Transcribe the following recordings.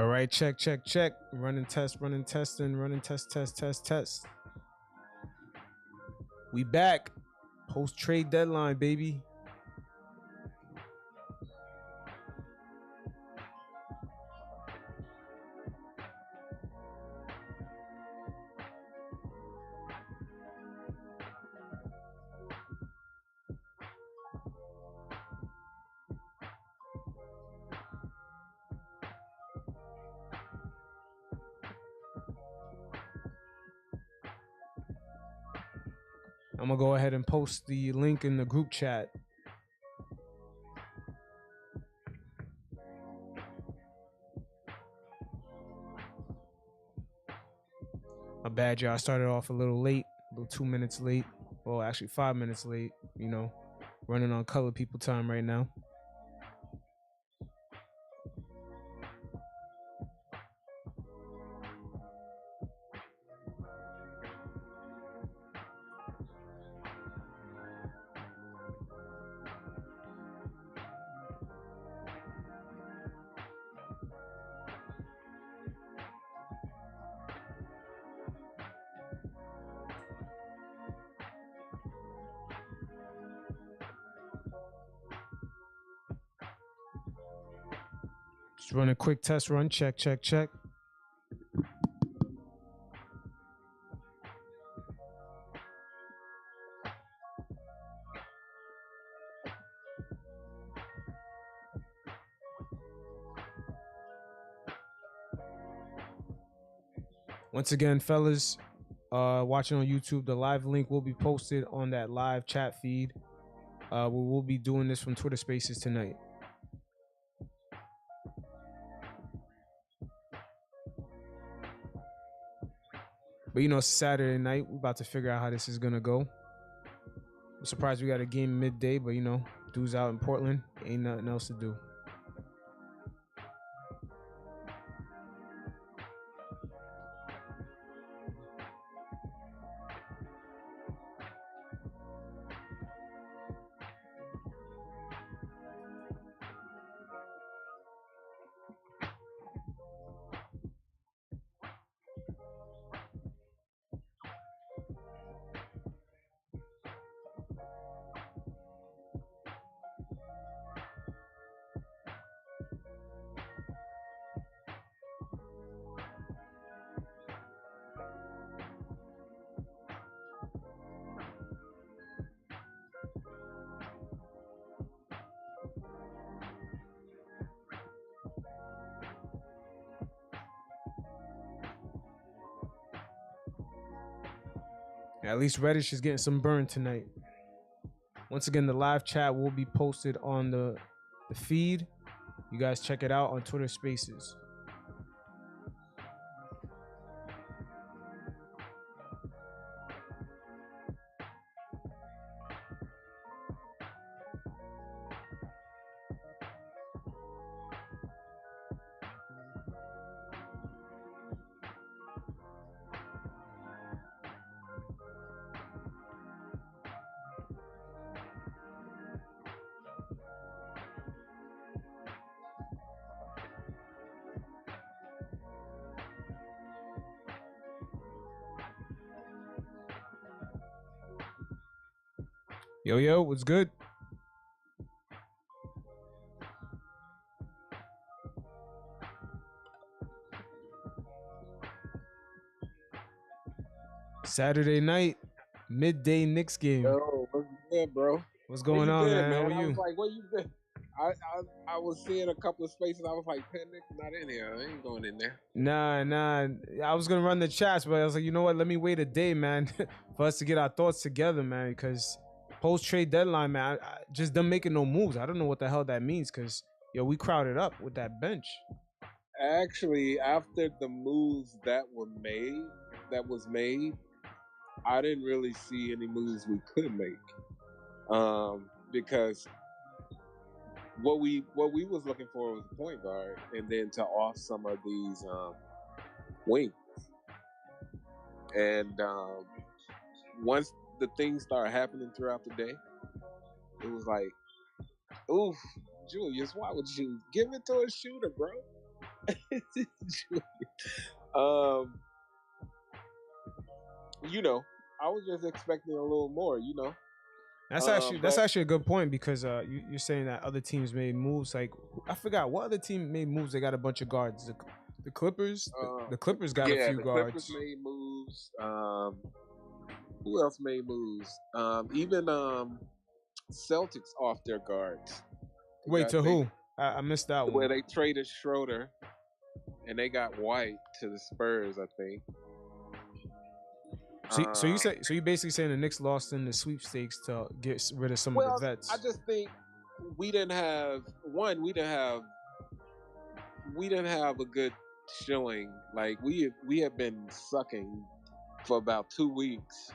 All right, check, check, check. Running test, running testing, running test, test, test, test. We back. Post trade deadline, baby. I'm gonna go ahead and post the link in the group chat. My bad, y'all. I started off a little late, about 2 minutes late. Well, actually 5 minutes late. You know, running on color people time right now. Just run a quick test run. Check, check, check. Once again, fellas, watching on YouTube, the live link will be posted on that live chat feed. We will be doing this from Twitter Spaces tonight. But you know, it's Saturday night. We're about to figure out how this is gonna go. I'm surprised we got a game midday, but you know, dudes out in Portland, ain't nothing else to do. At least Reddish is getting some burn tonight. Once again, the live chat will be posted on the feed. You guys check it out on Twitter Spaces. Yo, yo, what's good? Saturday night, midday Knicks game. Yo, what's good, bro? What's going on, been, man? How are I you? was like, where you been? I was seeing a couple of spaces. I was like, PanKnick not in here. I ain't going in there. Nah. I was gonna run the chats, but I was like, you know what? Let me wait a day, man, for us to get our thoughts together, man. Because post trade deadline, man, I just them making no moves. I don't know what the hell that means. Because yo, we crowded up with that bench. Actually, after the moves that was made, I didn't really see any moves we could make. Because what we was looking for was a point guard, and then to off some of these wings. And once the things started happening throughout the day, it was like, oof, Julius, why would you give it to a shooter, bro? um, you know, I was just expecting a little more. That's But actually a good point because you're saying that other teams made moves. Like I forgot what other team made moves. They got a bunch of guards. The Clippers. The Clippers got a yeah, few the Clippers guards. made moves. Who else made moves? Even Celtics off their guards. Wait, to They who? I missed that where one. they traded Schroeder and they got White to the Spurs, I think. So you basically saying the Knicks lost in the sweepstakes to get rid of some of the Well, I vets. just think we didn't have one. We didn't have a good showing. Like we have been sucking for about 2 weeks.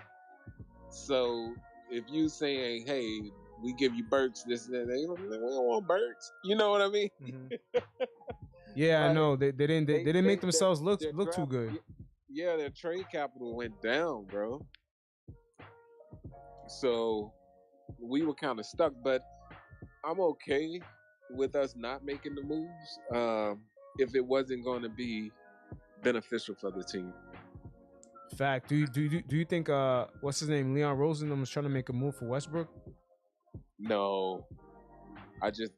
So if you saying, "Hey, we give you Burks," this and that, we don't want Burks. You know what I mean? Mm-hmm. Yeah, I Like know they didn't make themselves look too good. yeah, their trade capital went down, bro. So we were kind of stuck, but I'm okay with us not making the moves if it wasn't going to be beneficial for the team. Fact. Do you think what's his name, Leon Rosen was trying to make a move for Westbrook? No, I just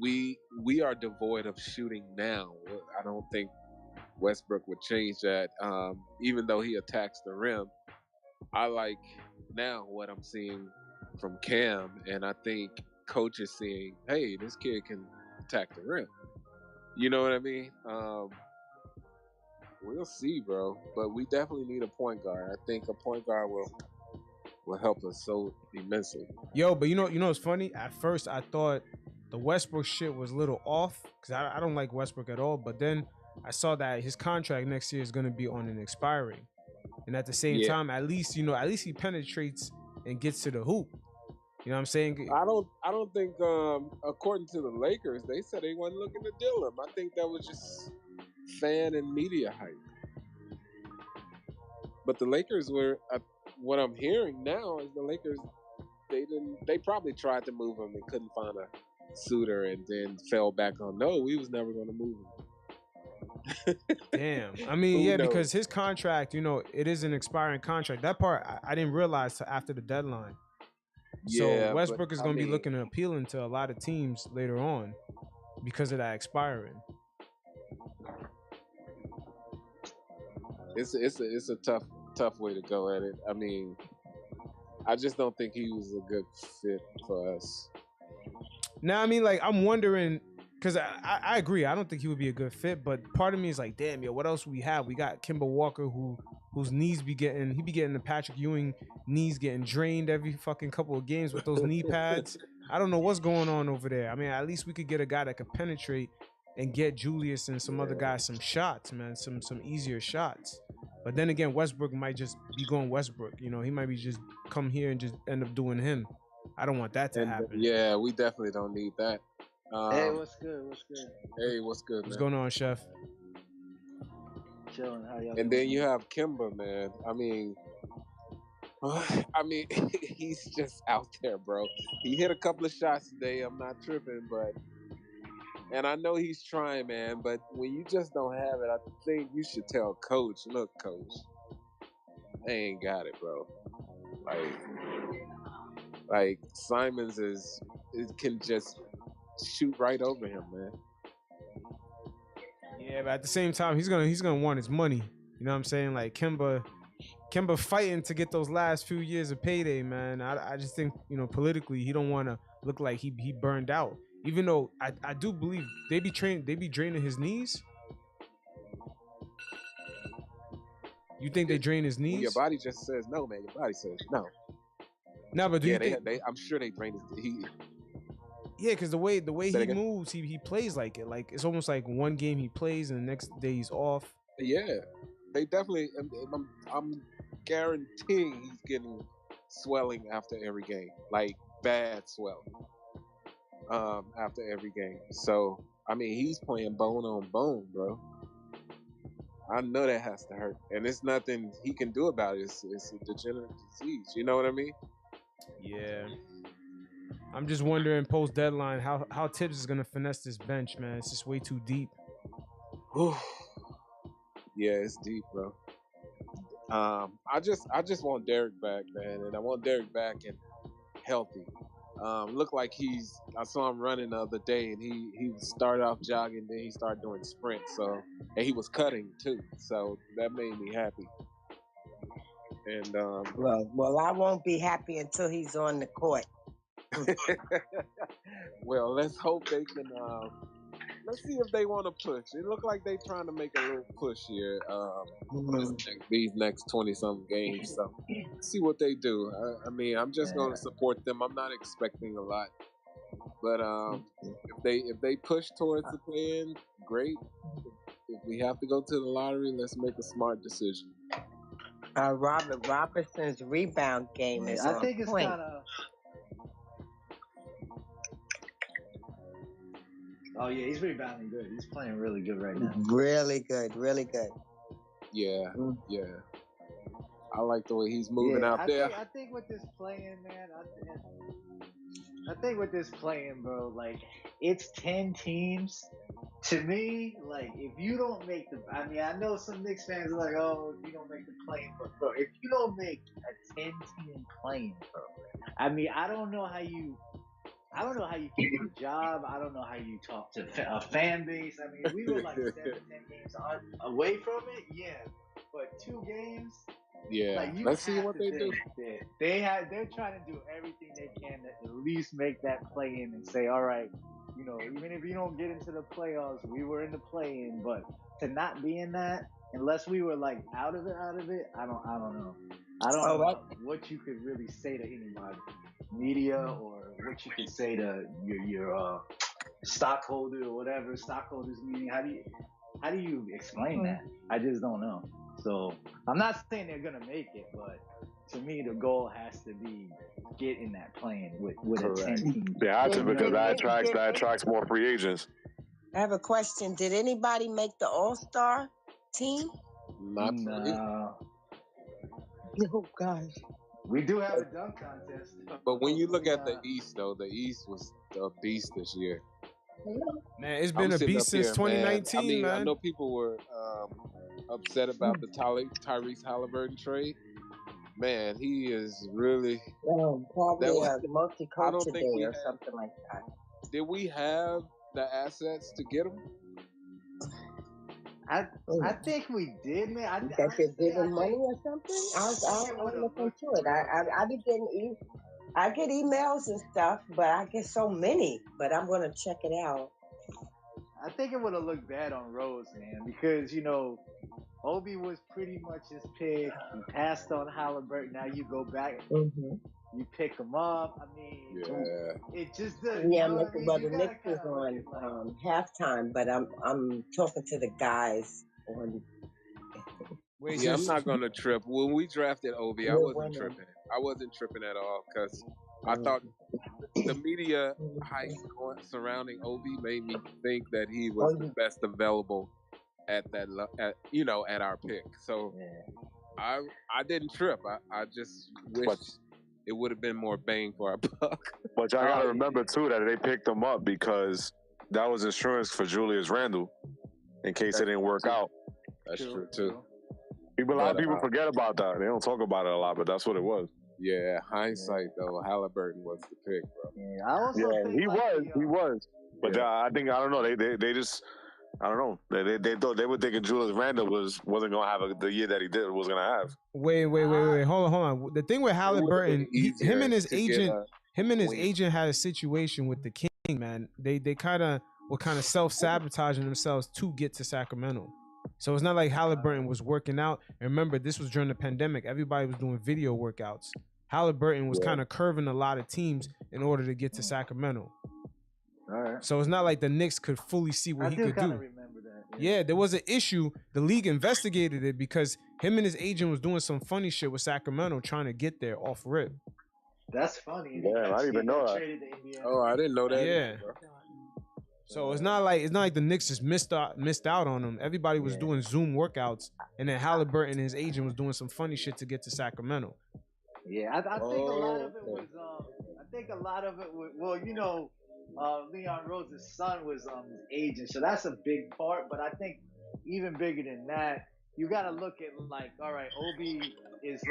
we are devoid of shooting now. I don't think Westbrook would change that. Even though he attacks the rim, I like now what I'm seeing from Cam, and I think coach is seeing, hey, this kid can attack the rim. You know what I mean? We'll see, bro. But we definitely need a point guard. I think a point guard will help us so immensely. Yo, but you know what's funny? At first, I thought the Westbrook shit was a little off because I don't like Westbrook at all. But then I saw that his contract next year is going to be on an expiring, and at the same Yeah. time, at least he penetrates and gets to the hoop. You know what I'm saying? I don't think according to the Lakers, they said they wasn't looking to deal him. I think that was just fan and media hype. But the Lakers were what I'm hearing now is the Lakers they probably tried to move him and couldn't find a suitor and then fell back on no, we was never going to move him. Damn. I mean, Who yeah, knows? because his contract, it is an expiring contract. That part I didn't realize till after the deadline. So Yeah, Westbrook is but I going to be mean, looking and appealing to a lot of teams later on because of that expiring. it's a tough way to go at it. I mean, I just don't think he was a good fit for us. Now, I mean, like, I'm wondering, because I agree. I don't think he would be a good fit, but part of me is like, damn, yo, what else we have? We got Kemba Walker, whose knees be getting the Patrick Ewing knees getting drained every fucking couple of games with those knee pads. I don't know what's going on over there. I mean, at least we could get a guy that could penetrate and get Julius and some other guys some shots, man, some easier shots. But then again, Westbrook might just be going Westbrook. He might be just come here and just end up doing him. I don't want that to happen. Yeah, we definitely don't need that. Hey, what's good? What's good? Hey, what's good, What's man? going on, Chef? Chilling. How y'all? And then you have Kimba, man. I mean, he's just out there, bro. He hit a couple of shots today. I'm not tripping, and I know he's trying, man. But when you just don't have it, I think you should tell coach, look, coach, I ain't got it, bro. Like Simons can just shoot right over him, man. Yeah, but at the same time, he's gonna want his money. You know what I'm saying? Like Kemba fighting to get those last few years of payday, man. I just think politically he don't want to look like he burned out. Even though I do believe they be draining his knees. You think they drain his knees? Your body just says no, man. Your body says no. No, but do you think? I'm sure they drain his. Yeah, because the way he moves, he plays like it. Like it's almost like one game he plays and the next day he's off. Yeah, they definitely. I'm guaranteeing he's getting swelling after every game, like bad swelling. After every game. So I mean, he's playing bone on bone, bro. I know that has to hurt, and there's nothing he can do about it. It's a degenerative disease. You know what I mean? Yeah. I'm just wondering post deadline how Tibbs is gonna finesse this bench, man. It's just way too deep. Whew. Yeah, it's deep, bro. I just want Derek back, man, and I want Derek back and healthy. Looked like I saw him running the other day, and he started off jogging, then he started doing sprints. So, and he was cutting too, so that made me happy. And well, I won't be happy until he's on the court. well, let's hope they can. Let's see if they want to push. It looked like they're trying to make a little push here. These next 20-something games. So let's see what they do. I mean, I'm just going to support them. I'm not expecting a lot, but if they push towards the play-in, great. If we have to go to the lottery, let's make a smart decision. Robert Robertson's rebound game is on point. It's kind of. Oh yeah, he's rebounding good. He's playing really good right now. Really good, really good. Yeah, yeah. I like the way he's moving out there. I think with this playing, man, I think with this playing, bro, like it's 10 teams. To me, like if you don't make I mean, I know some Knicks fans are like, oh, if you don't make the play-in, but bro, if you don't make a 10-team play-in, bro, I mean, I don't know how you keep your job. I don't know how you talk to a fan base. I mean, we were like 7-10 games away from it, yeah, but 2 games. Yeah, like, let's see what they do. They're trying to do everything they can to at least make that play-in and say, all right, you know, even if you don't get into the playoffs, we were in the play-in, but to not be in that, unless we were like out of it, I don't know. I don't know what you could really say to anybody, media, or what you could say to your stockholder or whatever, stockholders meeting. How do you explain that? I just don't know. So I'm not saying they're gonna make it, but to me the goal has to be get in that play-in with a 10-team. Yeah, because that attracts more free agents. I have a question. Did anybody make the All-Star team? Not for me. Oh gosh. We do have a dunk contest. But when you look at the East, though, the East was a beast this year. Man, it's been a beast since 2019, I mean, man. I know people were upset about the Tyrese Halliburton trade. Man, he is really... probably a multi-culture day or something like that. Did we have the assets to get him? I think we did, man. I think you're giving money or something? I'll look into it. I be getting I get emails and stuff, but I get so many. But I'm gonna check it out. I think it would have looked bad on Rose, man, because you know Obi was pretty much his pick. He passed on Halliburton. Now you go back, you pick him up. I mean, it just doesn't. Yeah, well, the Knicks is on halftime, but I'm talking to the guys on. Wait, I'm not gonna trip. When we drafted Obi, I wasn't tripping. I wasn't tripping at all because I thought the media hype surrounding Obi made me think that he was the best available at our pick. So I didn't trip. I just wish it would have been more bang for our buck. But y'all gotta remember too that they picked him up because that was insurance for Julius Randle in case it didn't work out. That's true too. A lot of people forget about that. They don't talk about it a lot, but that's what it was. Yeah, hindsight though, Halliburton was the pick, bro. Yeah, I also think he was. But I don't know. They just, I don't know. They thought they were thinking Julius Randle wasn't gonna have the year that he did was gonna have. Wait. Hold on. The thing with Halliburton, him and his agent had a situation with the King, man. They were kind of self-sabotaging themselves to get to Sacramento. So it's not like Halliburton was working out. And remember, this was during the pandemic. Everybody was doing video workouts. Halliburton was kind of curving a lot of teams in order to get to Sacramento. All right. So it's not like the Knicks could fully see what he could do. Remember that. Yeah, there was an issue. The league investigated it because him and his agent was doing some funny shit with Sacramento trying to get there off rip. That's funny. Yeah, I didn't even know that. Oh, I didn't know that. Yeah. So it's not like the Knicks just missed out on him. Everybody was doing Zoom workouts, and then Halliburton and his agent was doing some funny shit to get to Sacramento. Yeah, I think a lot of it was. Well, you know, Leon Rose's son was his agent, so that's a big part. But I think even bigger than that, you got to look at like, all right, Obi is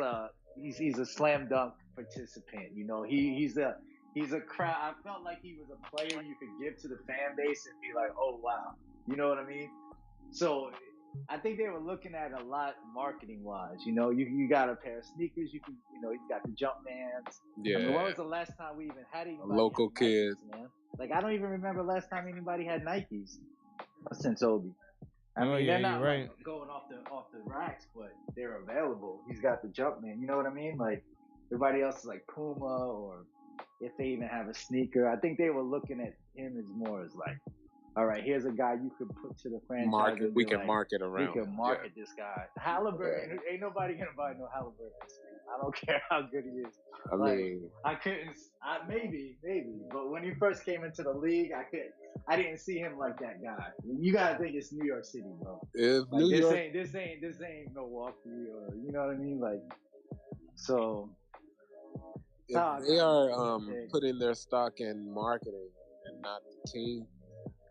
he's a slam dunk participant. You know, he's a crowd. I felt like he was a player you could give to the fan base and be like, oh wow, you know what I mean? So I think they were looking at a lot marketing wise. You know, you got a pair of sneakers. You got the Jumpmans. Yeah. I mean, when was the last time we even had anybody? Local kids, man. Like I don't even remember last time anybody had Nikes since Obi. I mean, they're not right. like going off the racks, but they're available. He's got the Jumpman. You know what I mean? Like everybody else is like Puma, or if they even have a sneaker. I think they were looking at him as more as like, all right, here's a guy you could put to the franchise. we can market around. We can market this guy. Halliburton, ain't nobody gonna buy no Halliburton. I don't care how good he is. I mean, maybe, but when he first came into the league, I didn't see him like that guy. You gotta think it's New York City, bro. If like, New York, this ain't Milwaukee, or you know what I mean, like. So if they are putting their stock in marketing and not the team,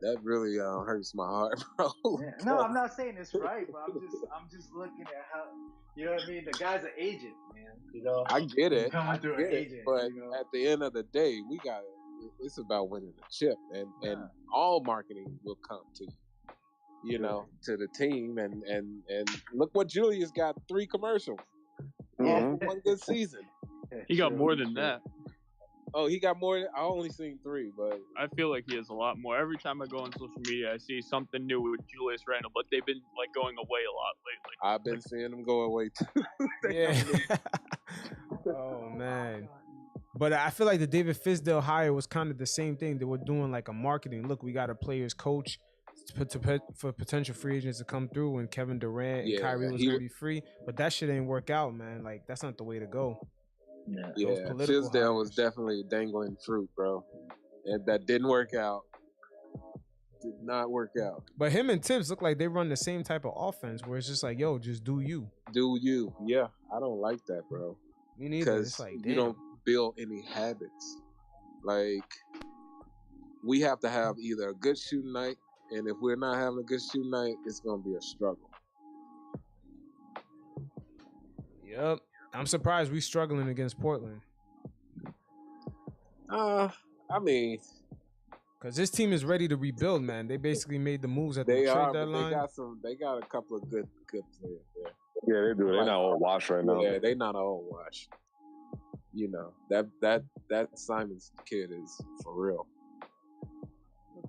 that really hurts my heart, bro. Yeah. No, I'm not saying it's right, but I'm just looking at how, you know what I mean. The guy's an agent, man. You know, I get it, agent, but you know? at the end of the day, it's about winning the chip, and all marketing will come to you know, to the team, and look what Julius got, 3 commercials, all for one good season. He got more than that. Oh, he got more. I only seen 3, but I feel like he has a lot more. Every time I go on social media, I see something new with Julius Randle, but they've been like going away a lot lately. I've been seeing them go away too. Yeah. Oh man. But I feel like the David Fisdale hire was kind of the same thing. They were doing like a marketing. Look, we got a players coach for potential free agents to come through when Kevin Durant and Kyrie was gonna be free. But that shit ain't work out, man. Like that's not the way to go. Yeah, Fisdale was definitely dangling fruit, bro. And that didn't work out. Did not work out. But him and Tibbs look like they run the same type of offense where it's just like, yo, just do you. Do you. Yeah, I don't like that, bro. Me neither. It's like, damn. You don't build any habits. Like, we have to have either a good shooting night, and if we're not having a good shooting night, it's going to be a struggle. Yep. I'm surprised we struggling against Portland. I mean, because this team is ready to rebuild, man. They basically made the moves at the trade deadline. They got a couple of good players there. Yeah, they do. They're not all washed right now. Yeah, they're not all washed. You know, that Simons kid is for real.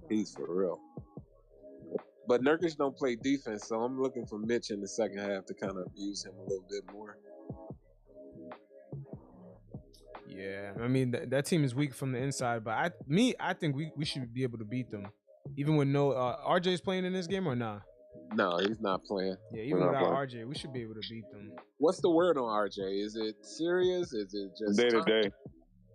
He's for real. But Nurkic don't play defense, so I'm looking for Mitch in the second half to kind of use him a little bit more. Yeah, I mean that team is weak from the inside, but I think we should be able to beat them, even with no RJ's playing in this game or not. No, he's not playing. Yeah, even without RJ, we should be able to beat them. What's the word on RJ? Is it serious? Is it just day to day?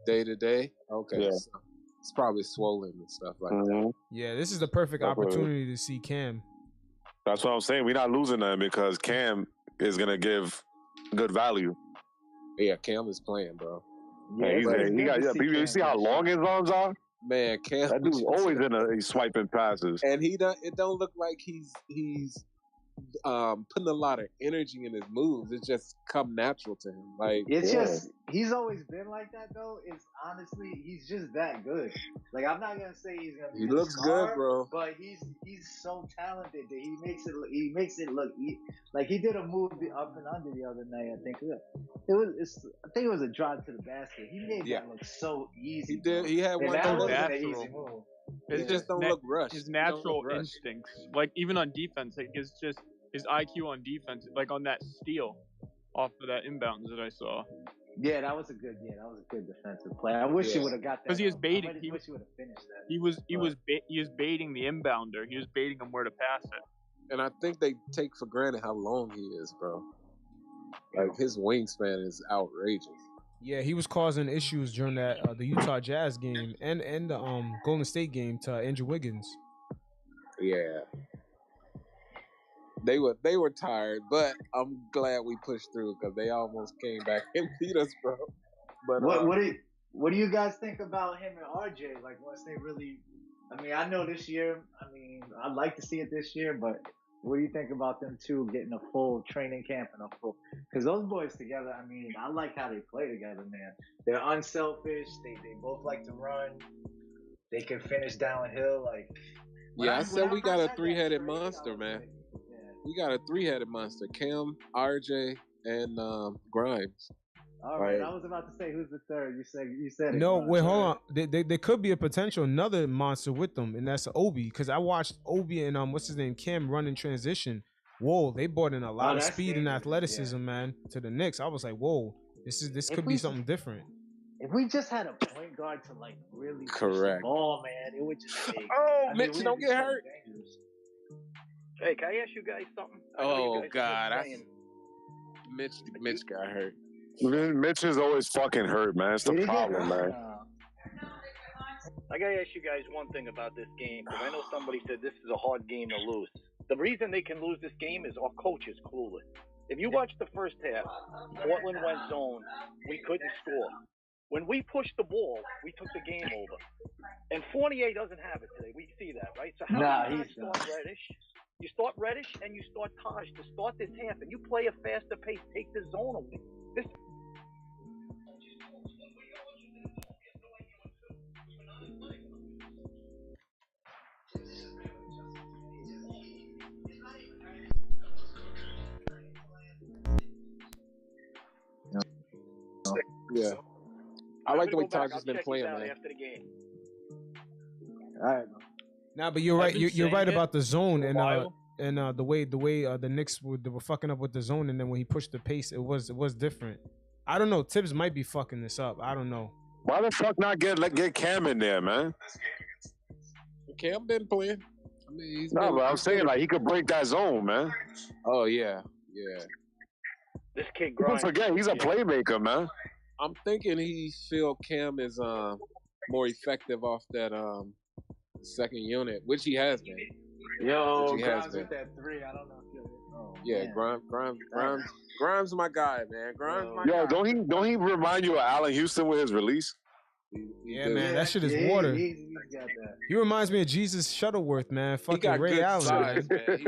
Day to day. Okay, yeah. So it's probably swollen and stuff like that. Yeah, this is the perfect opportunity to see Cam. That's what I'm saying. We're not losing them because Cam is gonna give good value. Yeah, Cam is playing, bro. Yeah, you see how long his arms are? Man, Cam. That dude's always he's swiping passes. And it don't look like he's putting a lot of energy in his moves. It just come natural to him. Like it's just he's always been like that though. It's honestly he's just that good. Like I'm not gonna say he's gonna be. He looks good, bro. But he's so talented that he makes it look like he did a move up and under the other night. I think it was a drive to the basket. He made that look so easy. He did. He had one an easy move. It just don't look rushed. His natural instincts, like even on defense, like it's just his IQ on defense, like on that steal off of that inbounds that I saw. Yeah, that was a good defensive play. I wish he would have got that. Because he was baiting. I wish he would have finished that. He was baiting the inbounder. He was baiting him where to pass it. And I think they take for granted how long he is, bro. Like his wingspan is outrageous. Yeah, he was causing issues during that the Utah Jazz game and the Golden State game to Andrew Wiggins. Yeah. They were tired, but I'm glad we pushed through because they almost came back and beat us, bro. But what do you guys think about him and RJ? Like once they really, I mean, I know this year. I mean, I'd like to see it this year, but What do you think about them two getting a full training camp and a full? Because those boys together, I mean, I like how they play together, man. They're unselfish. They both like to run. They can finish downhill. Like, I said we got a three-headed monster, man. We got a three-headed monster: Cam, RJ, and Grimes. All right, I was about to say who's the third. You said it. No, wait, hold on. There could be a potential another monster with them, and that's Obi. Because I watched Obi and what's his name, Cam, run in transition. Whoa, they brought in a lot of speed and athleticism, man, to the Knicks. I was like, whoa, this could be something different. If we just had a point guard to like really correct, oh man, it would just be. Mitch, don't get hurt. Hey, can I ask you guys something? Oh God, Mitch got hurt. Mitch is always fucking hurt, man. It's the problem, man. I gotta ask you guys one thing about this game, because I know somebody said this is a hard game to lose. The reason they can lose this game is our coach is clueless. If you watch the first half, Portland went zone. We couldn't score. When we pushed the ball, we took the game over. And Fournier doesn't have it today. We see that, right? So how do you start Reddish? You start Reddish and you start Taj to start this half, and you play a faster pace, take the zone away. This. Yeah. I like the way Taj has been playing, man. After the game. All right. Nah, but you're right. You're right about the zone and the way the Knicks were fucking up with the zone, and then when he pushed the pace, it was different. I don't know. Tibbs might be fucking this up. I don't know. Why the fuck not get Cam in there, man? Cam been playing. I mean, but I'm saying like he could break that zone, man. Oh yeah. This kid Don't forget he's a playmaker, man. I'm thinking he feel Cam is more effective off that second unit, which he has been. Grimes with that three. I don't know if you're. Grimes, my guy, man. Guy. Don't he remind you of Allen Houston with his release? Yeah, man, that shit is water. He's got that. He reminds me of Jesus Shuttleworth, man. Fucking Ray Allen. Size, man.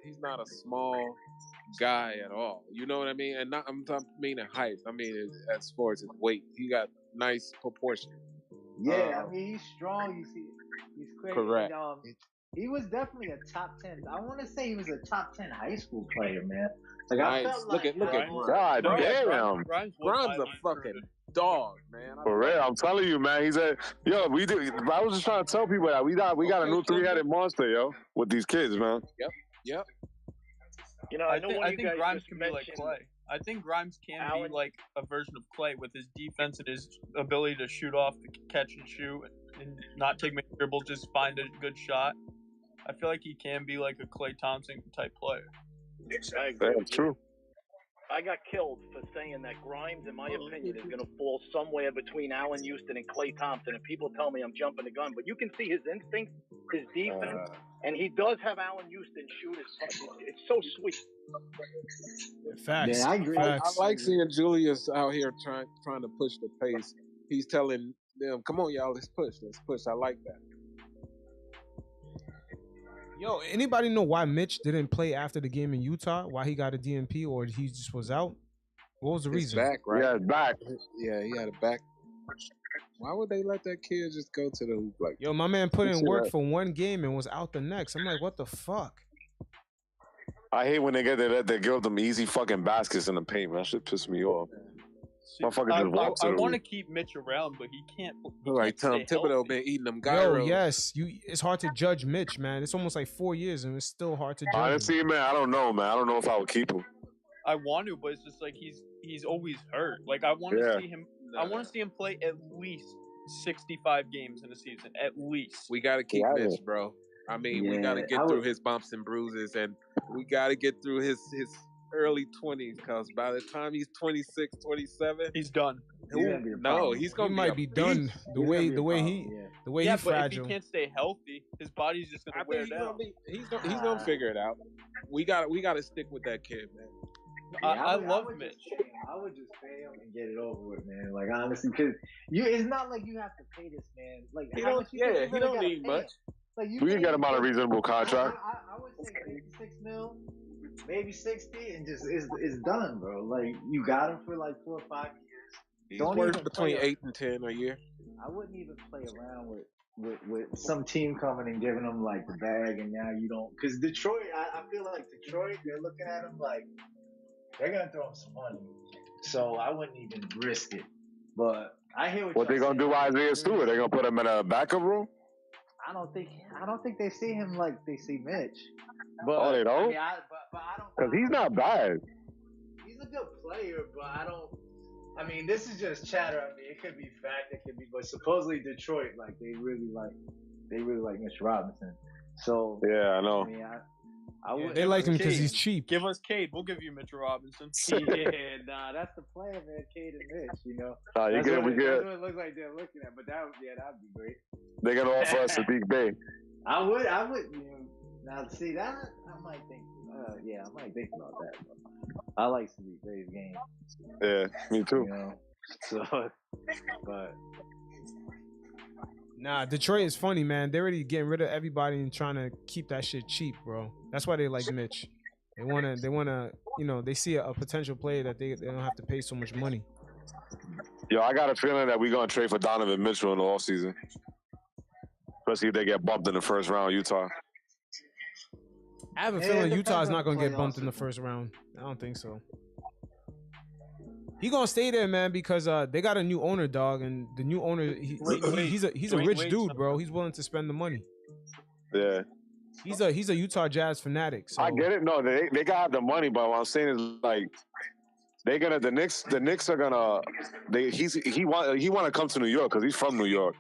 He's not a small guy at all. You know what I mean? And I'm meaning height. I mean as far as his weight, he got nice proportion. Yeah, I mean he's strong. He's quick. Correct. And, he was definitely a top 10. I want to say he was a top 10 high school player, man. Like nice. I felt look at God damn. Grimes a fucking dog, man. For real, I'm telling you, man. I was just trying to tell people that we got a new three-headed monster, yo, with these kids, man. Yep. You know, I think Grimes can be like Clay. I think Grimes can be like a version of Clay with his defense and his ability to shoot off, to catch and shoot, and not take many dribbles, just find a good shot. I feel like he can be like a Klay Thompson type player. That's true. I got killed for saying that Grimes, in my opinion, is going to fall somewhere between Allen Houston and Klay Thompson. And people tell me I'm jumping the gun, but you can see his instinct, his defense, and he does have Allen Houston shoot his. It's so sweet. Facts. Yeah, I agree. I like seeing Julius out here trying to push the pace. He's telling them, "Come on, y'all, let's push. I like that." Yo, anybody know why Mitch didn't play after the game in Utah? Why he got a DNP or he just was out? What was the reason? Back, right? Yeah, back. Yeah, he had a back. Why would they let that kid just go to the hoop like? Yo, my man put in work for one game and was out the next. I'm like, what the fuck? I hate when they give them easy fucking baskets in the paint, man. That shit piss me off. I want to keep Mitch around, but he can't. Like Tom Thibodeau been eating them gyros. Yo, yes, it's hard to judge Mitch, man. It's almost like 4 years, and it's still hard to judge. Honestly, man, I don't know, man. I don't know if I would keep him. I want to, but it's just like he's always hurt. Like I want to see him. I want to see him play at least 65 games in a season, at least. We got to keep Mitch, bro. I mean, we got to get through his bumps and bruises, and we got to get through his early 20s, because by the time he's 26, 27, he's done. He's gonna might be done. The way he's but fragile. If he can't stay healthy, his body's just gonna wear down. He's gonna figure it out. We got to stick with that kid, man. I love Mitch. I would just pay him and get it over with, man. Like honestly, because it's not like you have to pay this man. Like he don't need much. Like we can get him on a reasonable contract. take 86 mil, maybe 60, and just it's done, bro. Like you got him for like 4 or 5 years. He's worth between 8 and 10 a year. I wouldn't even play around with some team coming and giving him like the bag, and now you don't. Because Detroit, I feel like Detroit, they're looking at him like they're gonna throw him some money. So I wouldn't even risk it. But I hear what they gonna do with Isaiah Stewart? They gonna put him in a backup room? I don't think they see him like they see Mitch. But they don't? I mean, but I don't. Because he's not bad. He's a good player, but I don't. I mean, this is just chatter. I mean, it could be fact, it could be, but supposedly Detroit, like they really like Mitch Robinson. So yeah, I know. I mean, I would. They like him because he's cheap. Give us Cade. We'll give you Mitch Robinson. Yeah, nah, that's the plan, man. Cade and Mitch, you know. Nah, that's we get. That's what it looks like they're looking at. But that'd be great. They're gonna offer us Sadiq Bey. I would. You know, now see that I might think. I might think about that. I like Sadiq Bey's game. Yeah, me too. You know, so, but. Nah, Detroit is funny, man. They're already getting rid of everybody and trying to keep that shit cheap, bro. That's why they like Mitch. They wanna, they see a potential player that they don't have to pay so much money. Yo, I got a feeling that we're gonna trade for Donovan Mitchell in the offseason. Especially if they get bumped in the first round, Utah. I have a feeling Utah's not gonna get bumped in the first round. I don't think so. He gonna stay there, man, because they got a new owner, dog, and the new owner he's a rich dude, bro. He's willing to spend the money. Yeah. He's a Utah Jazz fanatic. So. I get it. No, they got the money, but what I'm saying is like the Knicks are gonna he want to come to New York because he's from New York.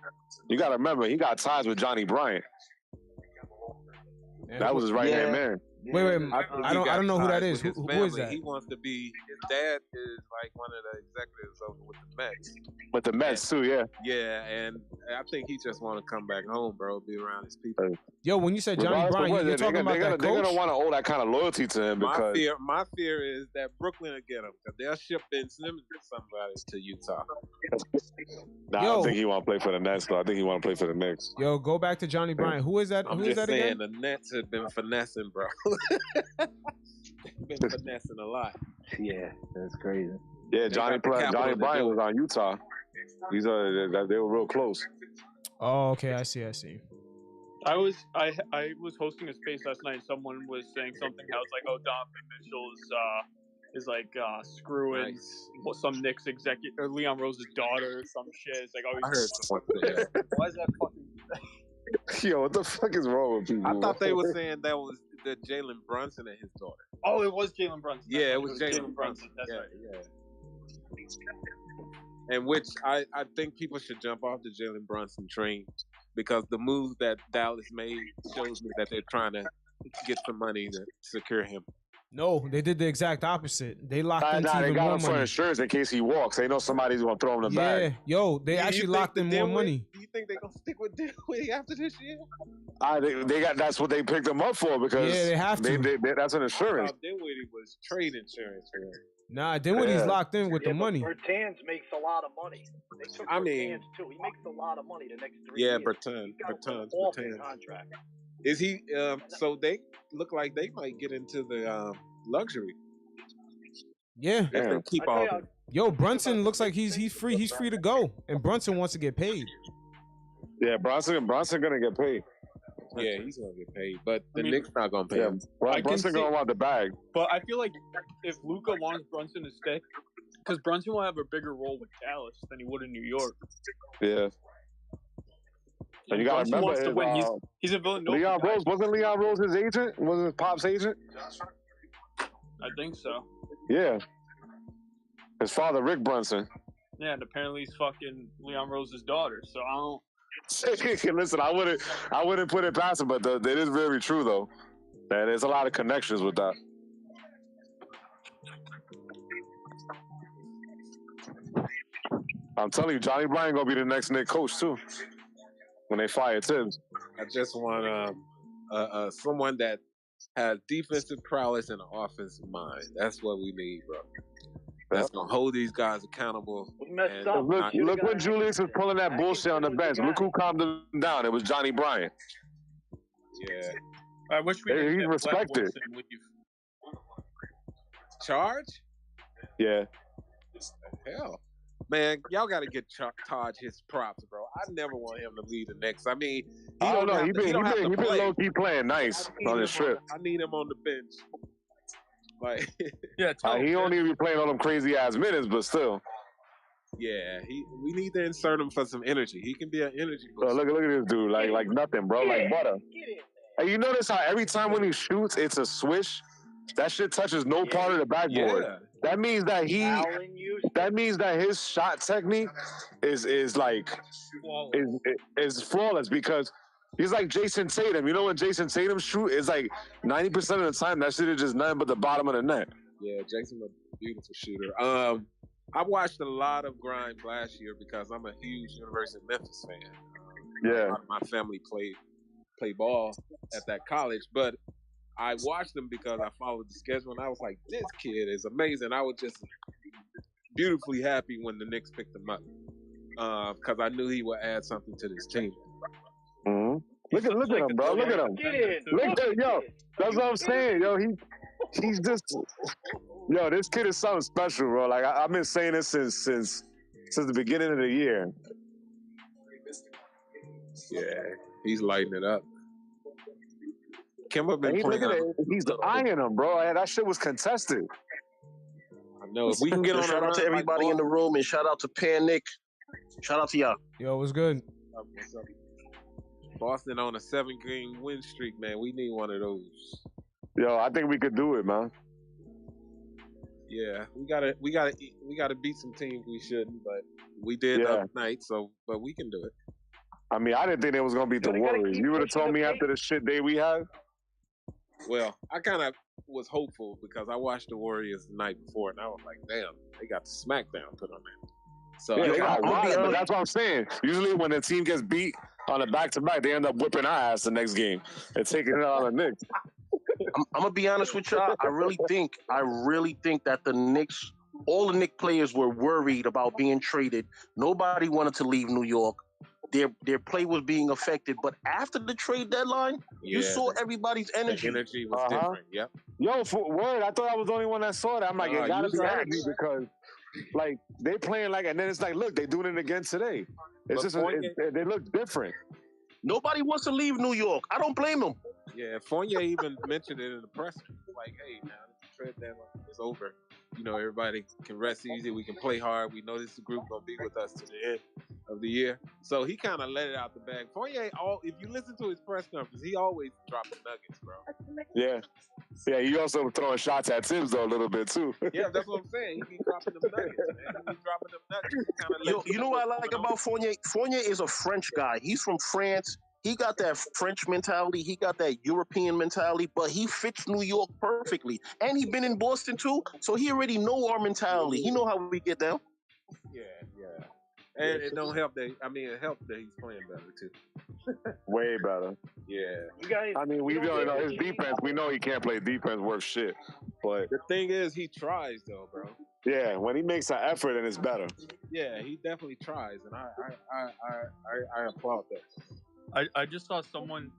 You gotta remember he got ties with Johnny Bryant. That was his right hand man. Wait, I don't know who that is. Who is that? He wants to be. His dad is like one of the executives over with the Mets. With the Mets too, yeah. Yeah, and I think he just want to come back home, bro. Be around his people. Yo, when you said Johnny Bryant, you're talking about that coach? They're gonna want to owe that kind of loyalty to him because my fear is that Brooklyn will get him because they'll ship Ben Simmons or somebody to Utah. I don't think he want to play for the Nets though. I think he want to play for the Knicks. Yo, go back to Johnny Bryant. Who is that? I'm Who just is that saying again? the Nets have been finessing, bro. Been finessing a lot. Yeah, that's crazy. Yeah, Johnny Bryant was on Utah. They were real close. Oh, okay, I see. I was hosting a space last night. Someone was saying something. I was like, "Oh, Donovan Mitchell is like screwing some Knicks executive or Leon Rose's daughter or some shit." It's like, "Oh, I heard something. Why is that fucking?" Yo, what the fuck is wrong with people? I thought they were saying that was the Jalen Brunson and his daughter. Oh, it was Jalen Brunson. Yeah, it was Jalen Brunson. That's right. Yeah. And which I think people should jump off the Jalen Brunson train because the move that Dallas made shows me that they're trying to get some money to secure him. No, they did the exact opposite. They locked in even more money. They got him for insurance in case he walks. They know somebody's gonna throw him the bag. Yeah, yo, they actually locked in more money. Do you think they're gonna stick with Dinwiddie after this year? They got. That's what they picked him up for because they have to. That's an insurance. Dinwiddie was trade insurance for him. Nah, Dinwiddie's locked in with the money. Bertans makes a lot of money. They took Bertans too. He makes a lot of money the next 3 years. Bertans. Contract. Is he? So they look like they might get into the luxury. Yeah. Keep on. Yo, Brunson looks like he's free. He's free to go, and Brunson wants to get paid. Yeah, Brunson gonna get paid. Yeah, he's gonna get paid, but the Knicks not gonna pay him. Brunson gonna want the bag. But I feel like if Luka wants Brunson to stay, because Brunson will have a bigger role with Dallas than he would in New York. Yeah. And you gotta remember, he's a Villanova. Leon Rose wasn't Leon Rose his agent? Was his pop's agent? I think so. Yeah. His father, Rick Brunson. Yeah, and apparently he's fucking Leon Rose's daughter. So I don't. Listen, I wouldn't put it past him, but it is very true though. That there's a lot of connections with that. I'm telling you, Johnny Bryant gonna be the next Knicks coach too. When they fire Tibbs. I just want someone that has defensive prowess and an offensive mind. That's what we need, bro. That's gonna hold these guys accountable. Look when Julius was pulling that bullshit on the bench. Look who calmed him down. It was Johnny Bryant. Yeah. I wish we didn't He's get respected. Winston leave. Charge? Yeah. Hell. Man, y'all got to get Taj his props, bro. I never want him to lead the Knicks. I mean, I don't know. He been low-key playing nice on his trip. I need him on the bench. Like, yeah, he don't even be playing all them crazy-ass minutes, but still. Yeah, we need to insert him for some energy. He can be an energy booster. Look at this dude, like nothing, bro, like butter. Hey, you notice how every time when he shoots, it's a swish? That shit touches no part of the backboard. Yeah. That means that his shot technique is flawless because he's like Jason Tatum. You know when Jason Tatum shoot, it's like 90% of the time that shit is just nothing but the bottom of the net. Yeah, Jason's a beautiful shooter. I watched a lot of Grimes last year because I'm a huge University of Memphis fan. Yeah. My family played ball at that college, but I watched him because I followed the schedule, and I was like, this kid is amazing. I was just beautifully happy when the Knicks picked him up because I knew he would add something to this team. Mm-hmm. Look at him, bro. Look at him. Yo, that's what I'm saying. Yo, he's just, yo, this kid is something special, bro. Like I've been saying this since the beginning of the year. Yeah, he's lighting it up. Kemba been playing. He's eyeing him, bro. That shit was contested. I know. If we can get on, shout out to everybody in the room, and shout out to PanKnick. Shout out to y'all. Yo, what's good? What's up? Boston on a 7-game win streak, man. We need one of those. Yo, I think we could do it, man. Yeah, we gotta beat some teams we shouldn't, but we did the other night. But we can do it. I mean, I didn't think it was gonna beat the Warriors. You would have told me after the shit day we had. Well, I kind of was hopeful because I watched the Warriors the night before, and I was like, damn, they got the smackdown put on them. So yeah, they got wild, but that's what I'm saying. Usually when the team gets beat on a back-to-back, they end up whipping our ass the next game and taking it on the Knicks. I'm gonna be honest with y'all. I really think that the Knicks, all the Knicks players were worried about being traded. Nobody wanted to leave New York. Their play was being affected, but after the trade deadline, you saw everybody's energy. The energy was different. Yep. Yo, for word, I thought I was the only one that saw that. I'm like, it gotta be energy because, like, they playing like, and then it's like, look, they doing it again today. It's just they look different. Nobody wants to leave New York. I don't blame them. Yeah, Fournier even mentioned it in the press. Like, hey, now this trade deadline is over. You know, everybody can rest easy. We can play hard. We know this group gonna be with us to the end of the year. So he kind of let it out the bag. Fournier, if you listen to his press conference, he always dropping nuggets, bro. Yeah. Yeah, he also throwing shots at Tibbs though a little bit too. Yeah, that's what I'm saying. He be dropping them nuggets, man. He be dropping them nuggets. You know what I like about Fournier? Fournier is a French guy. He's from France. He got that French mentality. He got that European mentality, but he fits New York perfectly. And he been in Boston too, so he already know our mentality. He know how we get down. Yeah. And it don't help that. I mean, it helped that he's playing better too. Way better. Yeah. You guys, I mean, we don't know his defense. We know he can't play defense worth shit. But the thing is, he tries though, bro. Yeah, when he makes an effort, then it's better. Yeah, he definitely tries, and I applaud that. I just saw someone.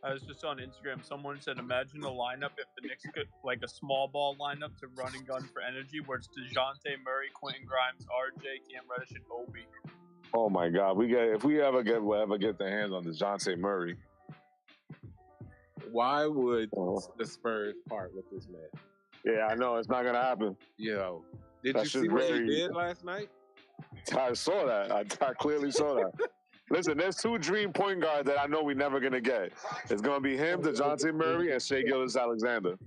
I was just on Instagram. Someone said, "Imagine a lineup if the Knicks could like a small ball lineup to run and gun for energy, where it's DeJounte Murray, Quentin Grimes, RJ, Cam Reddish, and Obi." Oh my God, if we ever get the hands on DeJounte Murray. Why would the Spurs part with this man? Yeah, I know it's not gonna happen. Yo, did you see what he did last night? I saw that. I clearly saw that. Listen, there's two dream point guards that I know we're never gonna get. It's gonna be him, DeJounte Murray, and Shai Gilgeous-Alexander.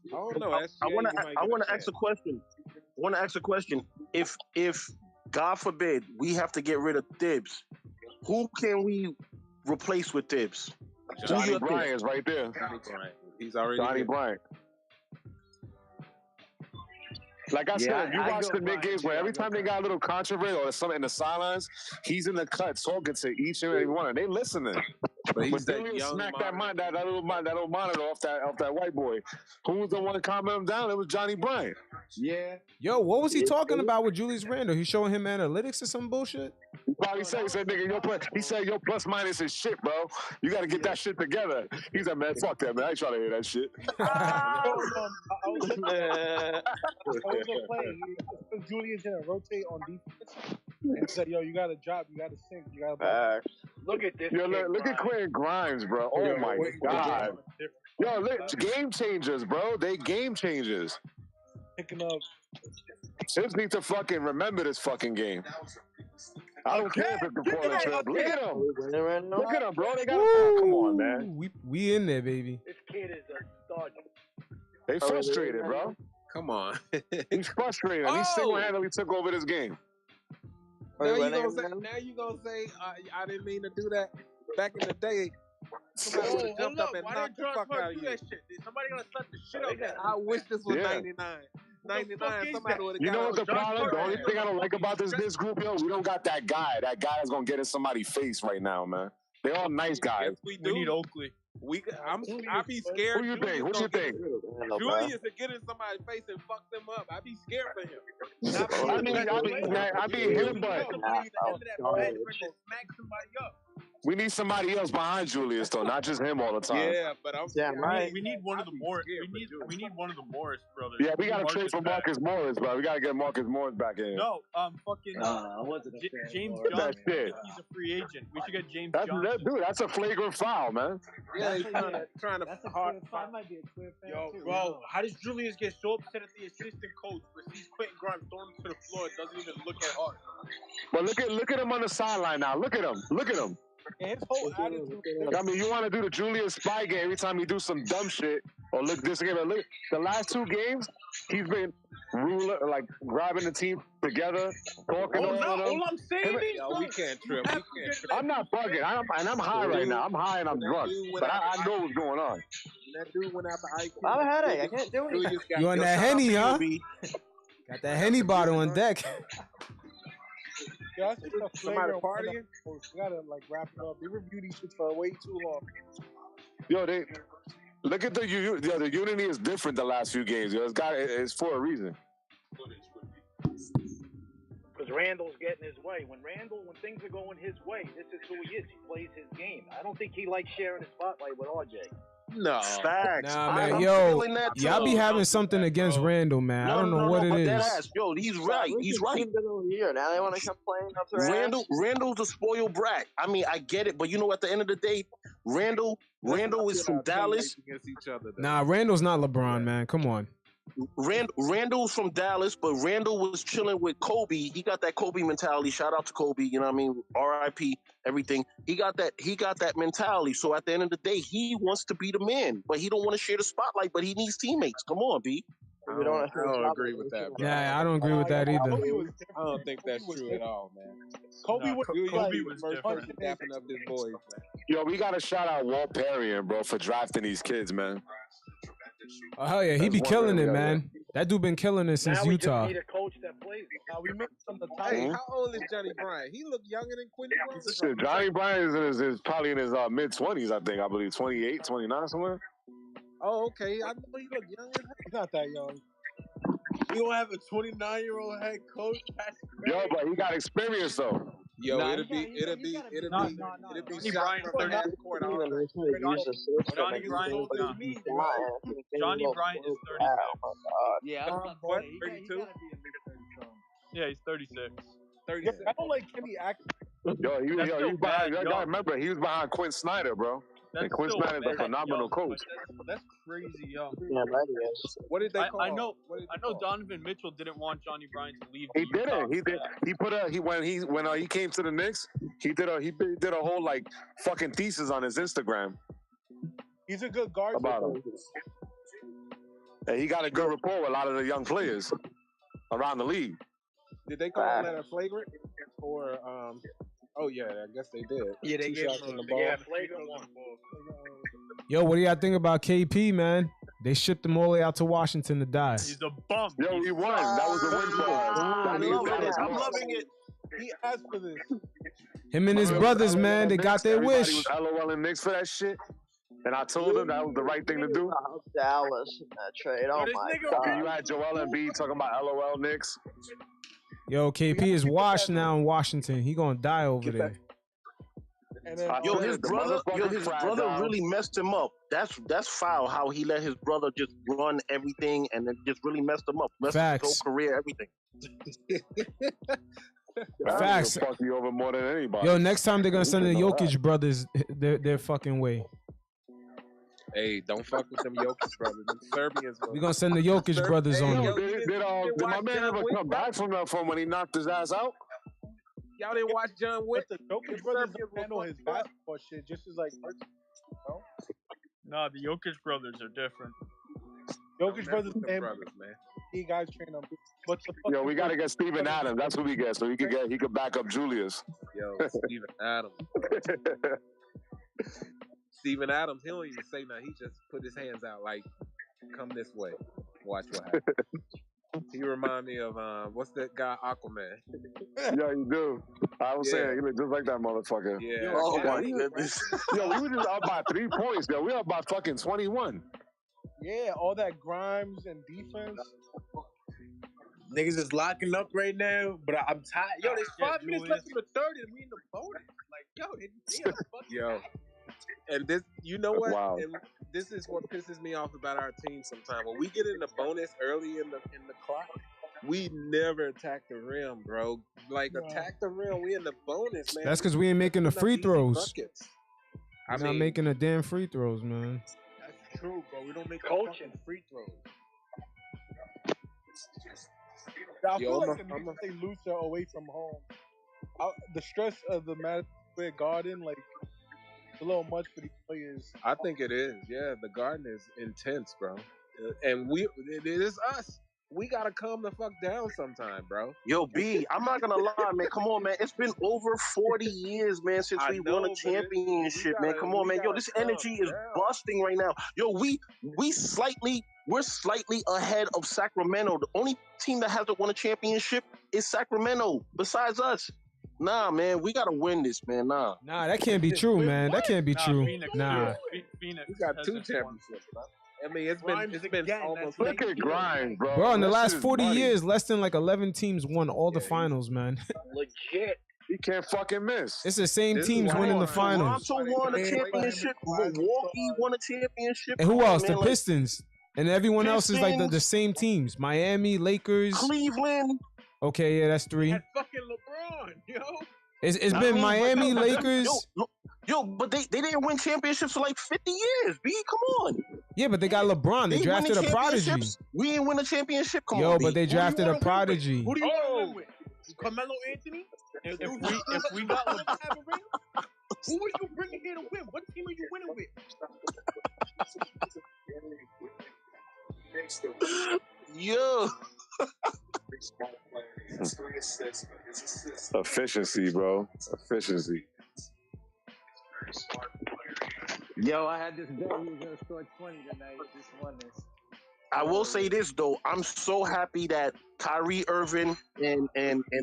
I don't know. I want to ask a question. If God forbid we have to get rid of Thibs, who can we replace with Thibs? Johnny Bryant is right there. Johnny Bryant. He's already Johnny Bryant. Like I said, you watch the Knicks games where every time they got a little controversy or something in the sidelines, he's in the cut talking to each and every one, and they listening. But he's that young smack that little monitor off that white boy. Who was the one to calm him down? It was Johnny Bryant. Yeah. Yo, what was he talking about with Julius Randle? He showing him analytics or some bullshit? He said, nigga, your plus minus is shit, bro. You got to get that shit together. He said, man, fuck that, man. I ain't trying to hear that shit. I was playing. Julius gonna rotate on defense and say, "Yo, you got to drop, you got to sink, you got to." Look at this. Yo, look at Quentin Grimes, bro. Oh my god. Yo, game changers, bro. They game changers. Picking up. Just need to fucking remember this fucking game. I don't care if it's the Portland Trail. Look at them. Look at them, bro. They got a come on, man. We in there, baby. This kid is a stud. They frustrated, bro. Come on. He's frustrated. He single-handedly took over this game. Now you gonna say I didn't mean to do that back in the day. Somebody would have jumped up and knocked the fuck out of you. Somebody gonna slap the shit out of that. I wish this was 99. 99, somebody would have. You know what the problem? The only thing I don't like about this group, yo, we don't got that guy. That guy that's gonna get in somebody's face right now, man. They all nice guys. Yes, we need Oakley. I'd be scared. Who you think? What you think? Julius to get in somebody's face and fuck them up. I'd be scared for him. I mean him, but we need somebody else behind Julius, though, not just him all the time. Yeah, but we need one of the Morris. We need one of the Morris brothers. Yeah, we gotta trade for Marcus Morris, bro. We gotta get Marcus Morris back in. No, James Johnson. He's a free agent. We should get James Johnson. Dude, that's a flagrant foul, man. Yeah, he's trying to hard. Might be a clear Yo, bro, how does Julius get so upset at the assistant coach but sees Quentin Grimes thrown him to the floor and doesn't even look at Hart? But look at him on the sideline now. Look at him. His whole attitude. I mean, you want to do the Julius spy game every time you do some dumb shit or look this game. Look, the last 2 games, he's been grabbing the team together, talking all I'm saying is, we can't trip. I'm not bugging. I'm high right now. I'm high and I'm drunk, but I know what's going on. That dude went out the ice. I have a headache. I can't do anything. You on that Henny, huh? Got that Henny bottle on deck. Yeah, I think somebody partying. We gotta wrap it up. They review these shit for way too long. Yo, they look at the unity is different the last few games. Yo, it's for a reason. Because Randall's getting his way. When things are going his way, this is who he is. He plays his game. I don't think he likes sharing the spotlight with RJ. No. Facts. Nah, man. Yo, y'all be having something against Randall, man. I don't know what it is. Yo, he's right. He's right. Now they want to complain up their Randall's a spoiled brat. I mean, I get it, but you know, at the end of the day, Randall is from Dallas. Nah, Randall's not LeBron, man. Come on. Randall's from Dallas, but Randall was chilling with Kobe. He got that Kobe mentality. Shout out to Kobe. You know what I mean? R.I.P. Everything. He got that mentality. So at the end of the day, he wants to be the man, but he don't want to share the spotlight. But he needs teammates. Come on, B. I don't agree with that, bro. Yeah, I don't agree with that either. I don't think that's true at all, man. Kobe was first dapping up his boys, man. Yo, we gotta shout out Walt Perry, bro, for drafting these kids, man. Oh hell yeah, he be killing it, man. That dude been killing it since Utah. We just need a coach that plays. We missed some of the Hey, how old is Johnny Bryant? He look younger than Quentin Grimes. Johnny Bryant is probably in his mid-20s, I believe, 28, 29 somewhere. Oh, okay. I know he look young. He's not that young. We don't have a 29-year-old head coach. Yo, but he got experience though. Yo, it'll be Brian 30 court. Johnny Bryant is 36. Yeah, what? 32? Yeah, he's 36. 36. I don't like Kenny Atkins. Yo, he was behind. Y'all remember he was behind Quinn Snyder, bro. And Quinn Snyder's a phenomenal coach. That's crazy, yo. Yeah, that is. What did they call? I know Donovan Mitchell didn't want Johnny Bryant to leave. He didn't. He did. When he came to the Knicks, he did a whole fucking thesis on his Instagram. He's a good guard about him. And he got a good rapport with a lot of the young players around the league. Did they call that a flagrant or Oh yeah, I guess they did. Yeah, they gave him the ball. Yeah, flagrant one. Yo, what do y'all think about KP, man? They shipped him all the way out to Washington to die. He's a bum. Yo, he won. That was a win for us. I'm loving it. He asked for this. Him and his brothers, man, they got their wish. He was LOL and Knicks for that shit. And I told him that was the right thing to do. Dallas in that trade. Oh my God. You had Joel Embiid talking about LOL Knicks. Yo, KP is washed now in Washington. He gonna die over there. And then, Yo, his brother really messed him up. That's foul. How he let his brother just run everything and then just really messed him up. Messed Facts. his whole career, everything. Facts. Fuck you over more than anybody. Yo, next time they're gonna send the Jokic brothers their fucking way. Hey, don't fuck with them Jokic brothers. Them Serbians. We gonna send the Jokic brothers on Yo, them. did my man ever come back from when he knocked his ass out? Y'all didn't watch John Wick? But the Jokic brothers handle his basketball shit just as like. No? Nah, the Jokic brothers are different. Jokic brothers, man. He guys train them. But Yo, we gotta get Steven Adams. That's what we get, so he could back up Julius. Yo, Steven Adams. Steven Adams, he don't even say nothing. He just put his hands out like, "Come this way." Watch what happens. He remind me of what's that guy, Aquaman? Yeah, you do. I was saying, you look just like that motherfucker. Yeah. Oh my goodness. Yo, we were just up by 3 points. Yo, we were up by fucking 21. Yeah, all that Grimes and defense. Niggas is locking up right now, but I'm tired. Yo, there's 5 minutes left in the third, and we in the bonus. Like, yo, they are fucking. Yo. And this, you know what? Wow. And this is what pisses me off about our team sometimes. When we get in the bonus early in the clock, we never attack the rim, bro. Like, attack the rim. We in the bonus, man. That's because we ain't making the free throws. I'm not making the damn free throws, man. That's true, bro. We don't make Coaching free throws. I feel like the Knicks stay looser away from home. The stress of the Madison Square Garden, like, it's a little much for these players. I think it is. Yeah, the Garden is intense, bro. And it is us. We gotta calm the fuck down sometime, bro. Yo, B, I'm not gonna lie, man. Come on, man. It's been over 40 years, man, since we won a championship, man. Come on, man. Yo, this energy is busting right now. Yo, we're slightly ahead of Sacramento. The only team that hasn't won a championship is Sacramento, besides us. Nah, man, we gotta win this, man. Nah, that can't be true, man. That can't be true. Phoenix, we got 2 championships, bro. I mean, it's been almost. Look at Grimes, bro. Bro, in the That last shit is 40 money. years, less than like 11 teams won all the finals, man. Legit. He can't fucking miss. It's the same teams winning the finals. Toronto won a championship. Milwaukee won a championship. And who else? The Man, Pistons. And everyone else is like the same teams. Miami, Lakers. Cleveland. Okay, yeah, that's 3. Fucking LeBron, yo. It's been Miami, Lakers. Yo, but they didn't win championships for like 50 years. B, come on. Yeah, but they got LeBron. They drafted a prodigy. We didn't win a championship. Come Yo, on, but they drafted a prodigy. Who do you want to win with? Carmelo Anthony? If we got LeBron, who are you bringing here to win? What team are you winning with? Yo. Efficiency, bro. Efficiency. Yo, I had this bet he was gonna score 20 tonight. Just won this. I will say this though, I'm so happy that Kyrie Irving and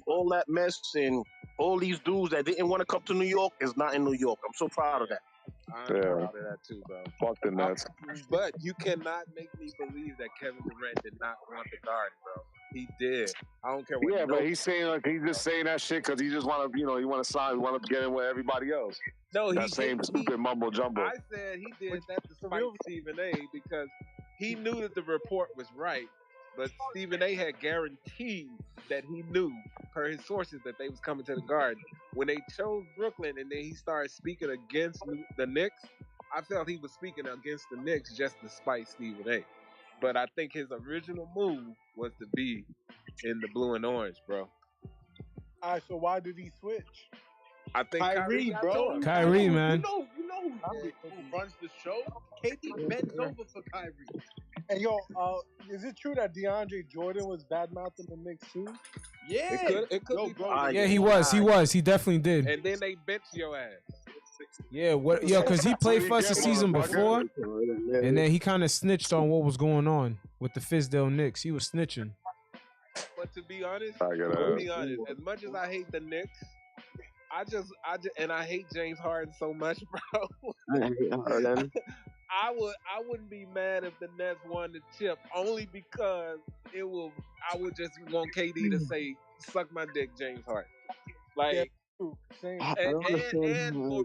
all that mess and all these dudes that didn't want to come to New York is not in New York. I'm so proud of that. I'm proud of that too, bro. Fuck the Nets. But you cannot make me believe that Kevin Durant did not want the Garden, bro. He did. I don't care what. Yeah, but he's saying he's just saying that shit because he just want to, he want to sign, he want to get in with everybody else. No, that same stupid mumbo jumbo. I said he did that to spite Stephen A. because he knew that the report was right, but Stephen A. had guaranteed that he knew, per his sources, that they was coming to the Garden. When they chose Brooklyn and then he started speaking against the Knicks, I felt he was speaking against the Knicks just to spite Stephen A. But I think his original move was to be in the blue and orange, bro. All right, so why did he switch? I think Kyrie, bro. Kyrie, man. You know who runs the show? KD bends over for Kyrie. And yo, is it true that DeAndre Jordan was bad-mouthing the Knicks too? Yeah. It could be, bro. Yeah, he was. He definitely did. And then they bench your ass. Yeah, what? Yo, because he played for us the season before, and then he kind of snitched on what was going on with the Fizdale Knicks. He was snitching. But to be honest, as much as I hate the Knicks, I just and I hate James Harden so much, bro. I wouldn't be mad if the Nets won the chip only because I would just want KD to say suck my dick, James Harden. Like, same. and for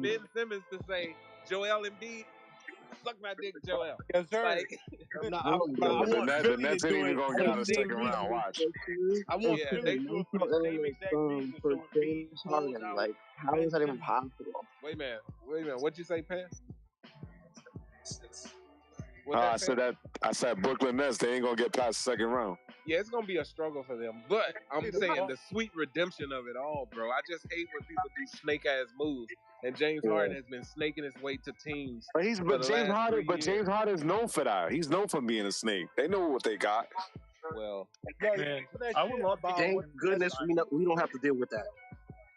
Ben Simmons to say, Joel Embiid, suck my dick, Joel. Yes, sir. Like, the Nets ain't even gonna get out of the second round. Watch. I want Philly to do it for the same exact reason. For So James Harden, like, how is that even possible? Wait a minute. What'd you say, Pan? I said Brooklyn Nets, they ain't gonna get past the second round. Yeah, it's gonna be a struggle for them. But I'm saying the sweet redemption of it all, bro. I just hate when people do snake ass moves. And James Harden has been snaking his way to teams. But James Harden is known for that. He's known for being a snake. They know what they got. Well, man, I would love to. Thank goodness we don't have to deal with that.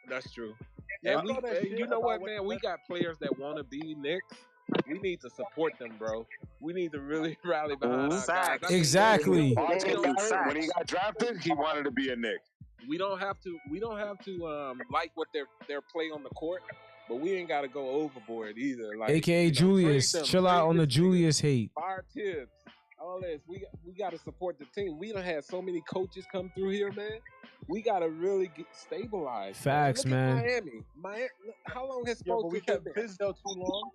That's true. Yeah, And you know what, man? We got players that want to be Knicks. We need to support them, bro. We need to really rally behind our guys. Exactly. When he got drafted, he wanted to be a Knick. We don't have to like what their play on the court, but we ain't got to go overboard either. Like, AKA Julius, chill out on the Julius hate. Fire Tibbs, all this. We got to support the team. We done had so many coaches come through here, man. We got to really get stabilized. Facts, man. Miami. How long has we kept Fizdale too long?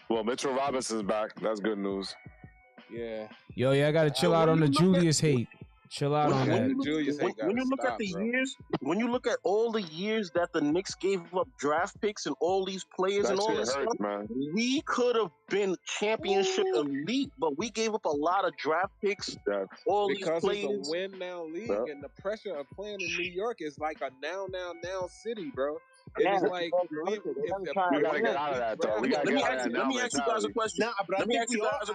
Well, Mitchell Robinson's back. That's good news. Yeah. Yo, I gotta chill out on the Julius hate. Chill out on that. When you look at the years, when you look at all the years that the Knicks gave up draft picks and all these players and all this stuff, we could have been championship elite, but we gave up a lot of draft picks. All these players. Because it's a win now league, and the pressure of playing in New York is like a now city, bro. It's like we gotta get out of that, though. Let me ask you guys a question. Let me ask you guys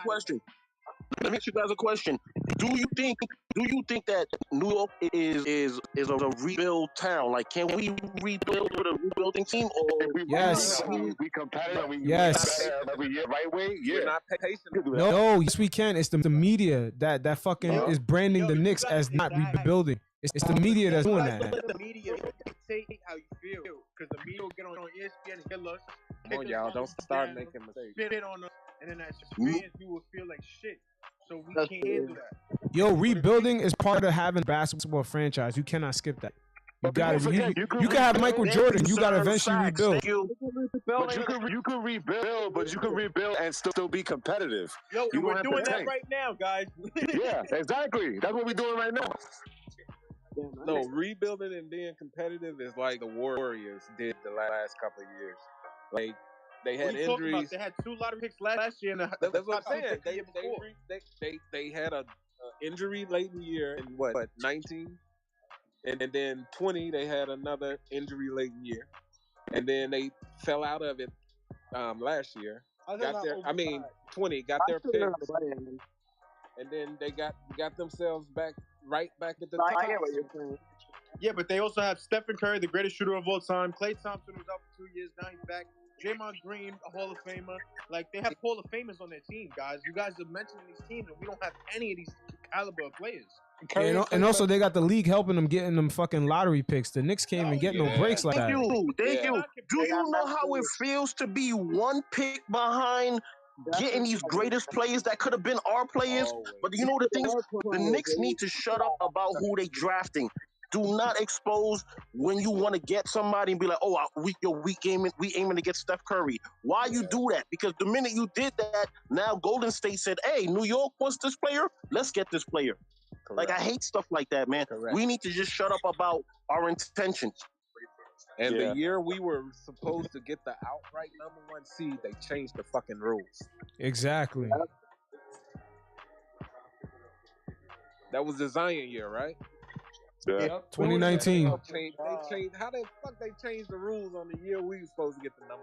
a question. Do you think that New York is a rebuild town? Like, can we rebuild with a rebuilding team? Or yes, we competitive. We yes, every year, right way. Yeah, we're not patient. No, yes, we can. It's the media that fucking is branding the Knicks as not rebuilding. It's the media that's doing that. Let the media dictate how you feel, because the media will get on ESPN and kill us. Come on, y'all, don't start making mistakes. Spit on us, and then as fans, we will feel like shit. So we can't handle that. Yo, rebuilding is part of having a basketball franchise. You cannot skip that. You got to. You can have Michael Jordan. You got to eventually rebuild. But you can rebuild, but you can rebuild and still be competitive. Yo, we're doing that right now, guys. Yeah, exactly. That's what we're doing right now. No, rebuilding and being competitive is like the Warriors did the last couple of years. Like, they had injuries. They had 2 lottery picks last year. That's what I'm saying. They had a injury late in the year in what 19, and then 20 they had another injury late in the year, and then they fell out of it last year. 20 got their picks, and then they got themselves back at the top. I get what you're saying. Yeah, but they also have Stephen Curry, the greatest shooter of all time. Klay Thompson was out for 2 years. Now he's back. Draymond Green, a Hall of Famer. Like, they have Hall of Famers on their team, guys. You guys are mentioning these teams, and we don't have any of these caliber of players. And also, they got the league helping them getting them fucking lottery picks. The Knicks can't even get no breaks like that. Thank you. Do you know how it feels to be 1 pick behind getting these greatest players that could have been our players? But you know the thing is, the Knicks need to shut up about who they drafting. Do not expose when you want to get somebody and be like, oh, we aiming to get Steph Curry. Why you do that? Because the minute you did that, now Golden State said, hey, New York wants this player. Let's get this player. Correct. Like, I hate stuff like that, man. Correct. We need to just shut up about our intentions. And the year we were supposed to get the outright #1 seed, they changed the fucking rules. Exactly. That was the Zion year, right? Yeah. Yep. 2019. How the fuck they changed the rules on the year we were supposed to get the #1?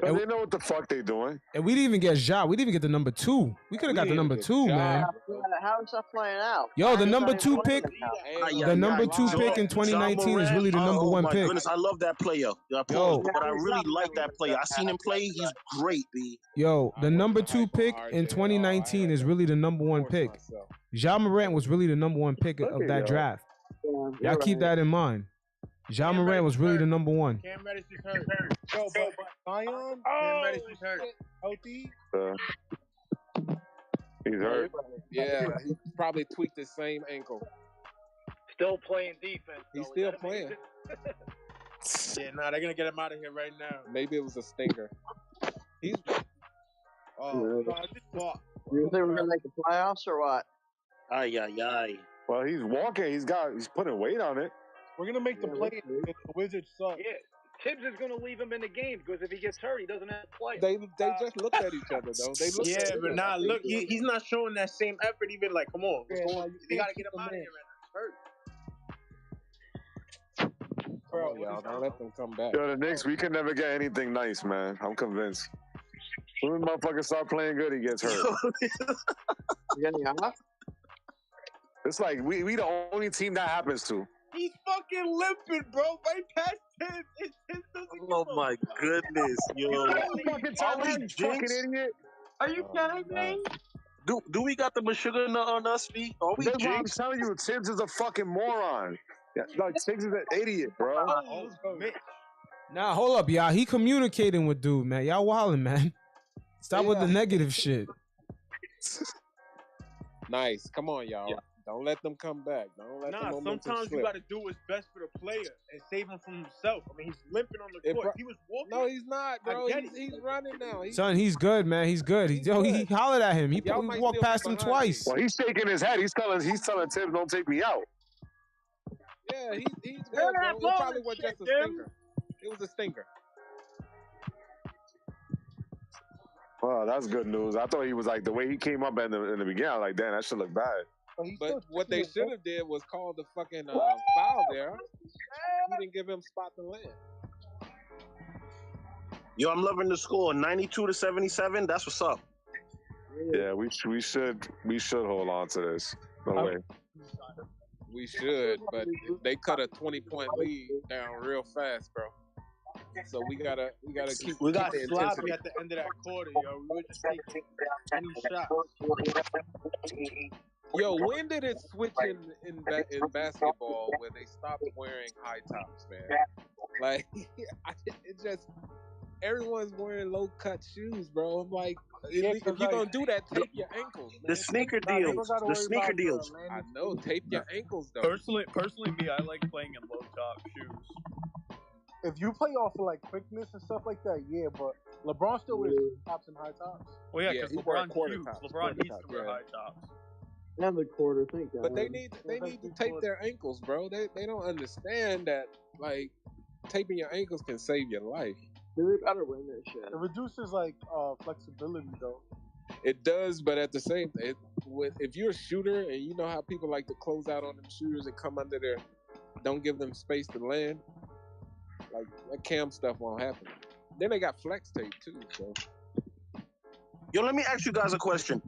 But they know what the fuck they doing. And we didn't even get Ja. We didn't even get the #2. We could have got the #2, man. How is that playing out? Yo, the #2 pick. The #2 pick in 2019 is really the #1 pick. Goodness, I love that player. But I really like that player. I seen him play. He's great, B. Yo, the #2 pick in 2019 is really the #1 pick. Ja Morant was really the #1 pick of that draft. Y'all keep that in mind. Ja Morant was really the #1. Cam Reddish is hurt. Yo, but Zion, Cam Reddish is hurt. Healthy. He's hurt. Yeah, he probably tweaked his same ankle. Still playing defense. He's though. still Is that playing. amazing? Yeah, nah, they're gonna get him out of here right now. Maybe it was a stinger. He's Oh, no, this fuck. You think we're gonna make the playoffs or what? Ay, ay, ay. Well, he's walking. He's putting weight on it. We're gonna make the Yeah, play. let's see. The Wizards suck. Yeah. Tibbs is going to leave him in the game because if he gets hurt, he doesn't have to play. they just looked at each other though. They looked Yeah, at but nah, look, he's not showing that same effort. Even like, come on, Yeah, nah, you they gotta can't get keep him out of him here Come right now. He's hurt. Bro, on, y'all. Don't let them come back. Yo, the Knicks, we can never get anything nice, man. I'm convinced. When the motherfucker start playing good, he gets hurt. You getting off? It's like we the only team that happens to. He's fucking limping, bro. Right past Tibbs. Tibbs doesn't give Oh a my goodness, yo. Fucking Are we fucking jinxed? idiot. Are you kidding me? Do we got the sugar on us, B? Are we That's why I'm jinxed? telling you, Tibbs is a fucking moron. Yeah, like Tibbs is an idiot, bro. Oh, Mitch. Nah, hold up, y'all. He communicating with dude, man. Y'all wildin', man. Stop with the negative shit. Nice. Come on, y'all. Yeah. Don't let them come back. Don't let Nah, the momentum sometimes you slip. gotta do what's best for the player and save him from himself. I mean, he's limping on the It court. bro- He was walking. No, he's not, bro. I get He's running now. Son, he's good, man. He's good. He hollered at him. He Y'all might walked still be past him behind twice. Well, he's shaking his head. He's telling Tibbs, "Don't take me out." Yeah, he's good, bro. It probably was just a stinker. It was a stinker. Well, that's good news. I thought he was like the way he came up in the beginning. I was like, damn, that should look bad. But what they should have did was call the fucking foul there. He didn't give him spot to land. Yo, I'm loving the score. 92-77. That's what's up. Yeah, we should hold on to this. No way. We should, but they cut a 20-point lead down real fast, bro. So we gotta keep. We got keep the sloppy intensity. at the end of that quarter, yo. We were just taking any shots. Yo, when did it switch in basketball where they stopped wearing high tops, man? Like, it just everyone's wearing low cut shoes, bro. I'm like, if you're gonna do that, tape your ankles. Man. The sneaker deals. The sneaker deals. I know, tape your ankles though. Personally, me, I like playing in low top shoes. If you play off of like quickness and stuff like that, yeah, but LeBron still wears tops and high tops. Well, yeah, Yeah, because he wear LeBron's quarter huge. tops, LeBron quarter needs tops, to wear yeah. high tops. And the quarter, thank God. But they need to tape their ankles, bro. They don't understand that like taping your ankles can save your life. They gotta win that shit. It reduces like flexibility though. It does, but at the same time, if you're a shooter and you know how people like to close out on them shooters and come under there, don't give them space to land. Like that cam stuff won't happen. Then they got flex tape too. So Yo, let me ask you guys a question.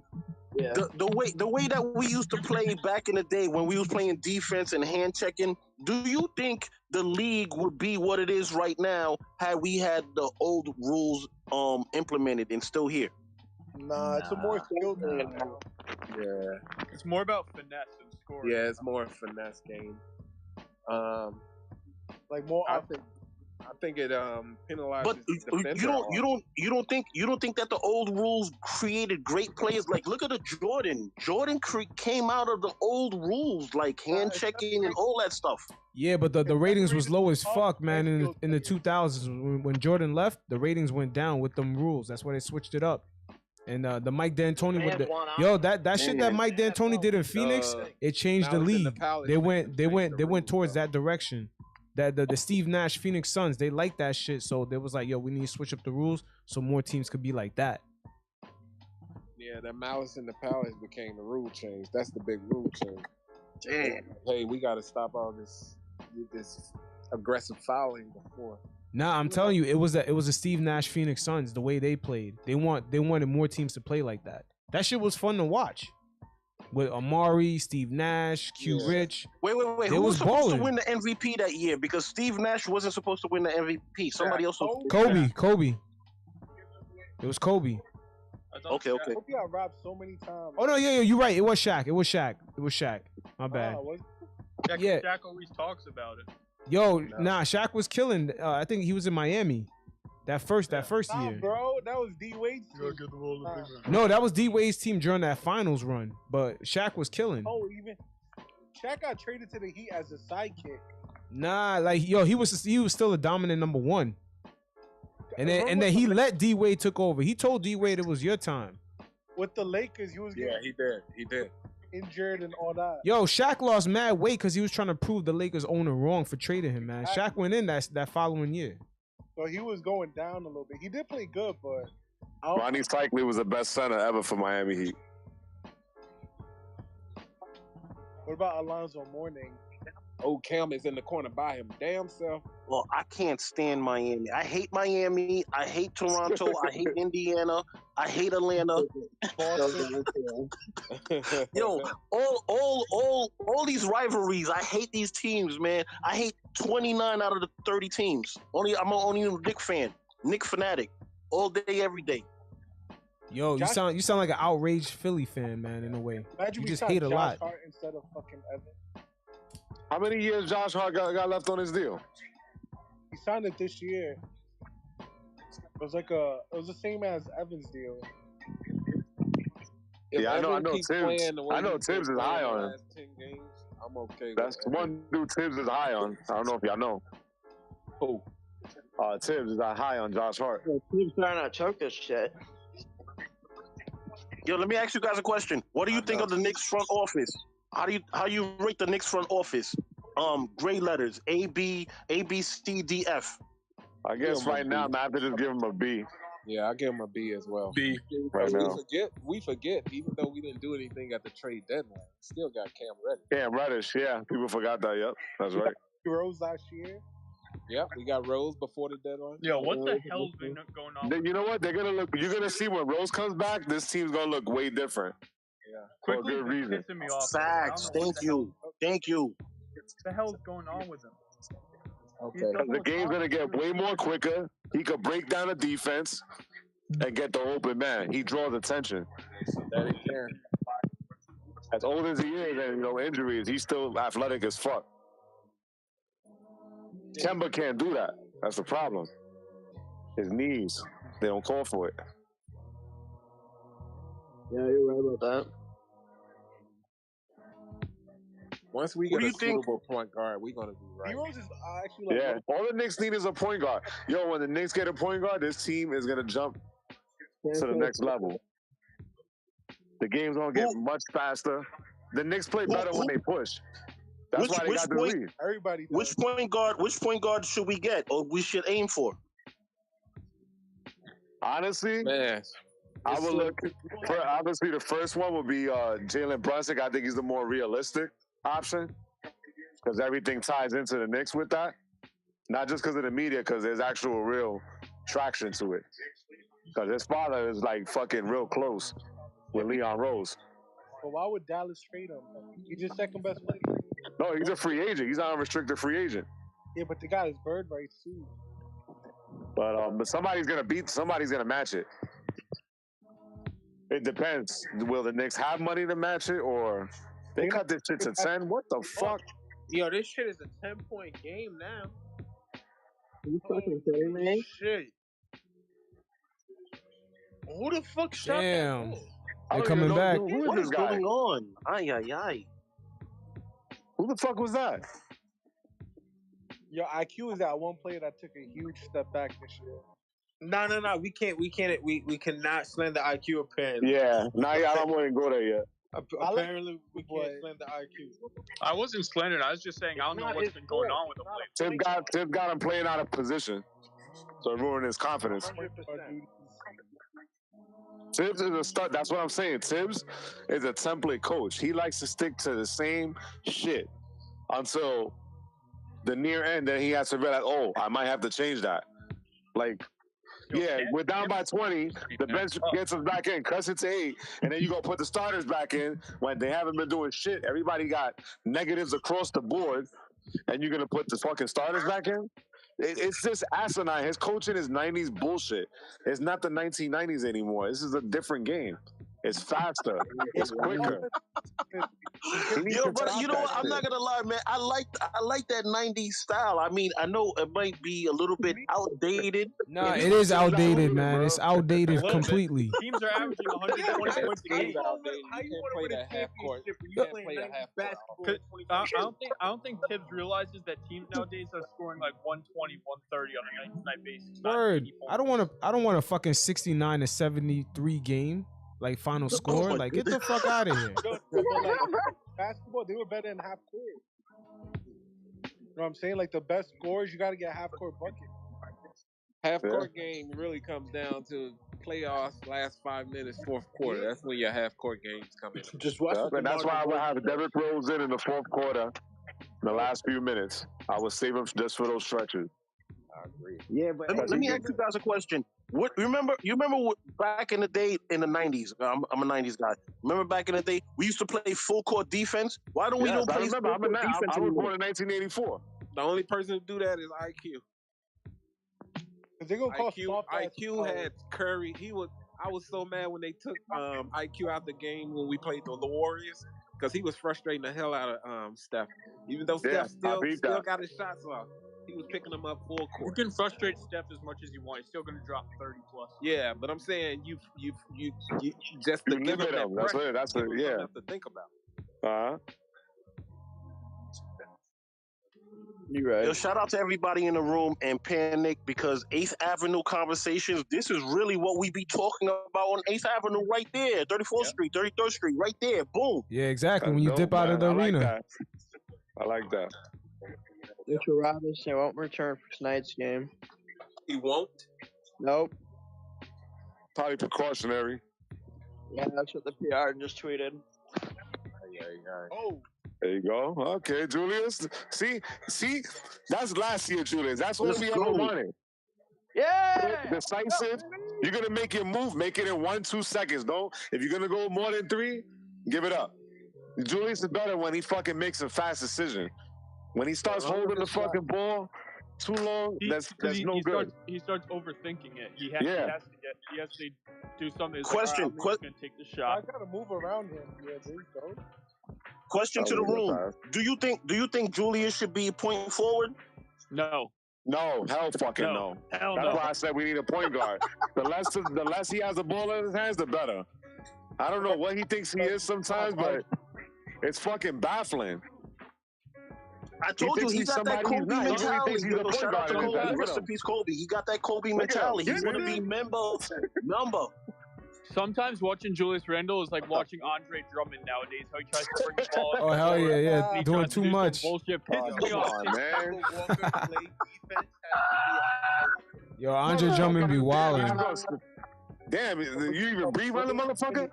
Yeah. The way that we used to play back in the day when we was playing defense and hand checking, do you think the league would be what it is right now had we had the old rules implemented and still here? Nah, it's a more skilled game now. yeah, It's more about finesse and scoring. yeah, it's more a finesse game. Like more I offense. think it penalizes But the defender. you don't think that the old rules created great players? Like look at the Jordan. Jordan came out of the old rules, like hand checking and all that stuff. Yeah, but the ratings was low as fuck, man. In the 2000s, when Jordan left, the ratings went down with them rules. That's why they switched it up. And the Mike D'Antoni with the that shit that Mike D'Antoni did in Phoenix, it changed the Malice in the league. Palace They changed the went towards rules, that direction. That the Steve Nash Phoenix Suns, they like that shit. So they was like, yo, we need to switch up the rules so more teams could be like that. Yeah, that Malice in the Palace became the rule change. That's the big rule change. Damn. Hey, we got to stop all this aggressive fouling before. Nah, I'm telling you, it was a Steve Nash Phoenix Suns the way they played. They wanted more teams to play like that. That shit was fun to watch. With Amari, Steve Nash, Q Rich. Wait. They Who was supposed balling. to win the MVP that year? Because Steve Nash wasn't supposed to win the MVP. Somebody else was. Kobe. It was Kobe. Okay. Kobe got robbed so many times. Oh no, yeah, you're right. It was Shaq. My bad. Yeah. Shaq always talks about it. Yo, nah, Shaq was killing. I think he was in Miami. That first Nah, year. bro, that was D Wade's team. No, that was D Wade's team during that finals run. But Shaq was killing. Oh, even Shaq got traded to the Heat as a sidekick. Nah, like he was still a dominant number one. And then he let D Wade took over. He told D Wade it was your time. With the Lakers, he was getting he did injured and all that. Yo, Shaq lost mad weight because he was trying to prove the Lakers owner wrong for trading him, man. Shaq went in that following year. So he was going down a little bit. He did play good, but Ronnie Cycli was the best center ever for Miami Heat. What about Alonzo Mourning? Oh, Cam is in the corner by him. Damn self. Well, I can't stand Miami. I hate Miami. I hate Toronto. I hate Indiana. I hate Atlanta. Yo, all these rivalries. I hate these teams, man. I hate 29 out of the 30 teams. I'm only a Knicks fan, Knicks fanatic, all day, every day. Yo, you sound like an outraged Philly fan, man. In a way, Imagine you we just signed hate a Josh lot. Hart instead of fucking Evans. How many years Josh Hart got left on his deal? He signed it this year. It was the same as Evans' deal. Yeah, I know Tibbs. I know Tibbs is high on him. 10 games, I'm okay. That's one dude Tibbs is high on. I don't know if y'all know. Who? Tibbs is high on Josh Hart. Tibbs trying to choke this shit. Yo, let me ask you guys a question. What do you think of the Knicks front office? How you rate the Knicks front office? Grade letters A, B, C, D, F. I guess right now, I have to just give him a B. Yeah, I give him a B as well. B. Right now. We forget, even though we didn't do anything at the trade deadline, we still got Cam Reddish. Cam Reddish, yeah. People forgot that, yep. That's right. Rose last year. Yep, we got Rose before the deadline. Yo, what the hell's been going on? You know what? You're gonna see when Rose comes back, this team's gonna look way different. Yeah. For a good reason. Pissing me off. Facts. Thank you. What the hell's going on with him? Okay. The game's gonna get way more quicker. He could break down the defense and get the open man. He draws attention. That he can. As old as he is, and injuries, he's still athletic as fuck. Kemba can't do that. That's the problem. His knees, they don't call for it. Yeah, you're right about that. Once we get a suitable point guard, we're gonna be right. D-Rose is actually All the Knicks need is a point guard. Yo, when the Knicks get a point guard, this team is gonna jump to the next level. The game's gonna get much faster. The Knicks play better when they push. That's why they got the lead. Everybody does. Which point guard should we get, or we should aim for? Honestly, Man, I would look. Obviously, the first one would be Jalen Brunson. I think he's the more realistic option because everything ties into the Knicks with that. Not just because of the media, because there's actual real traction to it. Because his father is like fucking real close with Leon Rose. But why would Dallas trade him? He's just second best player. No, he's a free agent. He's not a restricted free agent. Yeah, but they got his bird rights too. But somebody's gonna match it. It depends. Will the Knicks have money to match it, or they cut this shit to 10? What the fuck? yo, this shit is a 10-point game now. Are you fucking kidding me? Shit. Who the fuck shot Damn. that? They're coming back. What is going on? Ay. Who the fuck was that? Your IQ is that one player that took a huge step back this year. No. We cannot slander IQ apparently. Yeah. I don't want to go there yet. Apparently, we can't slander IQ. I wasn't slandering. I was just saying I don't know what's been going on with him lately. Tib got him playing out of position, so it ruined his confidence. 100%. Tibbs is a start. That's what I'm saying. Tibbs is a template coach. He likes to stick to the same shit until the near end. Then he has to realize, oh, I might have to change that. Like, yeah, we're down by 20. The bench gets us back in, cuts it to 8, and then you go put the starters back in when they haven't been doing shit. Everybody got negatives across the board, and you're gonna put the fucking starters back in? It's just asinine. His coaching is 90s bullshit. It's not the 1990s anymore. This is a different game. It's faster. It's quicker. Yo, but you know that what? I'm shit. not gonna lie, man. I like that '90s style. I mean, I know it might be a little bit outdated. Nah, it is outdated, man. It's outdated little bit. completely. Teams are averaging 120 points a How you game. gonna win? How you want to win a championship when you playing 90s basketball? I don't think Tibbs realizes that teams nowadays are scoring like 120, 130 on a night-to-night basis. not Word. 80 points. I don't want a fucking 69 to 73 game like final score. Like get the fuck out of here. Yo, but like basketball, they were better in half court. You know what I'm saying? Like the best scores, you got to get half court bucket. Half court game really comes down to playoffs, last 5 minutes, fourth quarter. That's when your half court games come in. Just watch And that's why I would have Derrick Rose in the fourth quarter, the last few minutes. I would save him just for those stretches. I agree. Yeah, but Let me ask you guys a question. You remember what, back in the day in the 90s? I'm a 90s guy. Remember back in the day, we used to play full court defense. Why don't we don't play full court defense I was anymore? born in 1984. The only person to do that is IQ. They're gonna call IQ had Curry. I was so mad when they took IQ out the game when we played the Warriors because he was frustrating the hell out of Steph. Even though Steph still got his shots off, he was picking them up full You court. can frustrate Steph as much as you want. He's still going to drop 30 plus. Yeah, but I'm saying you just to give him that pressure. That's give him yeah. something to think about. You're right. Yo, shout out to everybody in the room and PanKnick because 8th Avenue Conversations, this is really what we be talking about on 8th Avenue right there, 34th Street, 33rd Street, right there, boom. Yeah, exactly. When you dip out of the arena. I like that. Mr. Robinson won't return for tonight's game. He won't? Nope. Probably precautionary. Yeah, that's what the PR just tweeted. Oh. There you go. Okay, Julius. See, that's last year, Julius. That's what we ever wanted. Yeah. Decisive. You're gonna make your move. Make it in 1-2 seconds. Don't. If you're gonna go more than 3, give it up. Julius is better when he fucking makes a fast decision. When he starts holding the fucking ball too long, that's no good. He starts overthinking it. He has to do something. It's Question. Like, I'm gonna take the shot. I gotta move around him. Yeah, there you go. Question to the room. Do you think Julius should be point forward? No. No, hell fucking no. Hell That's no. why I said we need a point guard. the less he has the ball in his hands, the better. I don't know what he thinks he is sometimes, but it's fucking baffling. I told you he got that Kobe mentality. Yo, Shout out to Kobe. Rest in peace, Kobe. He got that Kobe mentality. He's gonna be number. Sometimes watching Julius Randle is like watching Andre Drummond nowadays. How he tries to bring the ball. Oh hell yeah. He Doing tries to too do some much. Bullshit. Pisses me Come off. on, man. Yo, Andre Drummond be wilding. Damn, you even breathe on the motherfucker?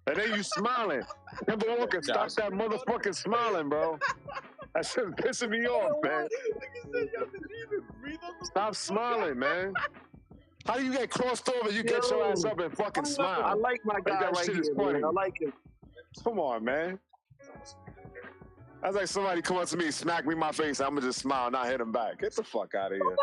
And then you smiling. Kemba Walker, stop that motherfucking smiling, bro. That shit's pissing me off, man. Stop smiling, man. How do you get crossed over? You get your ass up and fucking smile. I like my guy That right shit here, is funny. man. I like him. Come on, man. That's like somebody come up to me, smack me in my face, I'm gonna just smile, not hit him back. Get the fuck out of here.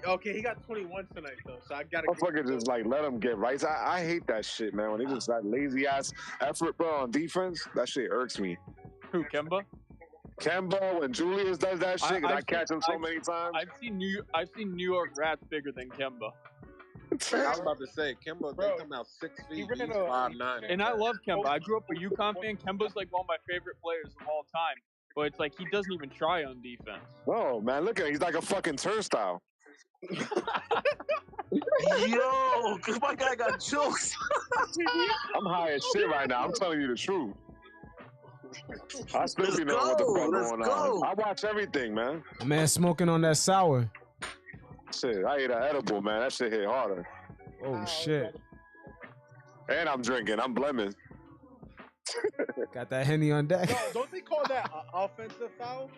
Okay, he got 21 tonight though, so I gotta. Motherfucker just like let him get right. I hate that shit, man. When he just that lazy ass effort, bro, on defense, that shit irks me. Who, Kemba? Kemba, when Julius does that shit, I catch him so many times. I've seen New York Rats bigger than Kemba. I was about to say, Kemba, they come out 6 feet, he's 5'9". And I love Kemba. I grew up a UConn fan. Kemba's like one of my favorite players of all time. But it's like he doesn't even try on defense. Oh, man, look at him. He's like a fucking turnstile. Yo, because my guy got jokes. I'm high as shit right now. I'm telling you the truth. I still be knowing what the fuck going on. I watch everything, man. Man, smoking on that sour. Shit, I ate an edible, man. That shit hit harder. Oh, shit. And I'm drinking. I'm blemming. Got that Henny on deck. No, don't they call that offensive foul?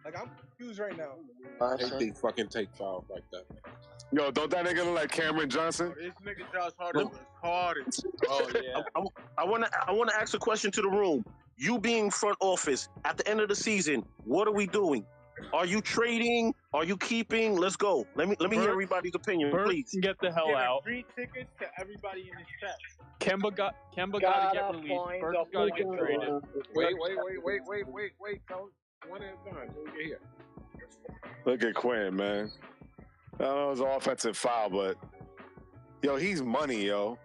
Like, I'm confused right now. I hate they fucking take fouls like that. Yo, don't that nigga look like Cameron Johnson? This nigga Josh Harden was hard. Oh yeah. I wanna ask a question to the room. You being front office, at the end of the season, what are we doing? Are you trading? Are you keeping? Let's go. Let me hear everybody's opinion, Bert please. can get the hell out. Free tickets to everybody in this chat. Kemba got to get released. Bert's got to get traded. Wait, fellas. One at a time. We'll get here. Look at Quinn, man. That was an offensive foul, but yo, he's money, yo.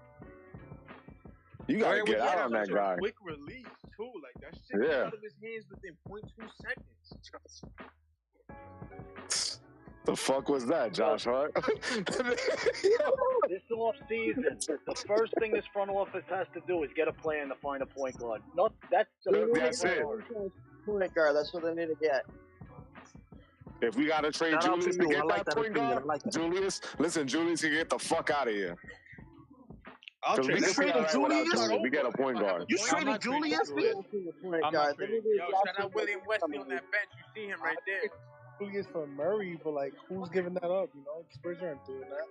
You gotta get out on that guy. Quick release too, like that shit got out of his hands within 0.2 seconds. The fuck was that, Josh Hart? This off season, the first thing this front office has to do is get a plan to find a point guard. That's it. Point guard. That's what they need to get. If we gotta trade Julius to get that point guard, Julius, listen, Julius can get the fuck out of here. I'll trade Julius. We get a point guard. You traded Julius? I'm not trading. Yo, shout out William Wesley on that bench. You see him right there. Julius for Murray, but like, who's giving that up? You know, Spurs aren't doing that.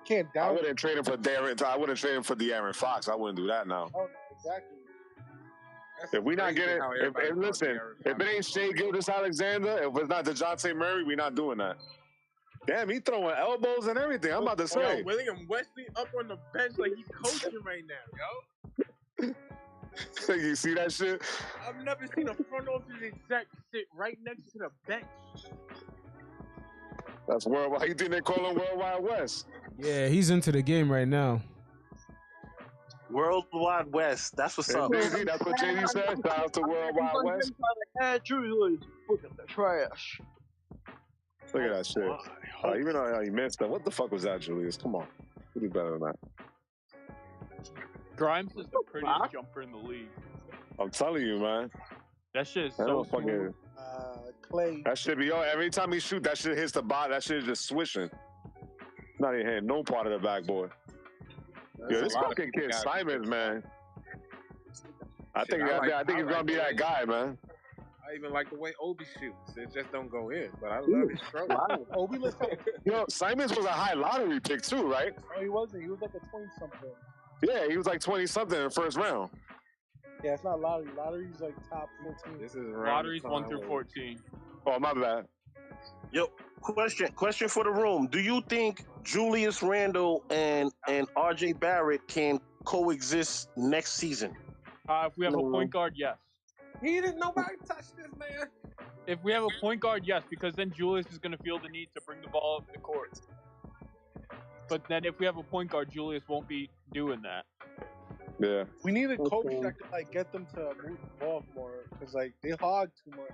Can't down. I wouldn't trade him for Darren. I wouldn't trade him for De'Aaron Fox. I wouldn't do that now. Oh, exactly. If we not getting, if it ain't Shea Gilgeous-Alexander, if it's not DeJounte Murray, we not doing that. Damn, he throwing elbows and everything. I'm about to say. Yo, William Wesley up on the bench like he's coaching right now, yo. You see that shit? I've never seen a front office exec sit right next to the bench. That's worldwide. You think they call him Worldwide West? Yeah, he's into the game right now. Worldwide West. That's what's up. Jay-Z, that's what Jay-Z said. Shout out to Worldwide West. Julius, look at the trash. Look at that shit. Even though he missed that. What the fuck was that, Julius? Come on. You do better than that. Grimes is the prettiest jumper in the league. I'm telling you, man. That shit is so smooth. Clay. That shit be, yo, every time he shoot, that shit hits the bottom. That shit is just swishing. Not even hitting no part of the backboard. Yo, this fucking kid Simons, man. I think he's gonna be that guy, man. I even like the way Obi shoots. It just don't go in, but I love his stroke. Obi looks like Yo, Simons was a high lottery pick too, right? No, he wasn't. He was like a 20-something. Yeah, he was like 20-something in the first round. Yeah, it's not lottery. Lottery's like top 14. This is Lottery's 1 through 14. Oh, my bad. Yo, question for the room. Do you think Julius Randle and RJ Barrett can coexist next season? If we have a point guard, yes. He didn't nobody touch this man. If we have a point guard, yes, because then Julius is going to feel the need to bring the ball up the court. But then if we have a point guard, Julius won't be doing that. Yeah. We need a coach that can like get them to move the ball more because like they hog too much.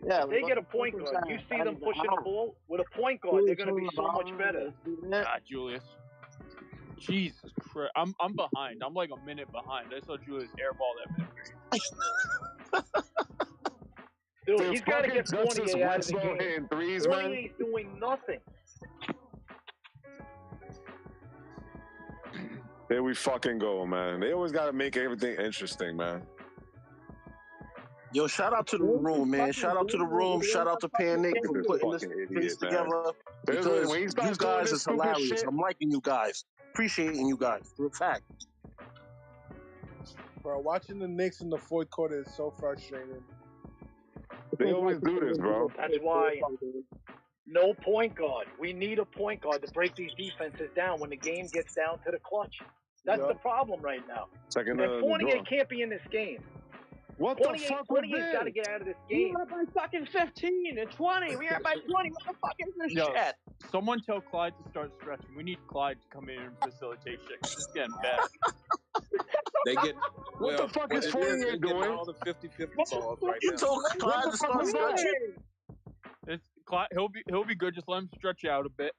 Yeah, they get a point guard. You see them pushing the ball with a point guard, they're going to be so much better. Julius. Jesus Christ. I'm behind. I'm like a minute behind. I saw Julius airball that minute. Dude, he's got to get 28 out of the game. 28 doing nothing. There we fucking go, man. They always got to make everything interesting, man. Yo, shout out to the room, man. Shout out to the room. Shout out to PanKnick for putting this piece together. Because you guys is hilarious. Shit. I'm liking you guys. Appreciating you guys. For a fact. Bro, watching the Knicks in the fourth quarter is so frustrating. They always do this, bro. That's why no point guard. We need a point guard to break these defenses down when the game gets down to the clutch. That's the problem right now. And Fournier can't be in this game. What the fuck was this? Fournier's got to get out of this game. We are by fucking 15 and 20. We are by 20. What the fuck is this shit? Someone tell Clyde to start stretching. We need Clyde to come in and facilitate shit. It's getting bad. They get what the fuck is Fournier doing? All the 50-50 balls right you now. told Clyde to start stretching? Clyde, he'll be good. Just let him stretch out a bit.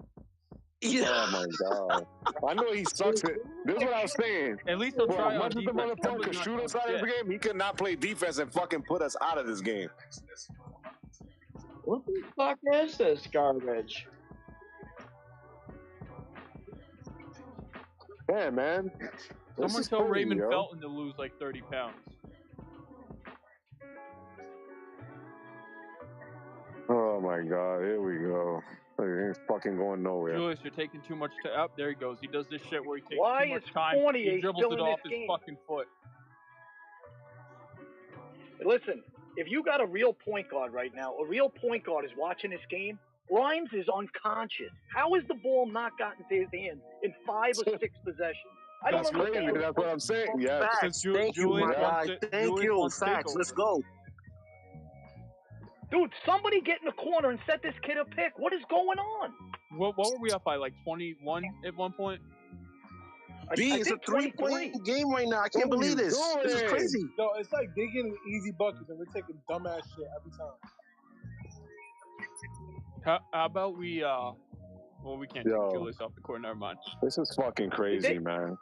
Yeah. Oh my god! I know he sucks it. This is what I was saying. At least he'll try. Much as the motherfucker could shoot us out of the game, he could not play defense and fucking put us out of this game. What the fuck is this garbage? Yeah, man. Someone tell Raymond Felton to lose like 30 pounds. Oh my god! Here we go. He's fucking going nowhere. Julius, you're taking too much time. Up there he goes. He does this shit where he takes Why too much is time. Fournier He dribbles still it in off this his game? fucking foot. Listen, if you got a real point guard right now, a real point guard is watching this game. Grimes is unconscious. How has the ball not gotten to his hands in 5 or 6 possessions? I don't That's crazy. understand. That's what I'm saying. Yeah. Facts. Thank you, my guy. Thank you. Facts. Let's go. Dude, somebody get in the corner and set this kid a pick. What is going on? What were we up by? Like 21 at one point? B, it's a 3-point game right now. I can't believe this. This is crazy. No, it's like they getting easy buckets and we're taking dumbass shit every time. How about we well, we can't take Julius off the court. Never mind. This is fucking crazy, man.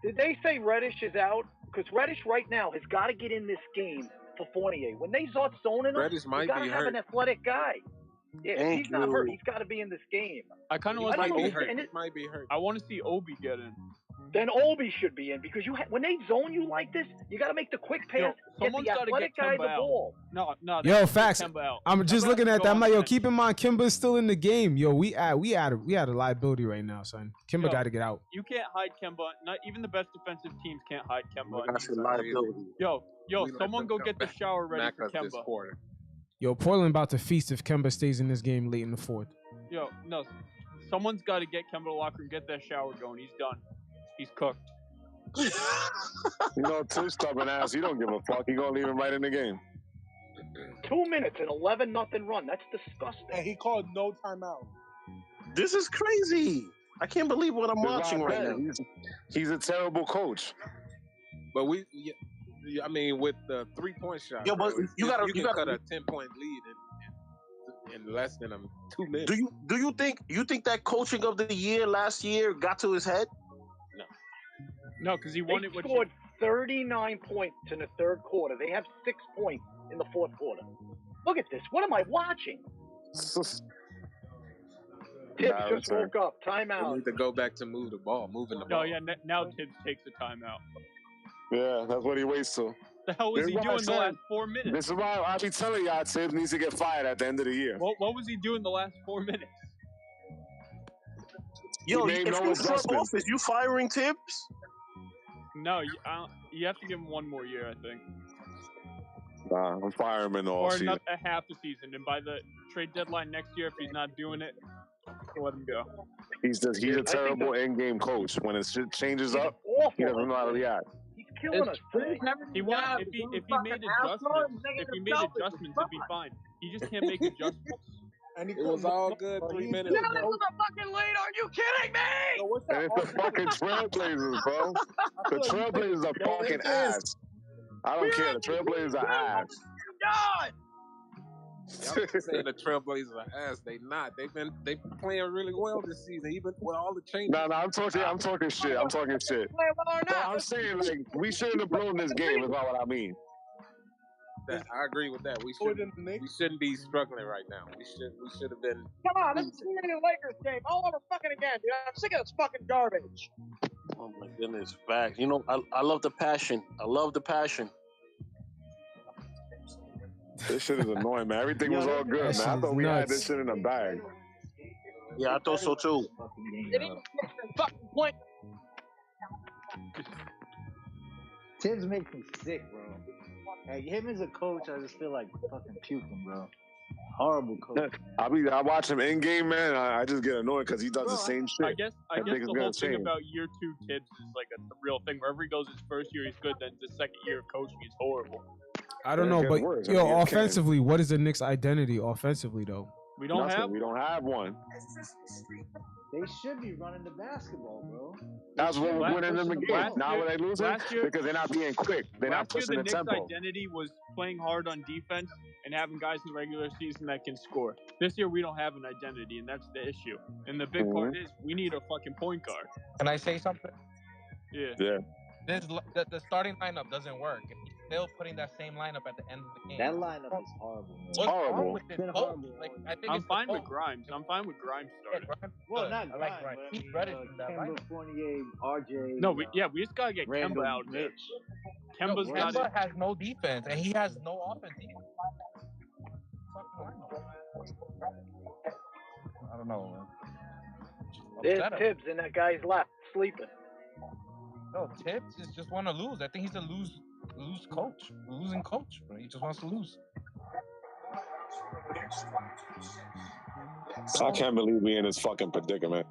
Did they say Reddish is out? Because Reddish right now has got to get in this game for Fournier. When they start zoning him, Reddish might you got be to have hurt. an athletic guy. Yeah, if he's not hurt, he's got to be in this game. I kind of He want might be to hurt. He might be hurt. I want to see Obi get in. Then Obi should be in because when they zone you like this, you got to make the quick pass. Get someone's the gotta athletic get guy Kemba the out. ball. No. Yo, facts. I'm just Kemba looking has at to that. go I'm on like, the yo, bench. keep in mind, Kimba's still in the game. Yo, we had a liability right now, son. Kimba Yo, got to get out. You can't hide Kemba. Not even the best defensive teams can't hide Kemba. That's a liability. Yo, We let someone them go get the come shower ready back for us this Kemba. quarter. Yo, Portland about to feast if Kemba stays in this game late in the fourth. Yo, no, someone's got to get Kemba to the locker room, get that shower going. He's done. He's cooked. You know, Tish stubborn ass. He don't give a fuck. He gonna leave him right in the game. 2 minutes and 11-0 run. That's disgusting. And he called no timeout. This is crazy. I can't believe what I'm watching right now. He's a terrible coach. But I mean, with the 3-point shot, Yo, but bro, you can gotta cut a 10-point lead in less than 2 minutes. Do you think that coaching of the year last year got to his head? No, because he won it with. They scored 39 points in the third quarter. They have 6 points in the fourth quarter. Look at this. What am I watching? Tibbs just woke up. We Timeout. need to go back to moving the ball. No, yeah. Now Tibbs takes the timeout. Yeah, that's what he waits till. The hell was This he is why I doing the said- last 4 minutes? This is why I be telling y'all Tibbs needs to get fired at the end of the year. What was he doing the last 4 minutes? Yo, He made if no you front adjustments. office, you firing Tibbs? No, you have to give him one more year, I think, Nah, I'm firing him in the or offseason. a half a season. And by the trade deadline next year, if he's not doing it, let him go. He's a terrible in-game coach. When his shit changes up, he doesn't know how to react. He's killing us today. He won. If he made adjustments, it'd be fine. He just can't make adjustments. And It was all good 3 minutes That ago. was a fucking lead. Are you kidding me? So what's And that? it's the fucking Trailblazers, bro. The Trailblazers are fucking ass. I don't care. The Trailblazers are ass. God. Y'all keep saying the Trailblazers are ass. They not. They've been playing really well this season, even with all the changes. No, I'm talking shit. I'm talking shit. Play well or But not. I'm saying, like, we shouldn't have blown this game, is not what I mean. I agree with that. We More shouldn't. than the Knicks? We shouldn't be struggling right now. We should have been. Come on, this is the Lakers game all over fucking again, dude. I'm sick of this fucking garbage. Oh my goodness, facts. You know, I love the passion. I love the passion. This shit is annoying, man. Everything was all good, man. I thought we had this shit in a bag. Yeah, I thought so too. They didn't get their fucking point. Tibbs makes me sick, bro. Like, him as a coach, I just feel like fucking puking, bro. Horrible coach. I watch him in game, man. I just get annoyed because he does the same shit. I guess I think the it's whole gonna thing change. about year 2 Tibbs is like a real thing. Wherever he goes, his first year he's good, then the second year of coaching he's horrible. I don't know, but yo, offensively, what is the Knicks' identity offensively though? We don't have. We don't have one. They should be running the basketball, bro. That's what we're winning them the game. Last Now year- when they losing last year- because they're not being quick. They're not Last year, pushing the the Knicks' tempo. identity was playing hard on defense and having guys in the regular season that can score. This year, we don't have an identity, and that's the issue. And the big part is we need a fucking point guard. Can I say something? Yeah. Yeah. The starting lineup doesn't work. He's still putting that same lineup at the end of the game. That lineup is horrible, man. What's horrible. wrong with It's this been coach? horrible. Like, I think I'm it's the fine with coach. Grimes. I'm fine with Grimes Yeah, starting. Grimes is Well, good. not I like Grimes, Grimes. but I Keep mean, Reddish in that Kemba, lineup. Fuurnier, RJ. No, we just gotta get Randall Kemba out there. Mitch. Kemba's Yo, got Kemba it. has no defense, and he has no offense either. Fucking lineup. I don't know, man. There's Upset him. Tibbs in that guy's lap, sleeping. No, Tibbs just want to lose. I think he's a losing coach. Bro. He just wants to lose. I can't believe we in this fucking predicament.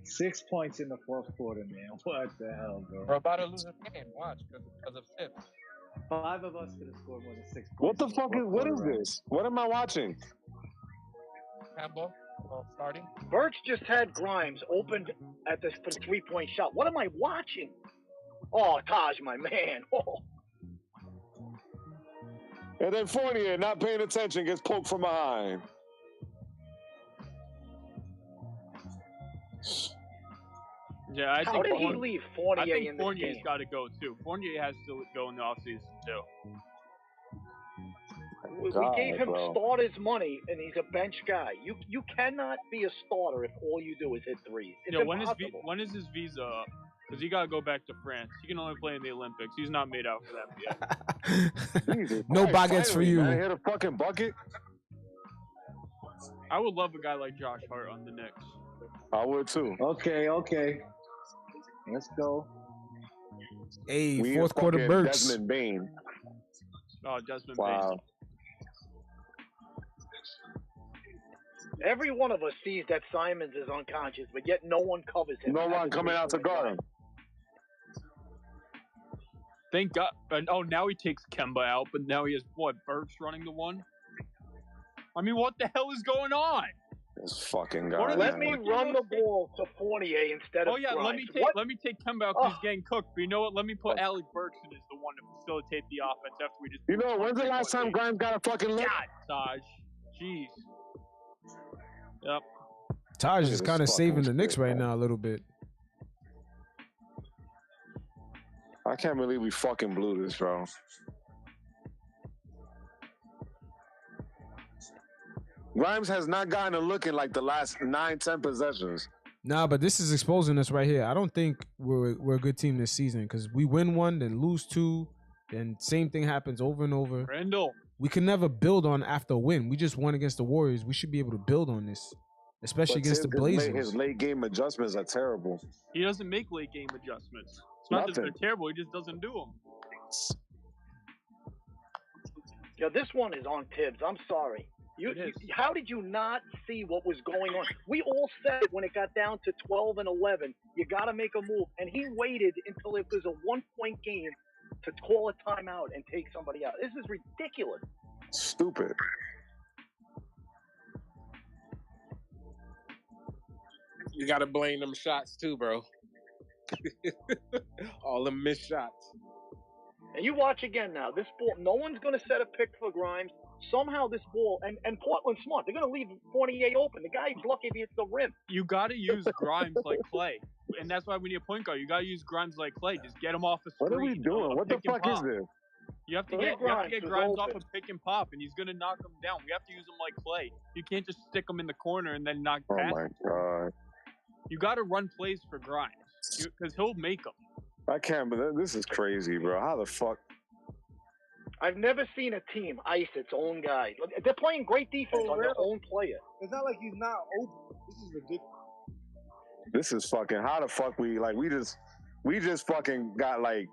6 points in the fourth quarter, man. What the hell, bro? We're about to lose a game. Watch, because of tips. 5 of us could have scored more than 6 points. What the fuck is? What is this? What am I watching? Campbell, starting. Birch just had Grimes opened at this for the 3-point shot. What am I watching? Oh, Taj, my man. Oh. And then Fournier, not paying attention, gets poked from behind. Yeah, I How think did he leave Fournier in this Fournier's game? got to go too. Fournier has to go in the offseason too. We gave him starters money, and he's a bench guy. You cannot be a starter if all you do is hit threes. It's impossible. When is his visa up? Because he got to go back to France. He can only play in the Olympics. He's not made out for that yet. No baguettes for you. Man, hit a fucking bucket. I would love a guy like Josh Hart on the Knicks. I would too. Okay. Let's go. Hey, fourth quarter Burks. Desmond Bain. Oh, Desmond Wow. Bain. Every one of us sees that Simons is unconscious, but yet no one covers him. No one coming out to guard him. Thank God. Oh, now he takes Kemba out, but now he has, Burks running the one? I mean, what the hell is going on? This fucking guy. Let me run the ball to Fournier instead of Grimes. Let me take Kemba out because he's getting cooked. But you know what? Let me put Alec Burks in as the one to facilitate the offense after we just... You know, when's the last time Grimes got a fucking look? God, Taj. Jeez. Yep. Taj is kind of saving the Knicks right now a little bit. I can't believe we fucking blew this, bro. Grimes has not gotten a look in like the last 9-10 possessions. Nah, but this is exposing us right here. I don't think we're a good team this season because we win one, then lose two, then same thing happens over and over. Randall. We can never build on after a win. We just won against the Warriors. We should be able to build on this, especially against the Blazers. His late game adjustments are terrible. He doesn't make late game adjustments. It's not that they're terrible. He just doesn't do them. Yeah, this one is on Tibbs. I'm sorry. How did you not see what was going on? We all said when it got down to 12 and 11, you got to make a move. And he waited until it was a 1-point game to call a timeout and take somebody out. This is ridiculous. Stupid. You got to blame them shots too, bro. All them missed shots. And you watch again now. This ball, no one's going to set a pick for Grimes. Somehow this ball, and Portland's smart. They're going to leave Fournier open. The guy's lucky if he hits the rim. You got to use Grimes like Clay. And that's why we need a point guard. You got to use Grimes like Clay. Just get him off the screen. What are we doing? What the fuck is this? You have to get Grimes off of pick and pop, and he's going to knock him down. We have to use him like Clay. You can't just stick him in the corner and then knock past him. Oh, my God. You got to run plays for Grimes because he'll make them. I can't, but this is crazy, bro. How the fuck? I've never seen a team ice its own guy. They're playing great defense on their own player. It's not like he's not open. This is ridiculous. This is fucking. How the fuck we just fucking got like.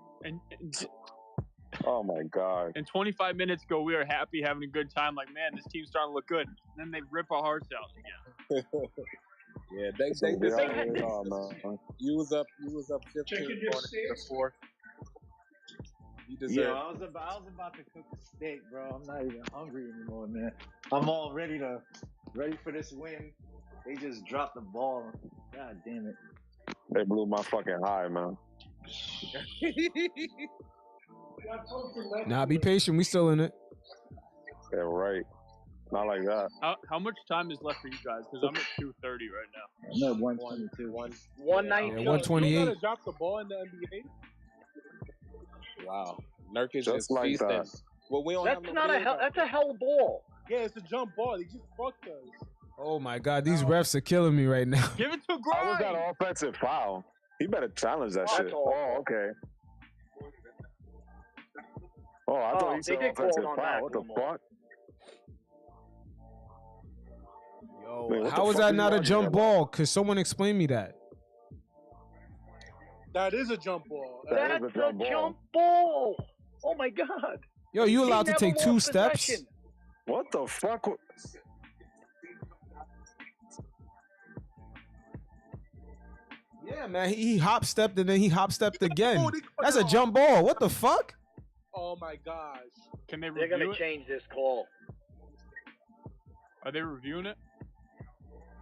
Oh my God. And 25 minutes ago, we were happy, having a good time. Like, man, this team's starting to look good. And then they rip our hearts out again. Yeah, you was up 15 going into the fourth. Yeah, I was about to cook a steak, bro. I'm not even hungry anymore, man. I'm all ready for this win. They just dropped the ball. God damn it. They blew my fucking high, man. Nah, be patient. We still in it. Yeah, right. Not like that. How much time is left for you guys? Because I'm at 2:30 right now. I'm at 122. 119. 128. You gotta drop the ball in the NBA. Wow, Nurkic Just is like feasting. that. Well, we don't That's have not a hell. That's a hell ball. Yeah, it's a jump ball. They just fucked us. Oh my God, these refs are killing me right now. Give it to How was Grimes. that an offensive foul? He better challenge that shit. Oh, okay. Oh, I thought he said offensive foul. What the fuck? Yo, how was that not a jump ball? Could someone explain me that? That is a jump ball. That's a jump ball. Oh my God. Yo, you allowed to take 2 steps? possession. What What the fuck? Yeah, man. He hop stepped and then he hop stepped again. Oh, they- That's a jump ball. What the fuck? Oh my gosh. Can they They're review gonna it? change this call. Are they reviewing it?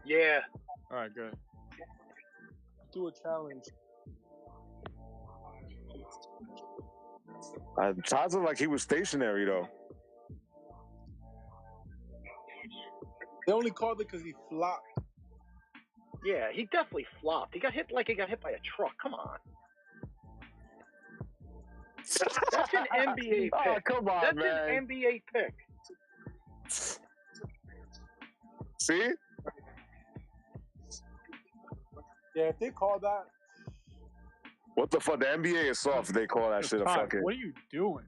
Yeah. All right, good. Do a challenge. Todd looked like he was stationary though. They only called it because he flopped. Yeah, he definitely flopped. He got hit by a truck. Come on. That's an NBA pick. Oh, come on, That's man. an NBA pick. See? Yeah, if they call that, What the fuck? The NBA is soft. They call that shit a Todd, fucking. what are you doing?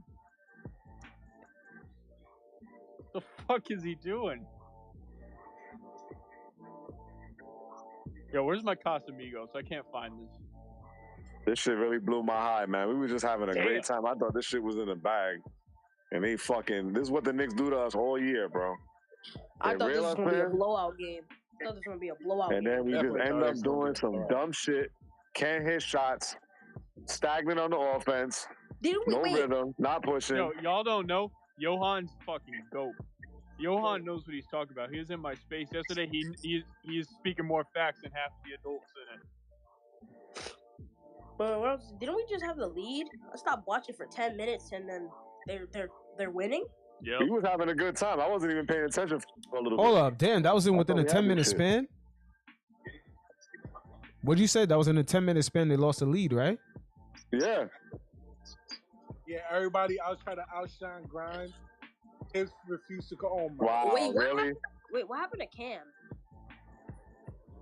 The fuck is he doing? Yo, where's my Casamigos? I can't find this. This shit really blew my high, man. We were just having a great time. I thought this shit was in the bag. And they fucking, this is what the Knicks do to us all year, bro. I They thought this reel was us going to be a in, blowout game. I thought this was going to be a blowout and game. then we just Definitely end thought up it was gonna doing be a some blowout. dumb shit. Can't hit shots. Stagnant on the offense. Didn't we No wait? rhythm. Not pushing. Yo, y'all don't know. Johan's fucking dope. Johan knows what he's talking about. He was in my space yesterday. He's speaking more facts than half the adults in it. But what else? Didn't we just have the lead? I stopped watching for 10 minutes and then they're winning. Yeah. He was having a good time. I wasn't even paying attention for a little Hold bit. up, damn, that was in I within thought a we had 10-minute this shit. span. What'd you say? That was in a 10-minute span. They lost the lead, right? Yeah. yeah, everybody else tried to outshine Grimes. Tibbs refused to go. Oh my. Wow, Wait, what really? happened? Wait, what happened to Cam?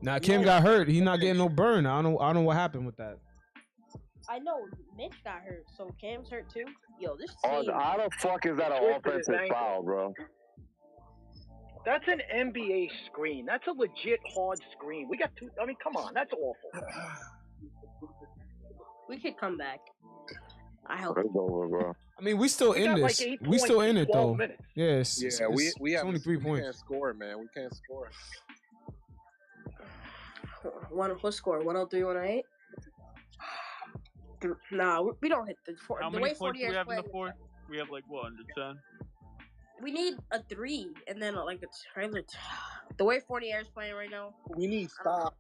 Now Kim got hurt. He's not getting no burn. I don't know what happened with that. I know Mitch got hurt, so Cam's hurt too. Yo, this Oh, team. how the fuck is that an Twisted his offensive ankle. foul, bro? That's an NBA screen. That's a legit hard screen. We got two. I mean, come on. That's awful. We could come back. I hope. It's over, bro. I mean, we still We in got like this. 8 We still points in in it 12 though. minutes. Yes. Yeah, we have only 3 We points. can't score, man. We can't score. What score? 103, 108? Nah, we don't hit the four. How The many way points do we 40 have in playing, the fourth? We have like what, under 10? we need a 3, and then like it's regular. The way 40 is playing right now, We need stop.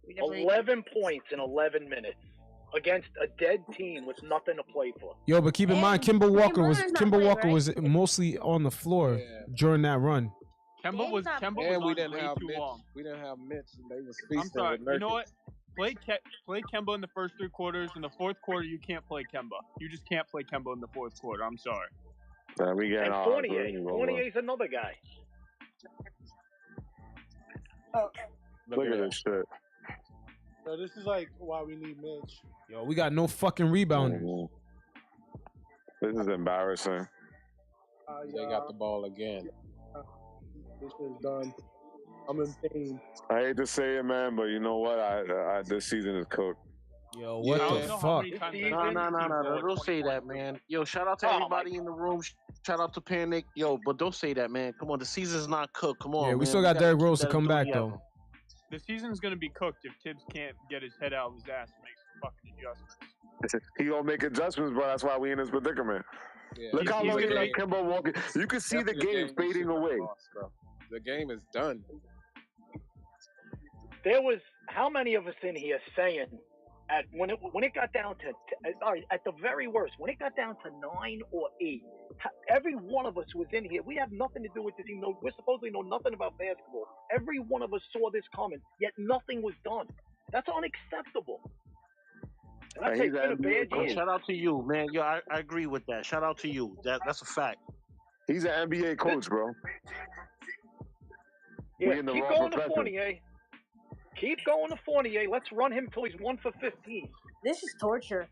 we definitely 11 points in 11 minutes against a dead team with nothing to play for. Yo, but keep in mind, And Kimber Jay Walker was Brunner's not playing, was mostly on the floor Yeah. during that run. Kemba Dame's was not Kemba playing. was And we on didn't way have too Mitch. long. We didn't have Mitch, and they was I'm feasting sorry. with You know Nurkic. what? Play Kemba in the first 3 quarters. In the fourth quarter, you can't play Kemba. You just can't play Kemba in the fourth quarter. I'm sorry. We getting And our Fournier. Fournier's another guy. Look at this shit. So this is like why we need Mitch. Yo, we got no fucking rebounders. Mhm. This is embarrassing. They got the ball again. This is done. I'm in pain. I hate to say it, man, but you know what? I this season is cooked. Yo, what Yeah. the I don't know how fuck? many times This I've No, seen no, no, this no, team no. go Don't say 20 that, points. man. Yo, shout out to Oh, my everybody in the room. Shout out to PanKnick. Yo, but don't say that, man. Come on, the season's not cooked. Come on, Yeah, we man. still got gotta Derrick keep Rose to that come back enthusiasm. though. The season's gonna be cooked if Tibbs can't get his head out of his ass and make some fucking adjustments. He gonna make adjustments, bro. That's why we in this predicament. Yeah. Look how He's long he gonna- let Kemba walk. You can see the After game we fading shouldn't have away. lost, bro. The game is done. There was how many of us in here saying when it got down to all right, at the very worst, when it got down to 9 or 8, every one of us was in here. We have nothing to do with this. We're supposedly know nothing about basketball. Every one of us saw this coming, yet nothing was done. That's unacceptable. And I Hey, say he's it's been a an NBA bad coach. year. Shout out to you, man. Yo, I agree with that. Shout out to you. That's a fact. He's an NBA coach, bro. Yeah, We in the keep wrong going to profession. Fournier. Keep going to Fournier. Let's run him till he's 1 for 15. This is torture.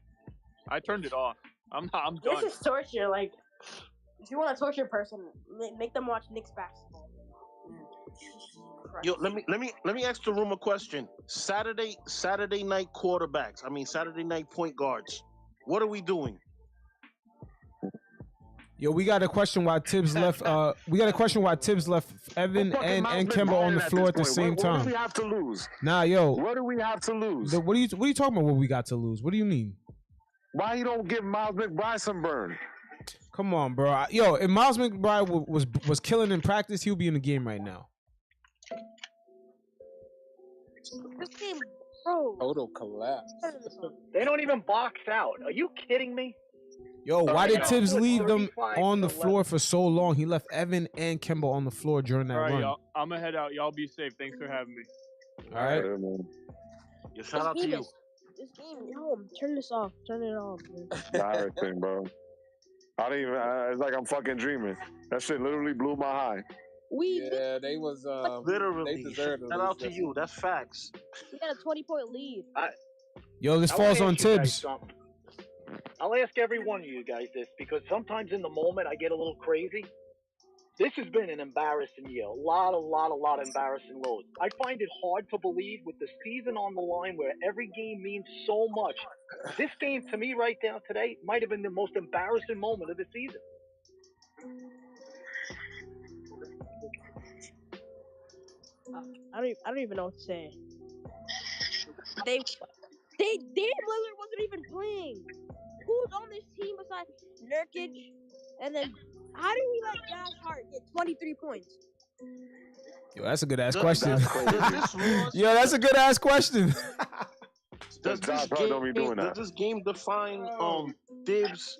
I turned it off. I'm done. This is torture. Like, if you want to torture a person, make them watch Knicks basketball. Yo, let me ask the room a question. Saturday night quarterbacks. I mean Saturday night point guards. What are we doing? Yo, we got a question why Tibbs left. We got a question why Tibbs left Evan and Kemba on the floor at the same time. What do we have to lose? Nah, yo. What do we have to lose? What are you talking about? What we got to lose? What do you mean? Why you don't give Miles McBride some burn? Come on, bro. Yo, if Miles McBride was killing in practice, he'll be in the game right now. This game, bro. Total collapse. They don't even box out. Are you kidding me? Yo, why did Tibbs leave them on the floor for so long? He left Evan and Kemba on the floor during that All right, run. y'all. I'm gonna head out. Y'all be safe. Thanks for having me. All right. Yeah, shout out to you. This game, no, turn this off. Turn it off, man. Embarrassing, bro. I don't even. It's like I'm fucking dreaming. That shit literally blew my high. Yeah, they was Literally. They deserved Shout out to you. That's facts. We got a 20-point lead. Yo, this I falls wanna on ask you guys Tibbs. something. I'll ask every one of you guys this because sometimes in the moment I get a little crazy. This has been an embarrassing year. A lot of embarrassing lows. I find it hard to believe with the season on the line where every game means so much. This game to me right now today might have been the most embarrassing moment of the season. I don't even know what to say. Dame Lillard wasn't even playing. Who's on this team besides Nurkic? And then how did we let Josh Hart get 23 points? Yo, that's a good ass question. Does Yo, that's a good ass question. this game define Dibs'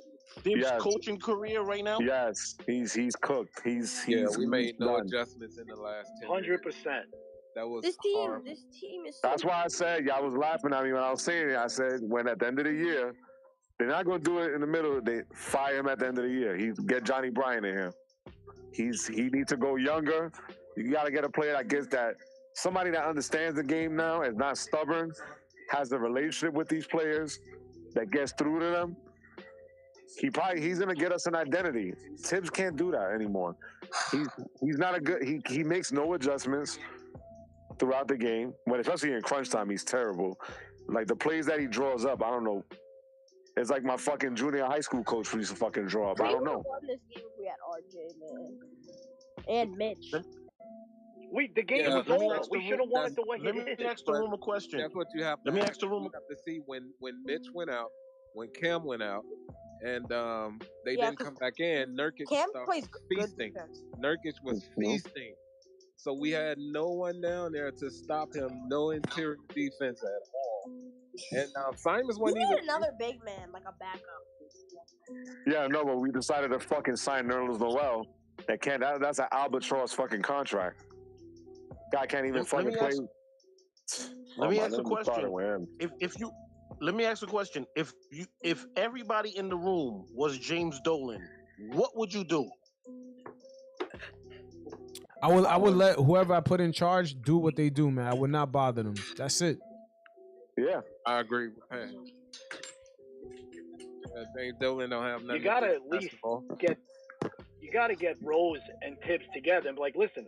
coaching career right now? Yes, he's cooked. He's we made no done. adjustments in the last 10 100%. That was This team is. That's why I said y'all was laughing at me when I was saying it. I said when at the end of the year, they're not gonna do it in the middle. They fire him at the end of the year. He get Johnny Bryant in here. He needs to go younger. You gotta get a player that gets that somebody that understands the game now, is not stubborn, has a relationship with these players, that gets through to them. He's gonna get us an identity. Tibbs can't do that anymore. He's not a good. He makes no adjustments throughout the game, but especially in crunch time, he's terrible. Like the plays that he draws up, I don't know. It's like my fucking junior high school coach who used to fucking draw up. I don't know. We won this game if we had RJ, man, and Mitch. The game was over. We should have won it the way Let me ask the room a question. That's what you have. Let me ask the room. You have to see when Mitch went out, when Cam went out, and they didn't come back in. Nurkic started feasting. Nurkic was feasting. So we had no one down there to stop him. No interior defense at all. And Simons wasn't We even. need another big man, like a backup. Yeah, no, but we decided to fucking sign Nerlens Noel. That's an albatross fucking contract. Guy can't even fucking play. Let me ask a question. Let me ask a question. If everybody in the room was James Dolan, what would you do? I would let whoever I put in charge do what they do, man. I would not bother them. That's it. Yeah, I agree with Pat. James Dolan don't have nothing. You gotta at least get Rose and Tibbs together and be like, listen,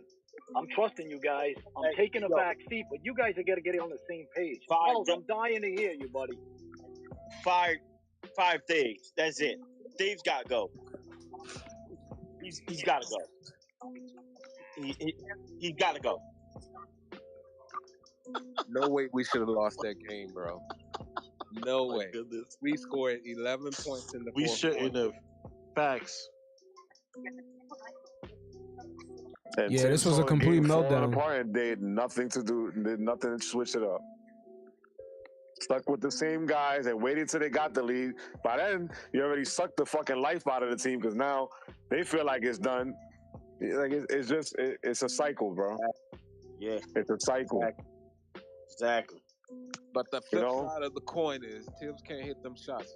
I'm trusting you guys. I'm taking a back seat, but you guys are gonna get on the same page. I'm dying to hear you, buddy. 5 days. That's it. Dave's gotta go. He's gotta go. He gotta go. No way we should have lost that game, bro. No way. Goodness. We scored 11 points in the We fourth shouldn't quarter. have. Facts. And Yeah, Tim this was saw a the complete game falling meltdown. apart and did nothing to switch it up. Stuck with the same guys and waited till they got the lead. By then, you already sucked the fucking life out of the team because now they feel like it's done. Like it's a cycle, bro. Yeah, it's a cycle. Exactly. But the flip side of the coin is Tibbs can't hit them shots.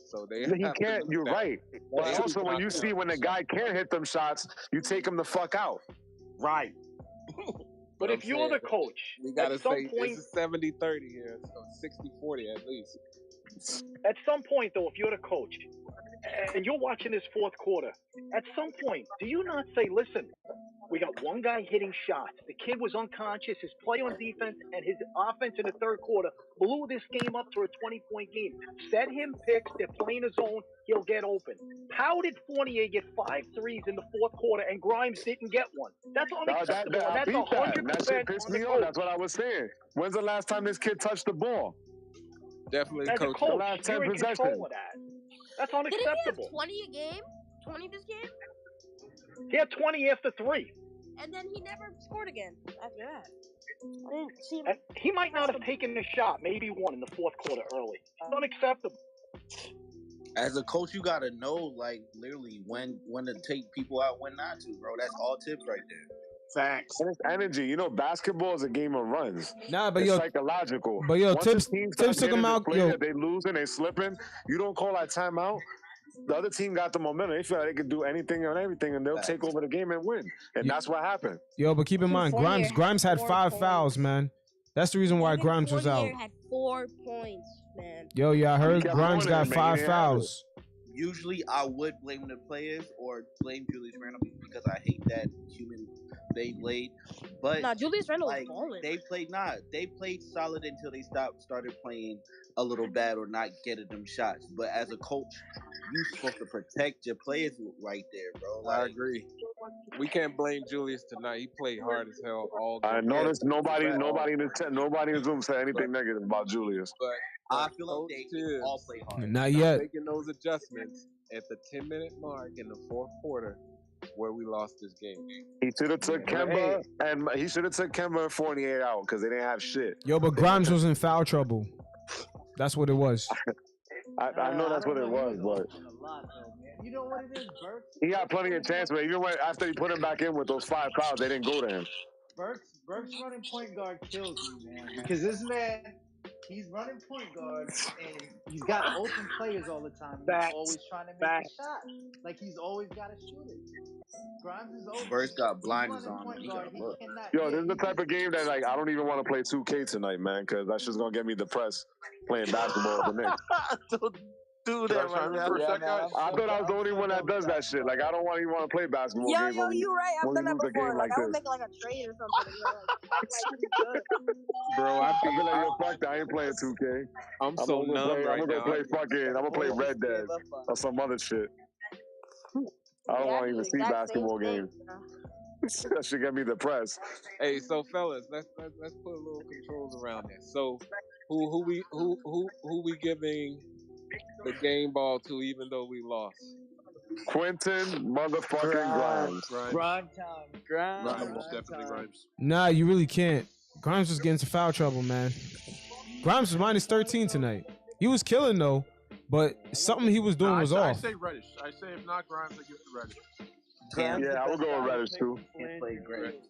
So they He can't. You're right. But also, when you see when the guy can't hit them shots, you take him the fuck out. Right. But if you're the coach, we gotta at some say point, it's a 70-30 here, so 60-40 at least. at some point though, if you're the coach, and you're watching this fourth quarter, at some point, do you not say, listen, we got one guy hitting shots. The kid was unconscious. His play on defense and his offense in the third quarter blew this game up to a 20-point game. Set him picks. They're playing his own. He'll get open. How did Fournier get 5 threes in the fourth quarter and Grimes didn't get one? That's unacceptable. I That's beat that. 100% That shit pissed on the me off. coach. That's what I was saying. When's the last time this kid touched the ball? Definitely, As a coach. The coach, last 10 you're in possessions. control of that. That's Didn't he have unacceptable. 20 a game? 20 this game? He had 20 after 3. And then he never scored again after that. I didn't see him. And he might not have taken the shot, maybe one in the fourth quarter early. It's unacceptable. As a coach, you gotta know, like, literally when to take people out, when not to, bro. That's all tips right there. Facts. And it's energy. You know, basketball is a game of runs. Nah, but It's yo, psychological. but yo, Once Tips the team took starts him getting out. the play Yo, that they losing, they slipping. You don't call that timeout. The other team got the momentum. They feel like they can do anything and everything, and they'll take over the game and win. And Yeah. that's what happened. yo, but keep in mind, Fournier Grimes had had 5 4 fouls, points. man. That's the reason why Evan Grimes was out. Fournier had 4 points, man. Yo, yeah, I heard kept Grimes doing it, got man. He 5 didn't have it. fouls. Usually, I would blame the players or blame Julius Randle because I hate that human Beyblade. But Nah, Julius Randle was like balling. they played solid until they started playing a little bad or not getting them shots. But as a coach, you're supposed to protect your players right there, bro. I Like, agree. We can't blame Julius tonight. He played hard as hell all game. I noticed nobody in But the Zoom said anything negative about Julius. I feel like Coach they Tibbs all play hard. Not yet. making those adjustments at the 10-minute mark in the fourth quarter where we lost this game. He should have took Yeah. Kemba and Kemba and Fournier out because they didn't have shit. Yo, but Grimes was in foul trouble. That's what it was. I know that's what it was, but A lot, though, man. You know what it is, Burks? he had plenty of chance. But even after he put him back in with those 5 fouls, they didn't go to him. Burks running point guard kills me, man. Because this man, he's running point guard and he's got open players all the time. He's Facts. always trying to make a shot. Like he's always got to shoot it. Grimes is open. Burks got He's blinders running on. point He guard. got He look. cannot Yo, get- this is the type of game that like I don't even want to play 2K tonight, man, because that's just gonna get me depressed playing basketball with the Knicks. Don't do that right now. I thought I was the only one that does that shit. Like I don't even want to play basketball games. Yo, when you right. I've when done we that lose a before. game Like, like I would this. make like a trade or something. You know, like, Bro, I feel like yo, fuck that. I ain't playing 2K. I'm so gonna numb play, right I'm gonna now. play fucking. I'm gonna play Red Dead or some other shit. I don't want to even see basketball games. That should get me depressed. Hey, so fellas, let's put a little controls around this. So, who we giving the game ball to, even though we lost? Quentin motherfucking Grimes. Grind time. Grimes, definitely Grimes. Nah, you really can't. Grimes was getting into foul trouble, man. Grimes was minus 13 tonight. He was killing though, but something he was doing was I off. say Reddish. I say if not Grimes, I give it to Reddish. Yeah, I would go with Reddish too. Can't play great.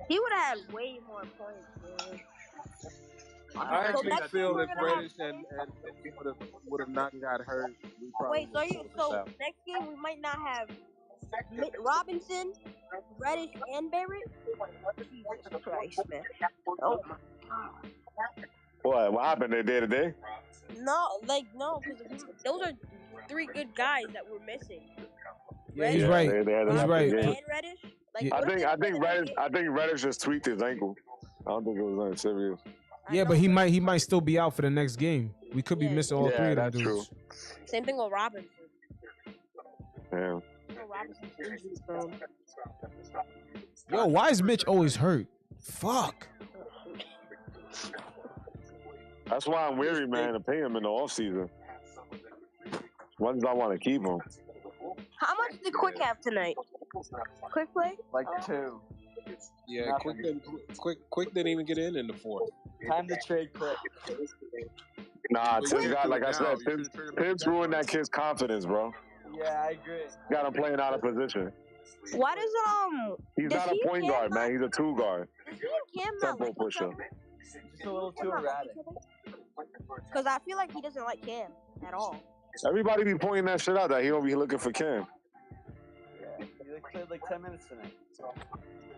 he would have had way more points, man. I So actually next feel game if we're gonna Reddish and he would have not got hurt, we probably Wait, so next game we might not have Robinson, Reddish, and Barrett? Jesus Christ, man. Oh my God. What happened there day to day? No, because those are 3 good guys that we're missing. Yeah, he's right. They had a He's good right. game. And Reddish? Like, Yeah. what if I they think play the next game? Reddish just tweaked his ankle. I don't think it was nothing serious. Yeah, but he might still be out for the next game. We could be missing all 3 of them that's dudes. true. Same thing with Robinson. Damn. Robinson's injury prone. Yo, why is Mitch always hurt? Fuck. That's why I'm weary, man, to pay him in the offseason. As much as I want to keep him. How much did Quick have tonight? Quick play? Like 2. Yeah, Quick didn't even get in the fourth. Time to trade Quick. Nah, Tibbs got, like I said, Tibbs ruined that kid's confidence, bro. Yeah, I agree. Got him playing out of position. Why does He's does not a he point and guard, Cam man. He's a 2 guard. Does he and Cam not Tempo like each pusher. other? Just a little too erratic. Because I feel like he doesn't like Cam at all. Everybody be pointing that shit out that he don't be looking for Cam. Yeah, he played like 10 minutes tonight.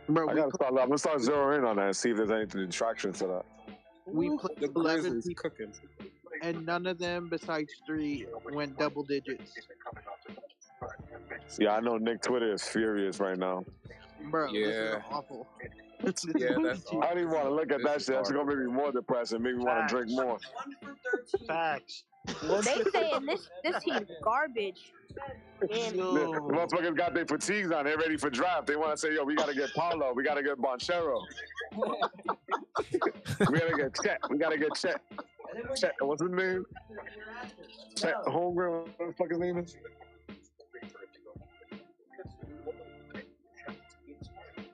I'm gonna start zeroing in on that and see if there's any distraction to that. We played The 11 Grizzlies people, cooking. and none of them besides 3 went double digits. Yeah, I know Nick Twitter is furious right now. Bro, this is Yeah. awful. Yeah, that's I don't even want to look at that This is shit. That's gonna make me more depressed and make me want to drink more. Facts. They saying this team's garbage. Man, The motherfuckers got their fatigues on. They're ready for draft. They want to say, yo, we got to get Paulo. We got to get Bonchero. We got to get Chet. We got to get Chet. Chet, what's his name? Chet Holmgren. What the fuck his name is?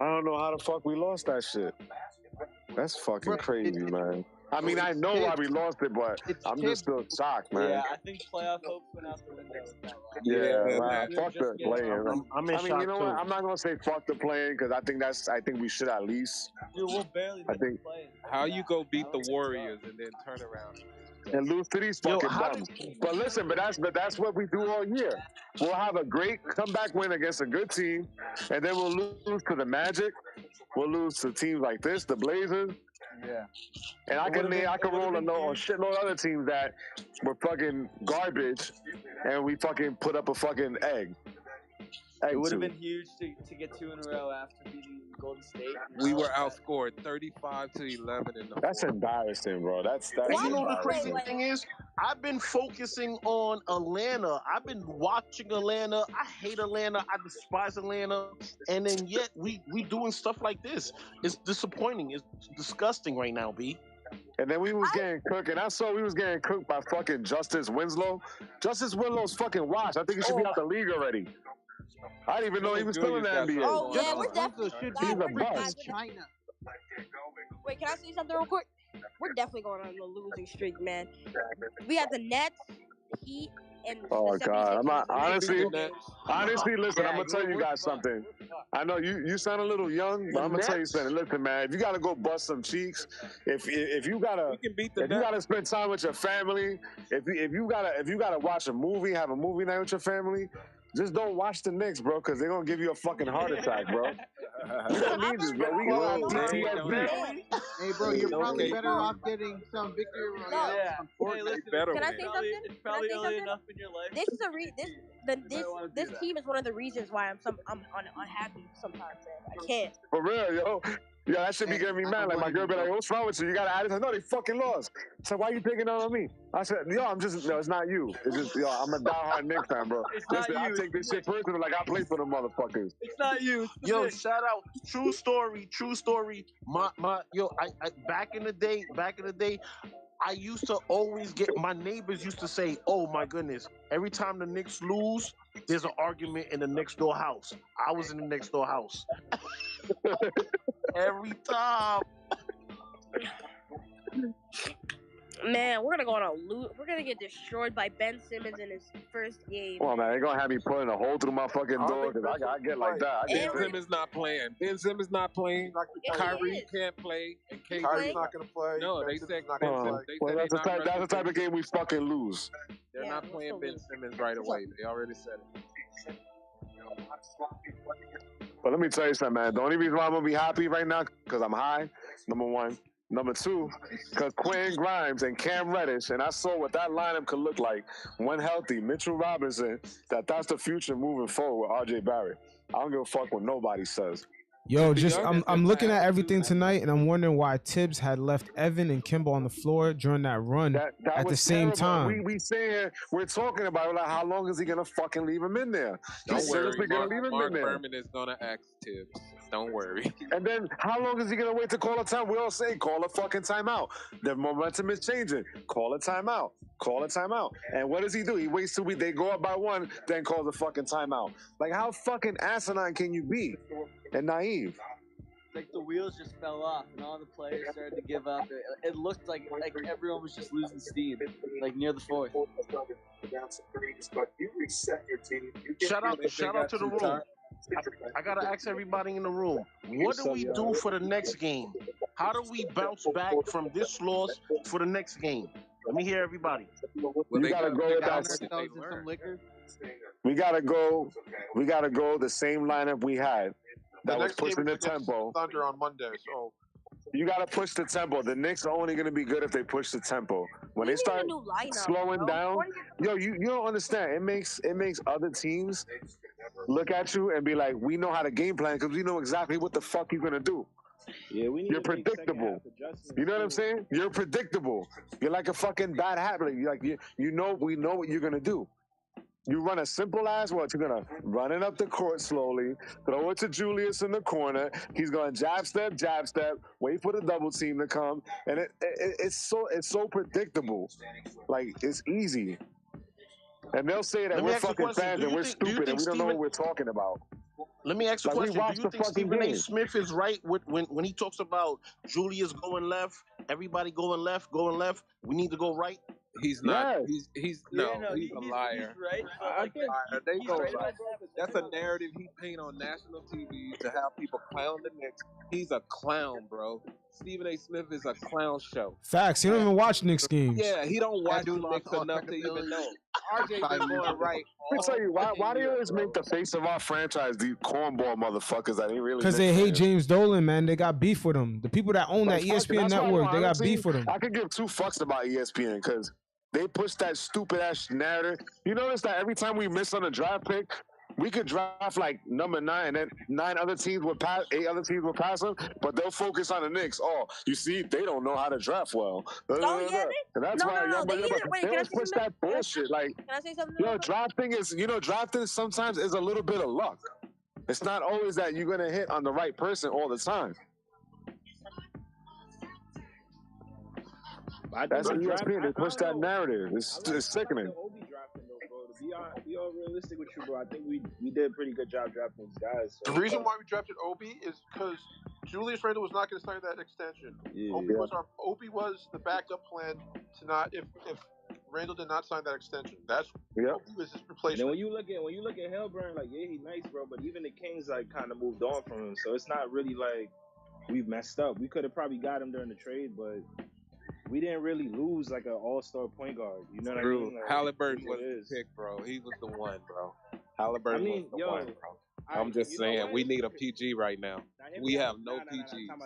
I don't know how the fuck we lost that shit. That's fucking crazy, man. I mean, I know why we lost it, but I'm just still shocked, man. Yeah, I think playoff hopes went out the window with that loss. Yeah, man. fuck the playing. I'm in I mean, shock you know too. what? I'm not gonna say fuck the playing because I think we should at least. Dude, we'll barely I think How you go beat the Warriors and then turn around? and lose to these fucking bums. But listen, but that's what we do all year. We'll have a great comeback win against a good team, and then we'll lose to the Magic. We'll lose to teams like this, the Blazers. Yeah. And I can roll a shitload of other teams that were fucking garbage, and we fucking put up a fucking egg. It would have been huge to get 2 in a row after beating Golden State. We were outscored 35-11 in the. That's embarrassing, bro. That's And you know the embarrassing. crazy thing is, I've been focusing on Atlanta. I've been watching Atlanta. I hate Atlanta. I despise Atlanta. And then yet we doing stuff like this. It's disappointing. It's disgusting right now, B. And then we was getting cooked, and I saw we was getting cooked by fucking Justice Winslow. Justice Winslow's fucking washed. I think he should be out the league already. I didn't even know he was still in the NBA. Oh yeah, we're definitely. He's a bust. China. Wait, can I say something real quick? We're definitely going on a losing streak, man. We have the Nets, Heat, and Oh the God! 76ers. I'm not, honestly, listen. Yeah, I'm gonna tell you guys something. I know you sound a little young, but I'm gonna tell you something. Listen, man, if you gotta go bust some cheeks, if you gotta spend time with your family, if you gotta watch a movie, have a movie night with your family, just don't watch the Knicks, bro, because they're gonna give you a fucking heart attack, bro. We don't need this, bro. We gonna have PTSD. Hey, bro, you're probably better off getting some victory royale. Yeah. on Fortnite. Hey, listen, better Can I win. say something? It's probably early enough in your life. This is this team is one of the reasons why I'm unhappy sometimes. Man. I can't. For real, yo. Yeah, that should be getting me mad. Like, my girl be like, what's wrong with you? You got to add it. No, they fucking lost. So why you picking on me? I said, no, it's not you. It's just, I'm a diehard Knicks fan, bro. Listen, I take this shit personal like I play for the motherfuckers. It's not you. It's the Yo, Knicks. shout out, true story. I back in the day, I used to always my neighbors used to say, oh my goodness, every time the Knicks lose, there's an argument in the next door house. I was in the next door house. Every time. Man, we're gonna get destroyed by Ben Simmons in his first game. Come on, man. They're going to have me putting a hole through my fucking door because I get like that. Ben Simmons not playing. Ben Simmons not playing. Kyrie can't play. And KD Kyrie's not going to play. No, Ben they Simmons said not going to play. Well, that's the type of game we fucking lose. They're not playing Ben Simmons right away. They already said it. But let me tell you something, man. The only reason why I'm going to be happy right now because I'm high, number one. Number two, because Quinn Grimes and Cam Reddish, and I saw what that lineup could look like when healthy. Mitchell Robinson, that's the future moving forward with RJ Barrett. I don't give a fuck what nobody says. Yo, just I'm looking at everything tonight, and I'm wondering why Tibbs had left Evan and Kimball on the floor during that run at the same time. We're talking about like how long is he gonna fucking leave him in there? Don't He's worry, seriously gonna leave him Mark in there. Berman is gonna ask Tibbs. Don't worry. And then how long is he gonna wait to call a time? We all say call a fucking timeout. The momentum is changing. Call a timeout. Call a timeout. And what does he do? He waits till they go up by one, then calls a fucking timeout. Like how fucking asinine can you be and naive? Like the wheels just fell off and all the players started to give up. It looked like everyone was just losing steam, like near the fourth. Shout out to the room. I gotta ask everybody in the room, what do we do for the next game? How do we bounce back from this loss for the next game? Let me hear everybody. We gotta go with that. We gotta go the same lineup we had. That was pushing the tempo. Thunder on Monday, so you gotta push the tempo. The Knicks are only gonna be good if they push the tempo. When they start slowing down, yo, you don't understand. It makes other teams look at you and be like, we know how to game plan because we know exactly what the fuck you're gonna do. Yeah, we need You're to make second predictable. half adjustments. You know what I'm too. saying? You're predictable. You're like a fucking bad habit. You're like you know we know what you're gonna do. You run a simple ass what? You're gonna run it up the court slowly, throw it to Julius in the corner. He's gonna jab step, wait for the double team to come, and it's so predictable. Like it's easy. And they'll say that Let me we're ask you a fucking question. fans and we're stupid and we don't know what we're talking about. Let me ask you a Like we question. watch Do the you think fucking Stephen A. game. Smith is right when he talks about Julius going left, everybody going left? We need to go right. He's not. Yes. He's Yeah, no. no, He's a liar. He's right, but I like think they he's go right right. about that. That's a narrative he paint on national TV to have people clown the Knicks. He's a clown, bro. Stephen A. Smith is a clown show. Facts. You don't even watch Knicks games. Yeah, he don't watch the dude lost Knicks all enough to even credibility. know. RJ been going right. Let me tell you, why fucking do you year, always bro. make the face of our franchise these cornball motherfuckers that ain't really Because they Knicks hate fans? James Dolan, man. They got beef with him. The people that own that Like, fuck it. ESPN That's why, network, they got honestly, beef with him. I could give two fucks about ESPN because they push that stupid ass narrative. You notice that every time we miss on a draft pick, we could draft like number 9, and then 8 other teams will pass them, but they'll focus on the Knicks. Oh, you see, they don't know how to draft well. Oh yeah, And that's no, why no, no. They either wait. they Can I always say push something? that bullshit. Like, Can I say something? real quick? drafting sometimes is a little bit of luck. It's not always that you're gonna hit on the right person all the time. That's ESPN. They push that narrative. It's sickening. Obi drafting though, bro. To be all realistic with you, bro, I think we did a pretty good job drafting these guys. So. The reason why we drafted Obi is because Julius Randle was not going to sign that extension. Yeah. Obi was the backup plan to not if Randle did not sign that extension. That's Obi was his replacement. And when you look at Hellburn, like yeah, he's nice, bro. But even the Kings like kind of moved on from him, so it's not really like we've messed up. We could have probably got him during the trade, but we didn't really lose like an all-star point guard. You know what I mean? Like, Halliburton was the pick, bro. He was the one, bro. Halliburton was the one, bro. I'm just saying, we need a PG right now. We have no PGs. Time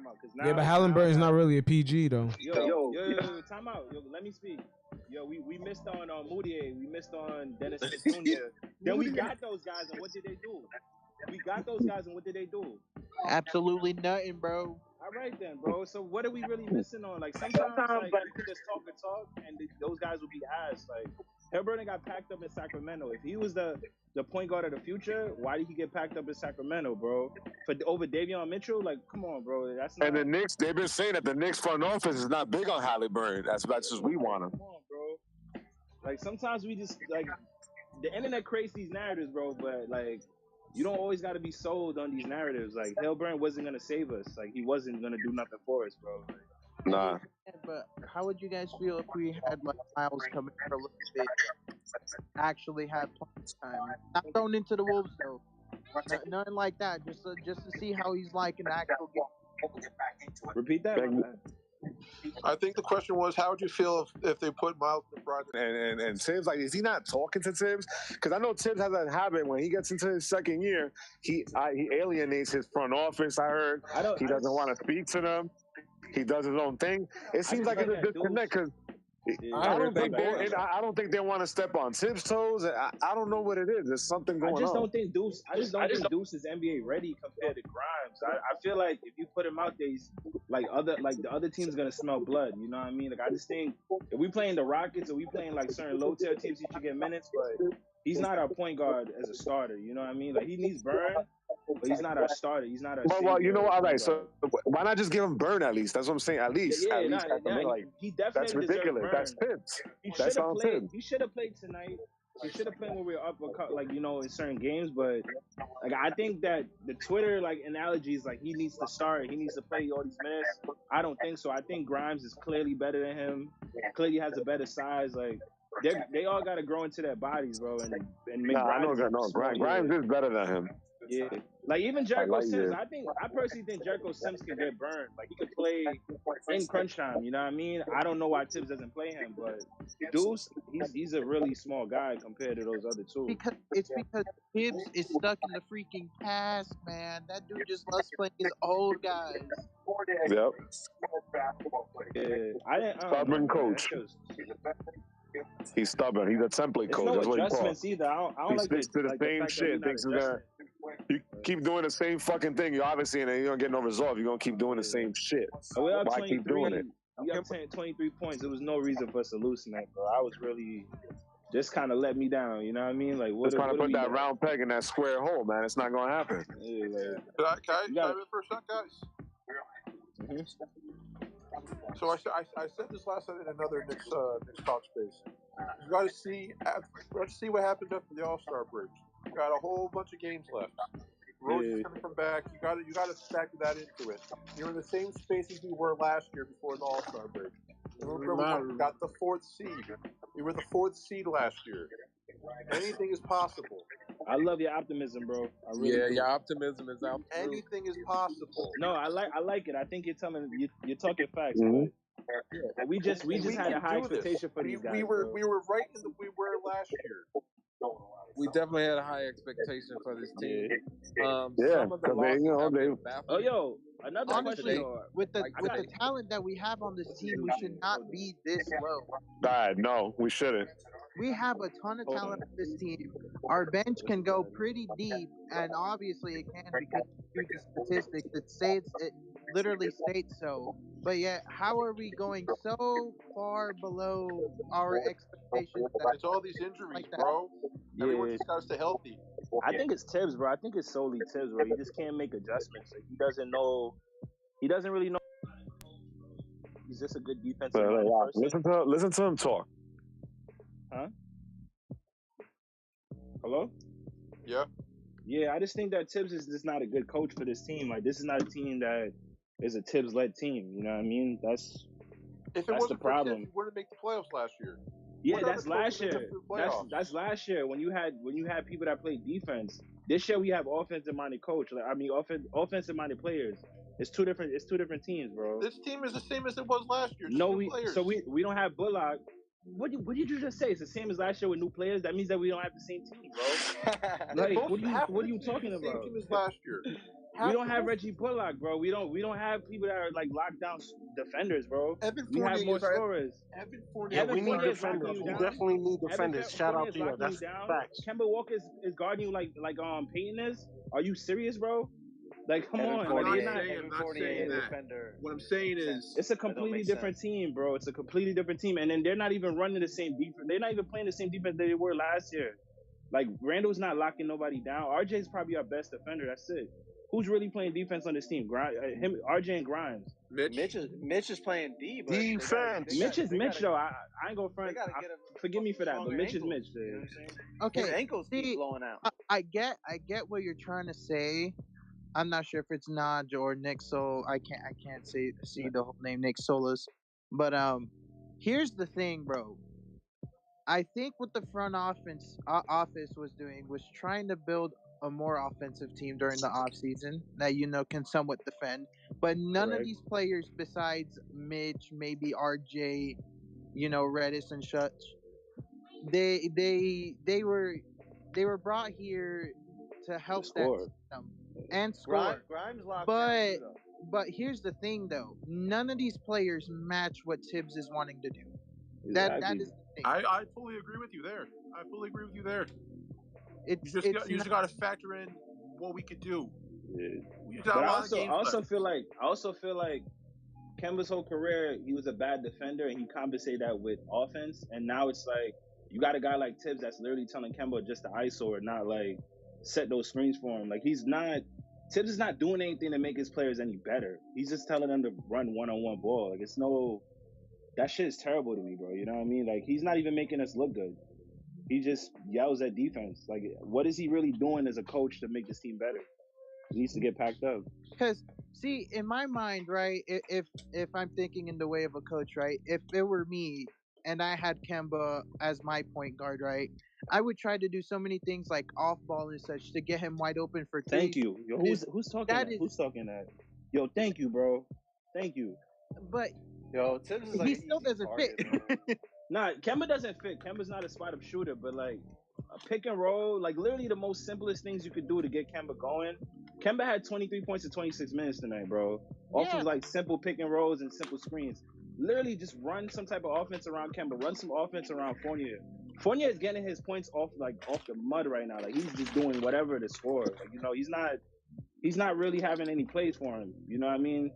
out. Yeah, but Halliburton's not really a PG though. Yo, time out. Yo, let me speak. Yo, we missed on Moutier. We missed on Dennis Smith Jr. Then we got those guys, and what did they do? Absolutely nothing, bro. All right then, bro. So what are we really missing on? Like sometimes like, you can just talk, and those guys will be ass. Like Halliburton got packed up in Sacramento. If he was the point guard of the future, why did he get packed up in Sacramento, bro? Over Davion Mitchell? Like, come on, bro. That's not. And the Knicks, they've been saying that the Knicks front office is not big on Halliburton. That's just we want him. Come on, bro. Like sometimes we just like the internet creates these narratives, bro. But like. You don't always got to be sold on these narratives. Like, Hellburn wasn't going to save us. Like, he wasn't going to do nothing for us, bro. Nah. But how would you guys feel if we had, like, Miles come in for a little bit, actually have playing time? Not thrown into the Wolves, though. Nothing like that. Just to see how he's like in the actual game. Repeat that, man. I think the question was, how would you feel if they put Miles in the project? And Tibbs, like, is he not talking to Tibbs? Because I know Tibbs has that habit when he gets into his second year, he alienates his front office. I heard he doesn't want to speak to them. He does his own thing. It seems like it's a disconnect because I don't think they want to step on Tibbs' toes. I don't know what it is. There's something going on. I just don't think Deuce is NBA ready compared to Grimes. I feel like if you put him out there, he's the other team's gonna smell blood. You know what I mean? Like I just think if we playing the Rockets or we playing like certain low tier teams, he should get minutes. But he's not our point guard as a starter. You know what I mean? Like he needs burn. But he's not our starter. He's not our. Well, you know what? All right. So why not just give him burn at least? That's what I'm saying. At least. He definitely. That's ridiculous. Burn. That's Tibbs. That's on Tibbs. He should have played tonight. He should have played when we were up, like in certain games. But like I think that the Twitter analogies, he needs to start. He needs to play all these minutes. I don't think so. I think Grimes is clearly better than him. Clearly has a better size. They all got to grow into their bodies, bro, and make. Grimes is better than him. Yeah, even Jericho Sims. I personally think Jericho Sims can get burned. He could play in crunch time. You know what I mean? I don't know why Tibbs doesn't play him, but Deuce, he's a really small guy compared to those other two. Because Tibbs is stuck in the freaking past, man. That dude just loves playing his old guys. Yep. Yeah, Stubborn coach. He's stubborn. He's a template It's coach. no That's what he adjustments calls. either. I don't He like sticks to the the same fact that shit. we're not Thinks he's gonna. adjusting. You keep doing the same fucking thing. You obviously and you're gonna get no result. You're gonna keep doing the same shit. We're up Why keep doing 23. it? We up 23 points. There was no reason for us to lose tonight, bro. I was really just kind of let me down. You know what I mean? Like, what? Just trying to put that doing? round peg in that square hole, man. It's not gonna happen. Yeah, like, Can I chime in for a second, guys? So I said this last night in another Knicks talk space. You got to see what happens after the All-Star break. You got a whole bunch of games left. Rosie's coming from back. You got to factor that into it. You're in the same space as we were last year before the All-Star break. Remember, we got the 4th seed. We were the 4th seed last year. Anything is possible. I love your optimism, bro. I really do. Your optimism is out. Anything is possible. No, I like it. I think you're talking facts, but we just had a high expectation for these guys. We were right in we were last year. We definitely had a high expectation for this team. Some of the losses another honestly, question. with the talent that we have on this team, we should not be this low. No, we shouldn't. We have a ton of talent on this team. Our bench can go pretty deep, and obviously it can because due to statistics, it literally states so. But yet, how are we going so far below our expectations? It's all these injuries, bro. Everyone just got to stay healthy. I think it's Tibbs, bro. I think it's solely Tibbs, bro. He just can't make adjustments. Like, he doesn't know. He doesn't really know. He's just a good defensive person. Listen to him talk. Huh? Hello? Yeah. Yeah, I just think that Tibbs is just not a good coach for this team. Like, this is not a team that is a Tibbs-led team. You know what I mean? That's the problem. Tibbs, we wouldn't make the playoffs last year. Yeah, that's last year. That's last year when you had people that played defense. This year we have offensive-minded coach. Offensive-minded players. It's two different teams, bro. This team is the same as it was last year. No, we don't have Bullock. What did you just say? It's the same as last year with new players. That means that we don't have the same team, bro. Like, what are you talking about? Same team as last year. We don't have Reggie Bullock, bro. We don't have people that are like lockdown defenders, bro. We have more scorers. We need defenders. We definitely need defenders. Shout out to you. That's facts. Kemba Walker is guarding you like Peyton is. Are you serious, bro? Like, come on. I'm not saying that. What I'm saying is, it's a completely different team, bro. It's a completely different team, and then they're not even running the same defense. They're not even playing the same defense they were last year. Like, Randall's not locking nobody down. RJ's probably our best defender. That's it. Who's really playing defense on this team? RJ and Grimes. Mitch is playing D. But defense. Mitch is Mitch, though. I ain't gonna front. Forgive me for that, but Mitch is Mitch. You know what I'm saying? Okay. His ankles keep blowing out. I get what you're trying to say. I'm not sure if it's Naj or Nick, so I can't see the whole name Nick Solas. But here's the thing, bro. I think what the front office was doing was trying to build a more offensive team during the offseason that can somewhat defend. But none of these players besides Mitch, maybe RJ, Reddish and such, they were brought here to help that system and score. Grimes locked down, but here's the thing, though. None of these players match what Tibbs is wanting to do. That is the thing. I fully agree with you there. You just got to factor in what we could do. Yeah. But I also feel like Kemba's whole career, he was a bad defender, and he compensated that with offense. And now it's like you got a guy like Tibbs that's literally telling Kemba just to ISO or not like set those screens for him. Like, Tibbs is not doing anything to make his players any better. He's just telling them to run one-on-one ball. Like, that shit is terrible to me, bro. You know what I mean? Like, he's not even making us look good. He just yells at defense. Like, what is he really doing as a coach to make this team better? He needs to get packed up. Because, see, in my mind, right, if I'm thinking in the way of a coach, right, if it were me and I had Kemba as my point guard, right, I would try to do so many things like off ball and such to get him wide open for threes. Thank you. Yo, who's talking that? Who's talking that? Yo, thank you, bro. Thank you. But Tibbs is like he still doesn't fit. Nah, Kemba doesn't fit. Kemba's not a spot-up shooter, but like a pick and roll, like literally the most simplest things you could do to get Kemba going. Kemba had 23 points in 26 minutes tonight, bro. Off of like simple pick and rolls and simple screens. literally just run some type of offense around Kemba, run some offense around Fournier. Fournier is getting his points off the mud right now. Like he's just doing whatever to score. Like he's not really having any plays for him. You know what I mean?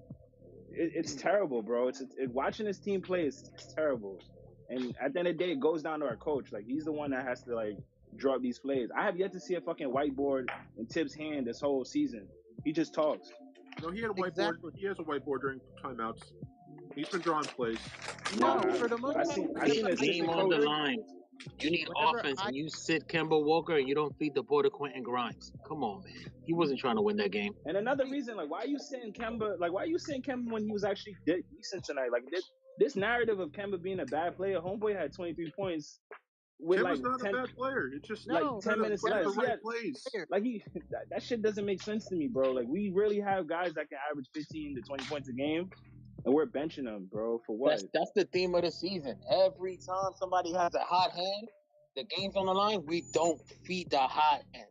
It's terrible, bro. It's watching this team play is terrible. And at the end of the day, it goes down to our coach. Like he's the one that has to like draw up these plays. I have yet to see a fucking whiteboard in Tibbs' hand this whole season. He just talks. No, he had a whiteboard. Exactly. He has a whiteboard during timeouts. He's been drawing plays. No, for the most I part, seen Game assistant on the coach. line. You need whenever offense, I and you sit Kemba Walker, and you don't feed the ball to Quentin Grimes. Come on, man. He wasn't trying to win that game. And another reason, like, why are you saying Kemba? Like, why are you saying Kemba when he was actually decent tonight? Like, this narrative of Kemba being a bad player. Homeboy had 23 points with Kemba's like not 10, a bad player. It's just like no, 10 minutes put left. the He right had, plays. like that shit doesn't make sense to me, bro. Like, we really have guys that can average 15 to 20 points a game, and we're benching them, bro. For what? That's the theme of the season. Every time somebody has a hot hand, the game's on the line, we don't feed the hot hand.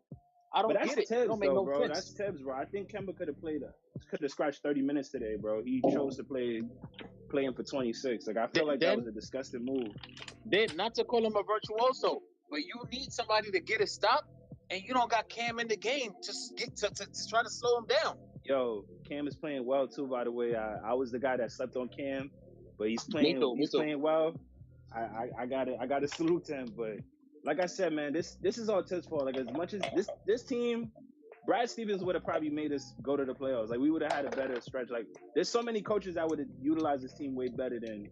I don't But that's get it. It Tibbs, don't make though, no bro. sense. That's Tibbs, bro. I think Kemba could have scratched 30 minutes today, bro. He chose to play him for 26. Like, I feel like that was a disgusting move. Then, not to call him a virtuoso, but you need somebody to get a stop, and you don't got Cam in the game to try to slow him down. Yo, Cam is playing well too. By the way, I was the guy that slept on Cam, but he's playing playing well. I gotta salute to him. But like I said, man, this is all Tibbs' fault. Like as much as this team, Brad Stevens would have probably made us go to the playoffs. Like we would have had a better stretch. Like there's so many coaches that would have utilized this team way better than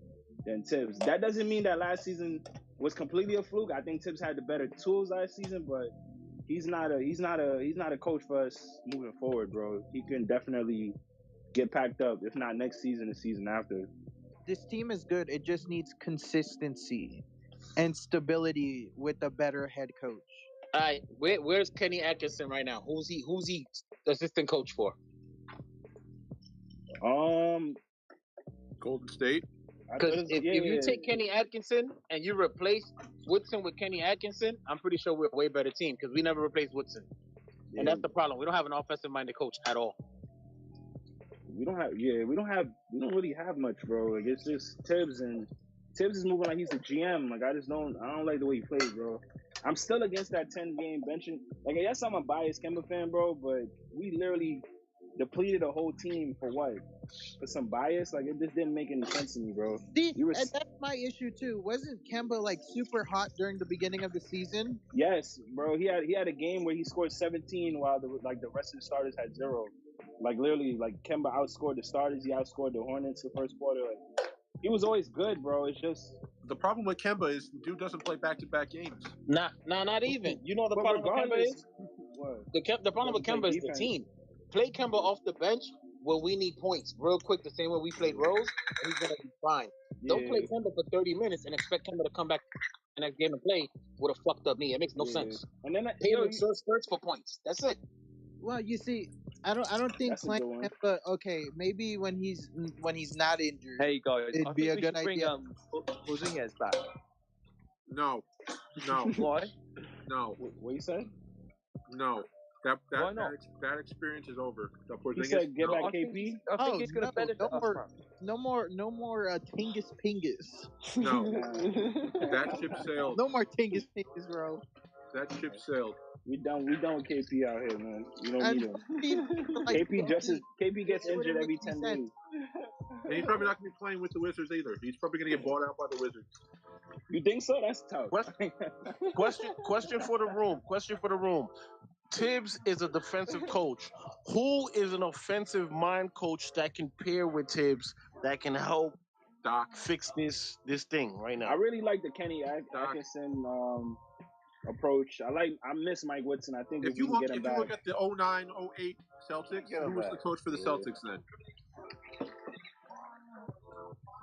Tibbs. That doesn't mean that last season was completely a fluke. I think Tibbs had the better tools last season, but he's not a coach for us moving forward, bro. He can definitely get packed up, if not next season, the season after. this team is good. It just needs consistency and stability with a better head coach. All right, where's Kenny Atkinson right now? Who's he assistant coach for? Golden State. Because if you take Kenny Atkinson and you replace Woodson with Kenny Atkinson, I'm pretty sure we're a way better team because we never replaced Woodson. Yeah. And that's the problem. We don't have an offensive-minded coach at all. We don't really have much, bro. Like it's just Tibbs, and Tibbs is moving like he's the GM. Like I don't like the way he plays, bro. I'm still against that 10-game benching. Like yes, I'm a biased Kemba fan, bro, but we literally depleted a whole team for what? For some bias? Like it just didn't make any sense to me, bro. See, and that's my issue too. Wasn't Kemba like super hot during the beginning of the season? Yes, bro. He had a game where he scored 17 while the rest of the starters had 0. Like literally, like Kemba outscored the starters. He outscored the Hornets the first quarter. Like, he was always good, bro. It's just the problem with Kemba is the dude doesn't play back-to-back games. Nah, not even. You know the problem with Kemba is the problem with Kemba is the team. Play Kemba off the bench when we need points real quick, the same way we played Rose, and he's gonna be fine. Yeah. Don't play Kemba for 30 minutes and expect Kemba to come back the next game and play with a fucked up knee. It makes no sense. And then pay him short skirts for points. That's it. Well, you see, I don't think playing Kemba. Okay, maybe when he's not injured. Hey guys, it'd be a good idea. Porzingis back. No. Why? No. What you say? No. That experience is over. He said get back KP. I think he's gonna benefit us. No more Tingus Pingus. No. That ship sailed. No more Tingus Pingus, bro. That ship sailed. We done with KP out here, man. We don't need him. KP gets injured every 10 days. And he's probably not going to be playing with the Wizards either. He's probably going to get bought out by the Wizards. You think so? That's tough. Question for the room. Tibbs is a defensive coach. Who is an offensive mind coach that can pair with Tibbs that can help Doc fix this thing right now? I really like the Kenny Atkinson approach. I miss Mike Woodson. I think if you look at the 09-08 Celtics, who was the coach for the Celtics then?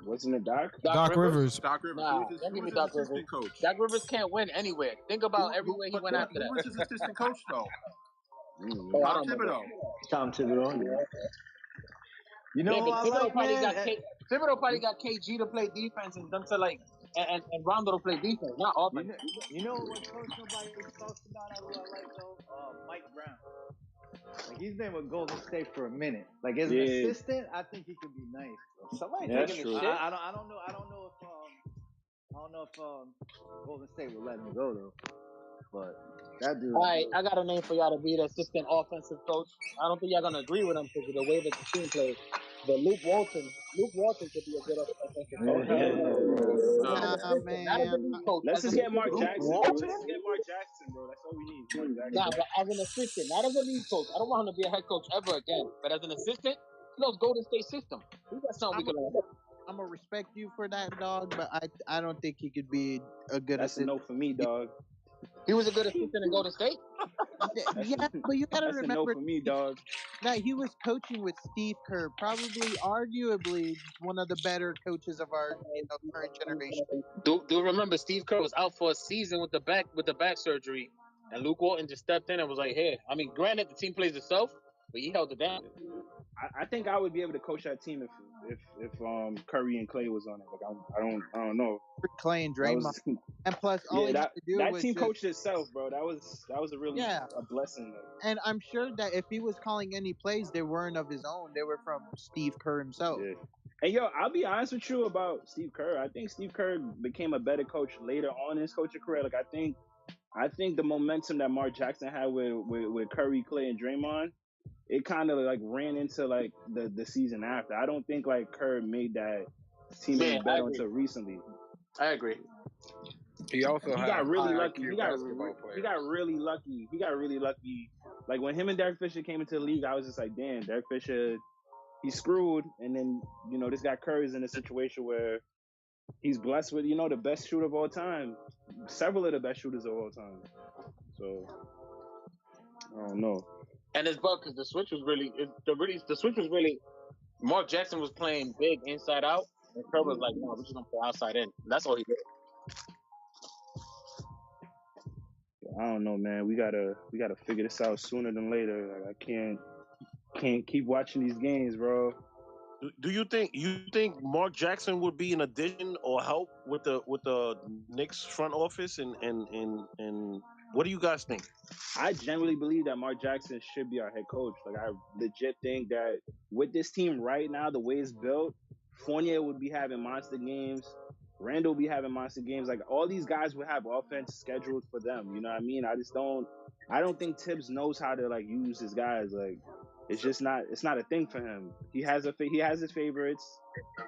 Wasn't it Doc? Doc Rivers. Doc Rivers. Nah, don't give me Doc Rivers. Coach. Doc Rivers can't win anywhere. Think about everywhere he went after that. Who was his assistant coach though? Tom Thibodeau. Tom Thibodeau. Yeah. You know, Thibodeau probably got KG to play defense and them to like and Rondo to play defense, not offense. You know what coach nobody talks about? I like though, Mike Brown. Like he's been with Golden State for a minute. Like as an Yeah. assistant, I think he could be nice. Somebody Yeah, that's taking the true. shit. I don't know if Golden State will let him go though. But that dude. All right, I got a name for y'all to be the assistant offensive coach. I don't think y'all gonna agree with him because of the way that the team plays. But Luke Walton could be a good offensive Oh coach. hell no, bro. As an assistant, not as a lead coach. Let's as just an get Mark assistant. Jackson, bro. Let's just get Mark Jackson, bro. That's all we need. Mark Jackson. Nah, but as an assistant, not as a lead coach. I don't want him to be a head coach ever again. But as an assistant, he knows Golden State system. We got something we can learn. I'm gonna respect you for that, dog, but I don't think he could be a good That's assistant. a no for me, dog. He was a good assistant in Golden State. Yeah, but you gotta That's remember, a no for me, dog. that he was coaching with Steve Kerr, probably, arguably, one of the better coaches of our current generation. Do remember Steve Kerr was out for a season with the back surgery, and Luke Walton just stepped in and was like, "Hey, I mean, granted the team plays itself, but he held it down." I think I would be able to coach that team if Curry and Clay was on it. Like I don't know. Clay and Draymond, and plus all he had to do that was team just, coached itself, bro. That was a really a blessing. And I'm sure that if he was calling any plays, they weren't of his own. They were from Steve Kerr himself. Yeah. And yo, I'll be honest with you about Steve Kerr. I think Steve Kerr became a better coach later on in his coaching career. Like I think the momentum that Mark Jackson had with Curry, Clay, and Draymond, it kind of like ran into like the season after. I don't think like Kerr made that team any better until recently. I agree. He also got really lucky. He got really lucky. He got really lucky. Like when him and Derek Fisher came into the league, I was just like, damn, Derek Fisher, he's screwed. And then this guy Curry's in a situation where he's blessed with the best shooter of all time, several of the best shooters of all time. So I don't know. And it's bug because the switch was really Mark Jackson was playing big inside out, and Kerr was like, "No, we're just gonna play outside in." And that's all he did. I don't know, man. We gotta figure this out sooner than later. Like I can't keep watching these games, bro. Do you think Mark Jackson would be an addition or help with the Knicks front office and what do you guys think? I genuinely believe that Mark Jackson should be our head coach. Like I legit think that with this team right now, the way it's built, Fournier would be having monster games. Randall would be having monster games. Like all these guys would have offense scheduled for them. You know what I mean? I don't think Tibbs knows how to like use his guys. Like it's not a thing for him. He has his favorites.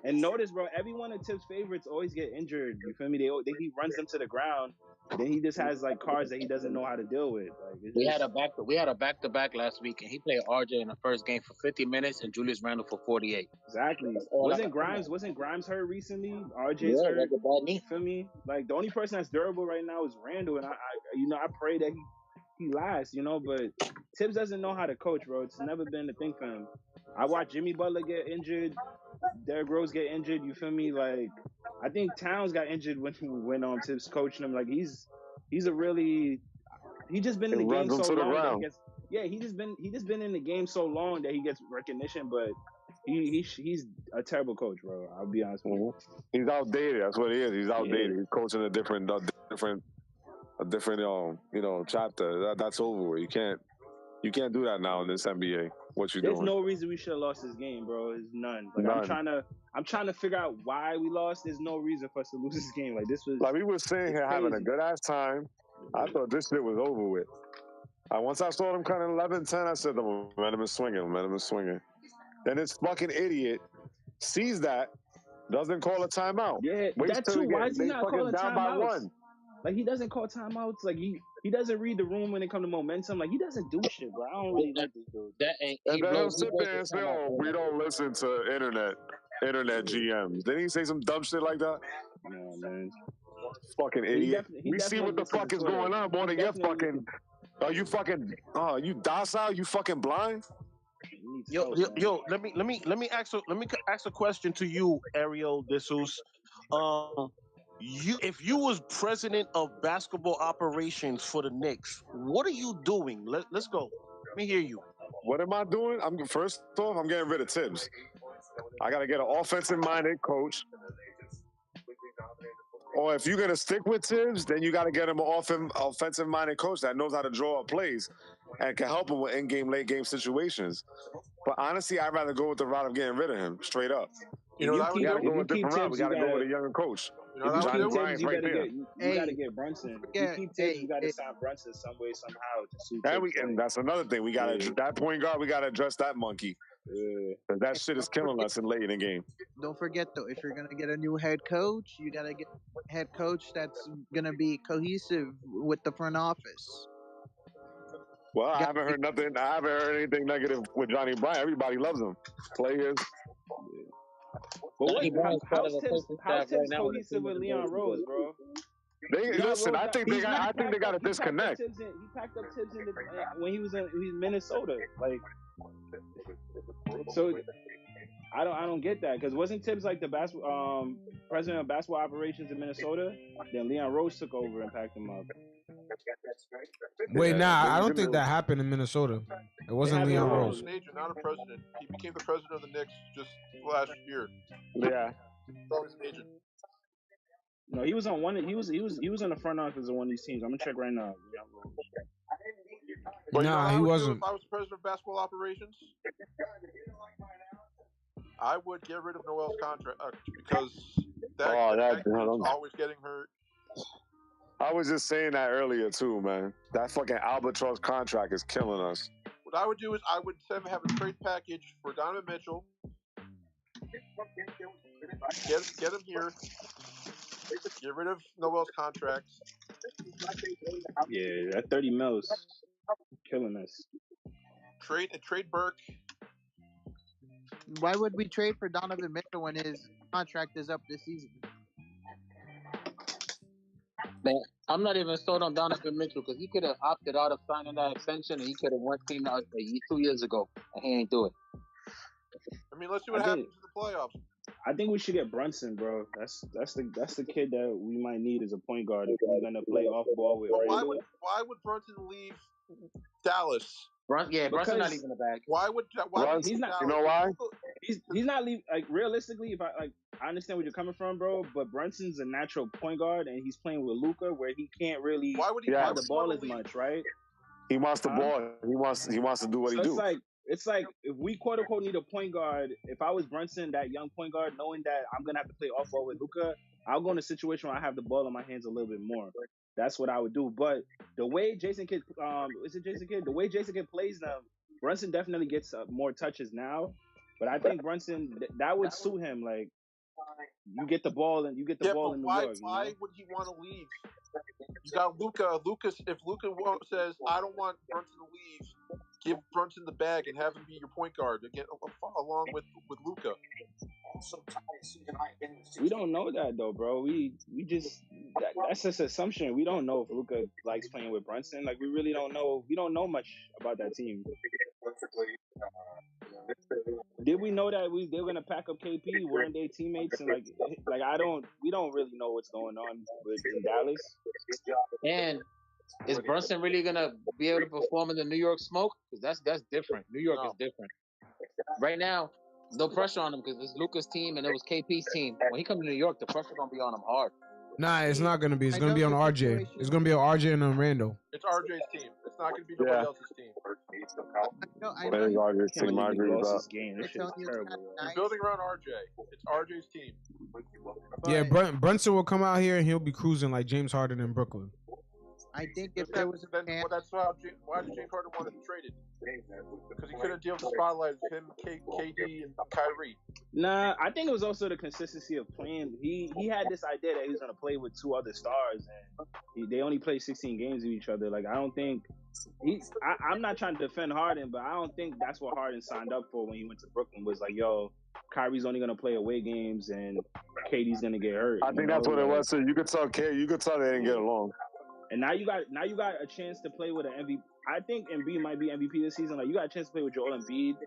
And notice, bro, every one of Tibbs' favorites always get injured. You feel me? He runs them to the ground. Then he just has like cards that he doesn't know how to deal with. Like we had a back-to-back last week, and he played RJ in the first game for 50 minutes and Julius Randle for 48. Exactly. Wasn't Grimes hurt recently? RJ's hurt. You feel me? Like the only person that's durable right now is Randle, and I pray that he lasts. But Tibbs doesn't know how to coach, bro. It's never been a thing for him. I watched Jimmy Butler get injured, Derrick Rose get injured. You feel me? Like I think Towns got injured when Tibbs coaching him. Like he just been in the game so long. He just been in the game so long that he gets recognition. But he's a terrible coach, bro. I'll be honest with you. He's outdated. That's what he is. He's outdated. Yeah. He's coaching a different chapter. That's over with. You can't do that now in this NBA. There's no reason we should have lost this game, bro. There's none. Like none. I'm trying to figure out why we lost. There's no reason for us to lose this game. Like this was we were sitting here having a good ass time. I thought this shit was over with. Once I saw them kind of 11-10, I said the momentum is swinging. Then this fucking idiot sees that, doesn't call a timeout. Yeah, that too. Why is he not calling timeouts? Like he doesn't call timeouts. Like he doesn't read the room when it comes to momentum. Like he doesn't do shit, bro. I don't really like this dude. And then he'll sit there and say, "Oh, we don't listen to internet GMs." Didn't he say some dumb shit like that? No, man. Fucking idiot. We see what the fuck is going on more than your fucking. Are you fucking? Oh, you docile? You fucking blind? Yo, let me ask a question to you, Ariel D'Souza. If you was president of basketball operations for the Knicks, what are you doing? Let's go. Let me hear you. What am I doing? First off, I'm getting rid of Tibbs. I got to get an offensive-minded coach. Or if you're gonna stick with Tibbs, then you got to get him an offensive-minded coach that knows how to draw up plays. and can help him with in-game, late-game situations. But honestly, I'd rather go with the route of getting rid of him straight up. You know what I would We got to do? go with a different route. We got to go with a younger coach. You know what I would Johnny do? Bryant's right there. You gotta get Brunson. If you keep Tibbs, you gotta sign Brunson some way, somehow to suit Tibbs. And that's another thing. We got to that point guard. We got to address that monkey. Yeah. That shit is killing us in late in the game. Don't forget though, if you're gonna get a new head coach, you gotta get a head coach that's gonna be cohesive with the front office. Well, I haven't heard nothing. I haven't heard anything negative with Johnny Bryant. Everybody loves him. Players. But how's Tibbs cohesive with Leon Rose, bro? Listen. I think they got a disconnect. He packed up Tibbs when he was in Minnesota. Like, so I don't get that, because wasn't Tibbs like the president of basketball operations in Minnesota? Then Leon Rose took over and packed him up. Wait, I don't think that happened in Minnesota. It wasn't Leon Rose. He was an agent, not a president. He became the president of the Knicks just last year. Yeah. So he's an agent. No, he was on one. He was in the front office of one of these teams. I'm gonna check right now. But he wasn't. If I was president of basketball operations, I would get rid of Noel's contract because that is always getting hurt. I was just saying that earlier too, man. That fucking albatross contract is killing us. What I would do is I would have a trade package for Donovan Mitchell. Get him here. Get rid of Noel's contracts. Yeah, that 30 mils killing us. Trade Burke. Why would we trade for Donovan Mitchell when his contract is up this season? Man, I'm not even sold on Donovan Mitchell, because he could have opted out of signing that extension, and he could have went team out 2 years ago, and he ain't do it. I mean, let's see what happens in the playoffs. I think we should get Brunson, bro. That's the kid that we might need as a point guard if we're gonna play off ball with. Why would Brunson leave Dallas? Brunson not even a bag. Why would he's not? You know why? He's not leaving. Like, realistically, if I understand where you're coming from, bro, but Brunson's a natural point guard, and he's playing with Luka, where he can't really have the ball as much, right? He wants the ball. He wants to do what he do. It's like if we quote unquote need a point guard. If I was Brunson, that young point guard, knowing that I'm gonna have to play off ball with Luka, I'll go in a situation where I have the ball in my hands a little bit more. That's what I would do. But the way Jason Kidd, The way Jason Kidd plays them, Brunson definitely gets more touches now. But I think Brunson, that would suit him. Like, you get the ball and ball in New York. Why would he want to leave? You got Luka. If Luka says, "I don't want Brunson to leave," give Brunson the bag and have him be your point guard again, along with Luka. We don't know that though, bro. We just that's just assumption. We don't know if Luka likes playing with Brunson. Like, we really don't know. We don't know much about that team. Did we know that they were gonna pack up KP? Weren't they teammates? And we don't really know what's going on in Dallas. And is Brunson really gonna be able to perform in the New York smoke? Because that's different. New York is different. Right now, no pressure on him because it's Luka's team and it was KP's team. When he comes to New York, the pressure gonna be on him hard. Nah, it's not gonna be. It's gonna be on RJ. It's gonna be on RJ and on Randall. It's RJ's team. It's not gonna be nobody else's team. I know. RJ's team. I agree with that. You're building around RJ. It's RJ's team. Yeah, Brunson will come out here and he'll be cruising like James Harden in Brooklyn. I think if there was why did James Harden want to be traded? Because he couldn't deal with the spotlight of him, KD, and Kyrie. Nah, I think it was also the consistency of playing. He had this idea that he was gonna play with two other stars, and they only played 16 games with each other. Like, I don't think I'm not trying to defend Harden, but I don't think that's what Harden signed up for when he went to Brooklyn. Was like, yo, Kyrie's only gonna play away games, and KD's gonna get hurt. I think that's what it was. So you could tell they didn't get along. And now you got a chance to play with an MVP. I think Embiid might be MVP this season. Like, you got a chance to play with Joel Embiid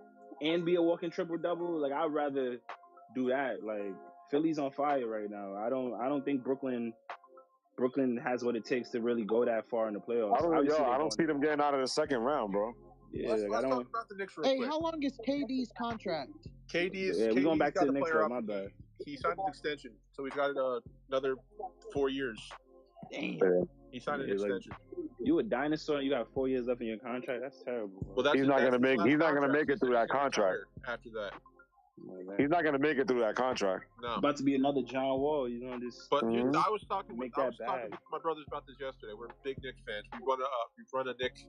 and be a walking triple double. Like, I'd rather do that. Like, Philly's on fire right now. I don't think Brooklyn has what it takes to really go that far in the playoffs. I don't see them getting out of the second round, bro. Yeah, let's talk about the Knicks real quick. How long is KD's contract? We're going back to the Knicks. My bad. He signed an extension, so he's got another 4 years. Damn. He signed an Yeah, like, extension. you a dinosaur. You got 4 years left in your contract. That's terrible. Bro. Well, that's He's not gonna make. He's not gonna contract. make it through that contract. After that, He's not gonna make it through that contract. no. About to be another John Wall. You know, just. But I was talking make with that bad. my brothers about this yesterday. We're big Knicks fans. We run a Knicks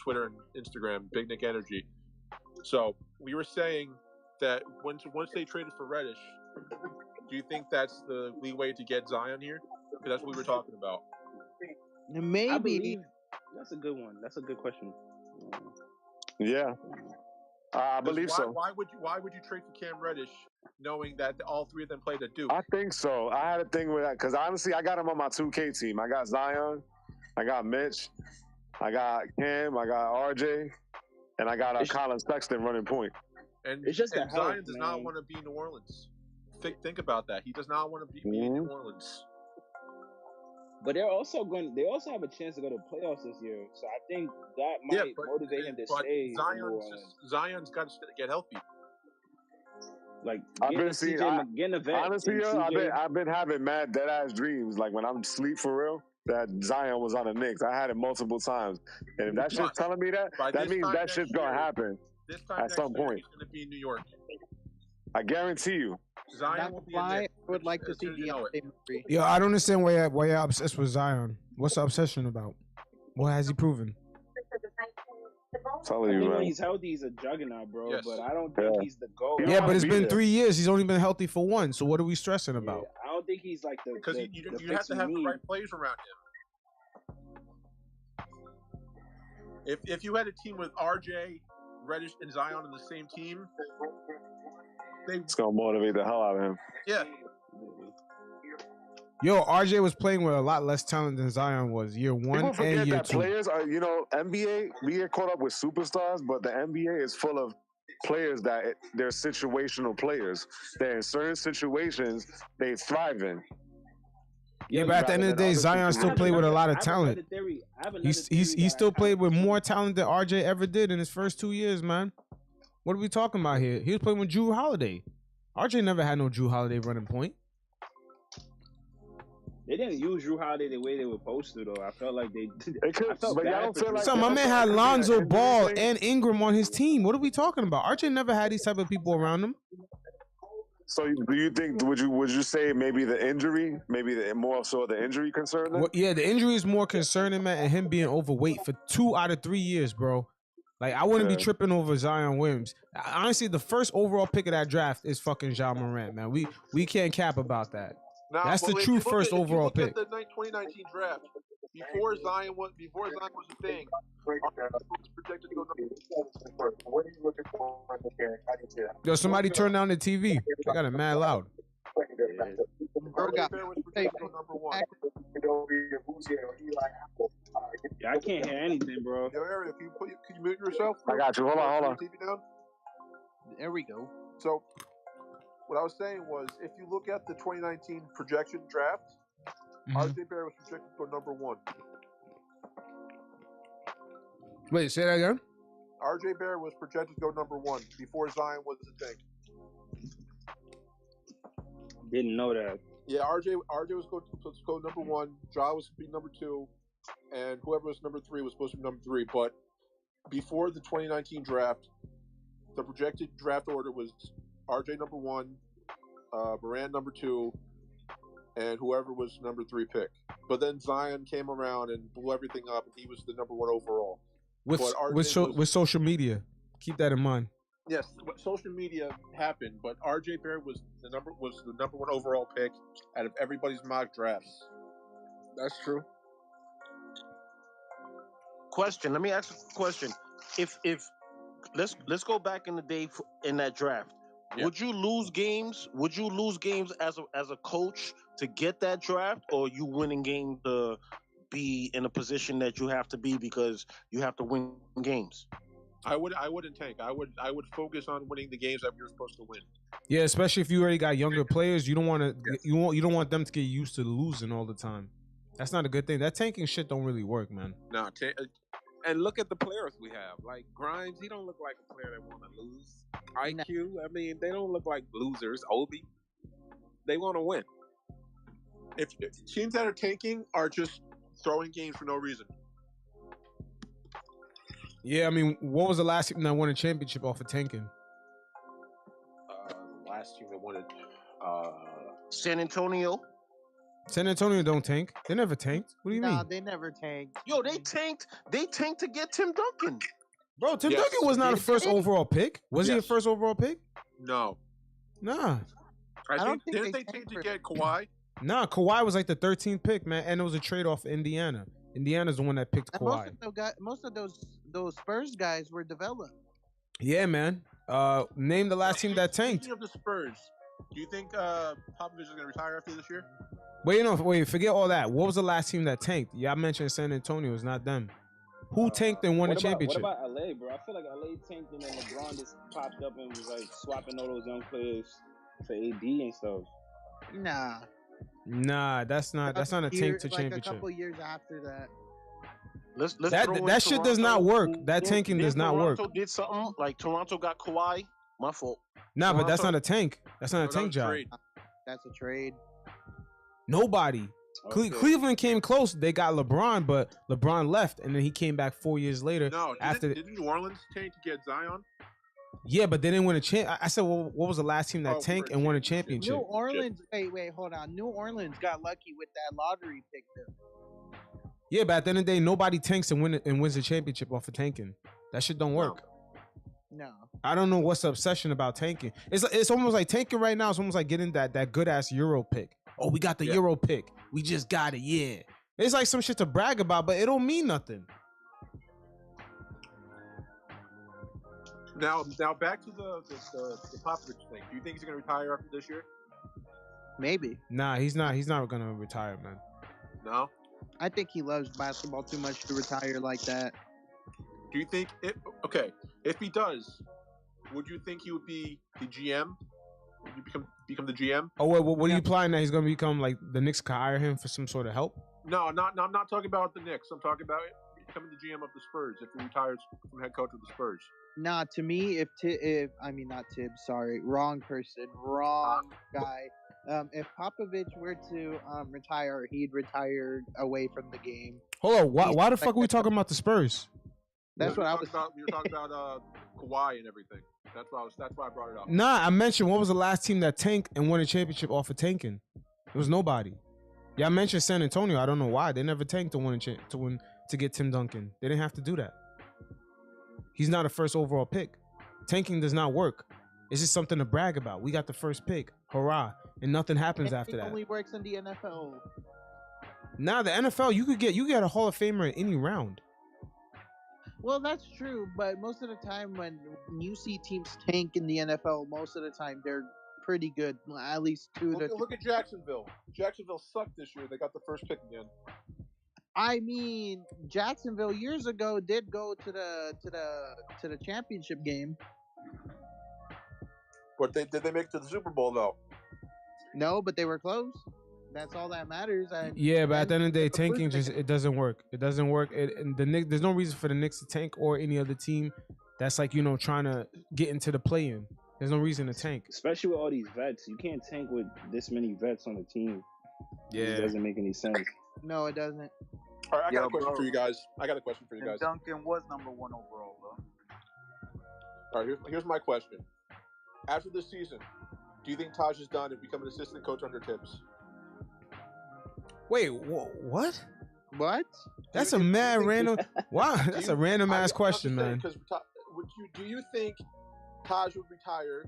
Twitter and Instagram, Big Nick Energy. So we were saying that once they traded for Reddish, do you think that's the leeway to get Zion here? Because that's what we were talking about. Maybe. I believe that's a good one. That's a good question. Yeah, I believe so. Why would you trade for Cam Reddish, knowing that all three of them played at Duke? I think so. I had a thing with that because honestly, I got him on my 2K team. I got Zion, I got Mitch, I got Cam, I got RJ, and I got Colin Sexton running point. And it's just and Zion does not want to be in New Orleans. Think about that. He does not want to be in New Orleans. But they also have a chance to go to playoffs this year, so I think that might motivate him to stay. Zion's got to get healthy. Like I've been seeing. Honestly, CJ. I've been having mad dead ass dreams. Like when I'm asleep for real, that Zion was on the Knicks. I had it multiple times, and if that shit's telling me that means that shit's gonna happen at some point. He's gonna be in New York. I guarantee you. Zion will be in I would like to see Deontay Murray. Yo, I don't understand why you're obsessed with Zion. What's the obsession about? What has he proven? Telling you, when man. he's healthy, he's a juggernaut, bro. Yes. But I don't think he's the GOAT. Yeah, but it's been 3 years. He's only been healthy for one. So what are we stressing about? I don't think he's like the because you have to have the right players around him. If you had a team with RJ, Reddish, and Zion on the same team, it's gonna motivate the hell out of him. Yeah. Yo, RJ was playing with a lot less talent than Zion was year one People forget and year that two. Players are, NBA, we get caught up with superstars, but the NBA is full of players that they're situational players. They're in certain situations they thrive in. Yeah, but at the end of the day, Zion still played with a lot of talent. He still played with more talent than RJ ever did in his first 2 years, man. What are we talking about here? He was playing with Drew Holiday. RJ never had no Drew Holiday running point. They didn't use Drew Holiday the way they were supposed to, though. I felt like they did. So my man had Lonzo Ball and Ingram on his team. What are we talking about? RJ never had these type of people around him. So do you think would you say maybe the injury, more so the injury concern? Well, yeah, the injury is more concerning, man, and him being overweight for 2 out of 3 years, bro. Like I wouldn't be tripping over Zion Williams. Honestly, the first overall pick of that draft is fucking Ja Morant, man. We can't cap about that. Nah, that's the true first overall pick. The 2019 draft before Zion was a thing. Was projected to go Yo, somebody turn down the TV. I got it mad loud. Yeah, I can't hear anything, bro. Yo, Ariel, can you mute yourself? I got you. Hold on. TV down? There we go. So, what I was saying was, if you look at the 2019 projection draft, RJ Barrett was projected to go number 1. Wait, say that again? RJ Barrett was projected to go number 1 before Zion was a thing. Didn't know that. Yeah, RJ was supposed to go number 1. Ja was to be number 2, and whoever was number 3 was supposed to be number 3. But before the 2019 draft, the projected draft order was RJ number 1, Morant number 2, and whoever was number 3 pick. But then Zion came around and blew everything up, and he was the number 1 overall. With social media, keep that in mind. Yes, social media happened, but RJ Barrett was the number 1 overall pick out of everybody's mock drafts. That's true. Question. Let me ask a question. If let's go back in the day in that draft. Yeah. Would you lose games? Would you lose games as a coach to get that draft, or you winning games to be in a position that you have to be because you have to win games? I wouldn't tank. I would focus on winning the games that we were supposed to win. Yeah, especially if you already got younger players, you don't want to you don't want them to get used to losing all the time. That's not a good thing. That tanking shit don't really work, man. No, and look at the players we have. Like Grimes, he don't look like a player that want to lose. IQ, I mean, they don't look like losers. Obi, they want to win. If teams that are tanking are just throwing games for no reason. Yeah, I mean, what was the last team that won a championship off of tanking? The last team that won it, San Antonio. San Antonio don't tank. They never tanked. What do you Nah, mean? they never tanked. Yo, they tanked. They tanked to get Tim Duncan. Bro, Tim Yes. Duncan was not a first overall pick. Was he a Yes. first overall pick? No. Nah. I don't think think didn't they take to get Kawhi? Nah, Kawhi was like the 13th pick, man, and it was a trade off for Indiana. Indiana's the one that picked And Kawhi. most of those Spurs guys were developed. Yeah, man. Name the last team that tanked. Speaking of the Spurs, do you think Popovich is going to retire after this year? Wait, forget all that. What was the last team that tanked? Yeah, I mentioned San Antonio. It's not them. Who tanked and won a championship? What about LA, bro? I feel like LA tanked and then LeBron just popped up and was like swapping all those young players for AD and stuff. Nah, that's not a tank to like championship. a couple years after that. Let's that shit does not work. That tanking does not work. Toronto did something like Toronto got Kawhi. My fault. Nah, but that's Toronto- not a tank. That's not a tank job. That's a trade. Nobody. Cleveland came close. They got LeBron, but LeBron left, and then he came back 4 years later. No, after didn't New Orleans tank to get Zion? Yeah, but they didn't win a champ. I said, well, what was the last team that tanked and won a championship? New Orleans. Wait, hold on. New Orleans got lucky with that lottery pick though. Yeah, but at the end of the day, nobody tanks and wins a championship off of tanking. That shit don't work. No. I don't know what's the obsession about tanking. It's almost like tanking right now. It's almost like getting that good ass Euro pick. Oh, we got the Euro pick. We just got it. Yeah. It's like some shit to brag about, but it don't mean nothing. Now back to the Popovich thing. Do you think he's going to retire after this year? Maybe. Nah, he's not. He's not gonna retire, man. No. I think he loves basketball too much to retire like that. Do you think if he does, would you think he would be the GM? Would you become the GM? Oh, what are you implying that he's gonna become like the Knicks could hire him for some sort of help? No, I'm not talking about the Knicks. I'm talking about becoming the GM of the Spurs if he retires from head coach of the Spurs. Nah, to me, not Tibbs, sorry, wrong person, wrong guy. If Popovich were to retire, he'd retire away from the game. Hold on, why the fuck are we talking about the Spurs? That's what I was. We were talking about Kawhi and everything. That's why I brought it up. Nah, I mentioned what was the last team that tanked and won a championship off of tanking? It was nobody. Yeah, I mentioned San Antonio. I don't know why they never tanked to get Tim Duncan. They didn't have to do that. He's not a first overall pick. Tanking does not work. It's just something to brag about. We got the first pick. Hurrah. And nothing happens after that. It only works in the NFL. Nah, the NFL, you could get a Hall of Famer in any round. Well, that's true, but most of the time when you see teams tank in the NFL, most of the time they're pretty good. At least Look at Jacksonville. Jacksonville sucked this year. They got the first pick again. I mean, Jacksonville years ago did go to the championship game. But did they make it to the Super Bowl though? No, but they were close. That's all that matters. Yeah, but at the end of the day, tanking it doesn't work. It doesn't work. And the Knicks, there's no reason for the Knicks to tank or any other team that's like trying to get into the play-in. There's no reason to tank, especially with all these vets. You can't tank with this many vets on the team. Yeah, it doesn't make any sense. No, it doesn't. All right, I got a question for you guys. Duncan was number 1 overall, bro. All right, here's my question. After this season, do you think Taj is done and become an assistant coach under Tibbs? Wait, what? What? That's a mad random. Wow, that's a random ass question, man. Do you think Taj would retire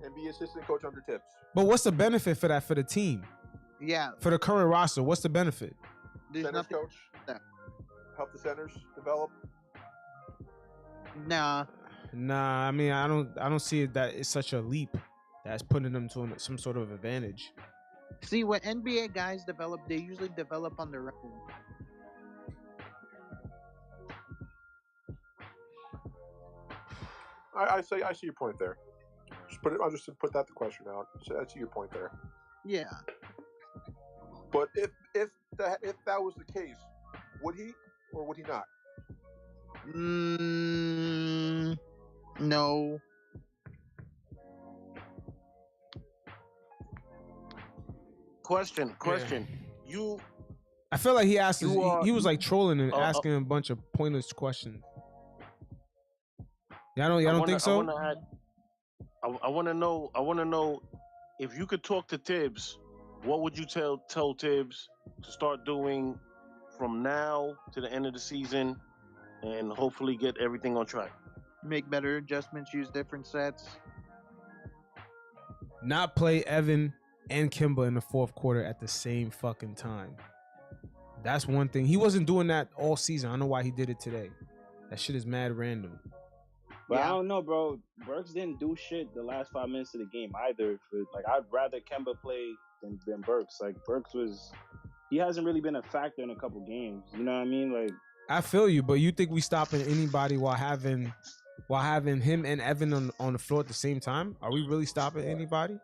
and be assistant coach under Tibbs? But what's the benefit for that for the team? Yeah. For the current roster, what's the benefit? There's centers nothing. Coach. Help the centers develop. Nah. I mean, I don't see it that it's such a leap that's putting them to some sort of advantage. See, when NBA guys develop, they usually develop on their own. I see your point there. I'll just put that the question out. So I see your point there. Yeah. But if that was the case, would he or would he not? No. Question. Yeah. I feel like he asked. He was like trolling and uh, asking a bunch of pointless questions. Y'all don't think so? I want to know. I want to know if you could talk to Tibbs. What would you tell Tibbs to start doing from now to the end of the season, and hopefully get everything on track? Make better adjustments. Use different sets. Not play Evan and Kimba in the fourth quarter at the same fucking time. That's one thing. He wasn't doing that all season. I don't know why he did it today. That shit is mad random. But I don't know, bro. Burks didn't do shit the last 5 minutes of the game either. Like, I'd rather Kemba play than Burks. Like, Burks he hasn't really been a factor in a couple games. You know what I mean? Like, I feel you, but you think we stopping anybody while having him and Evan on the floor at the same time? Are we really stopping anybody?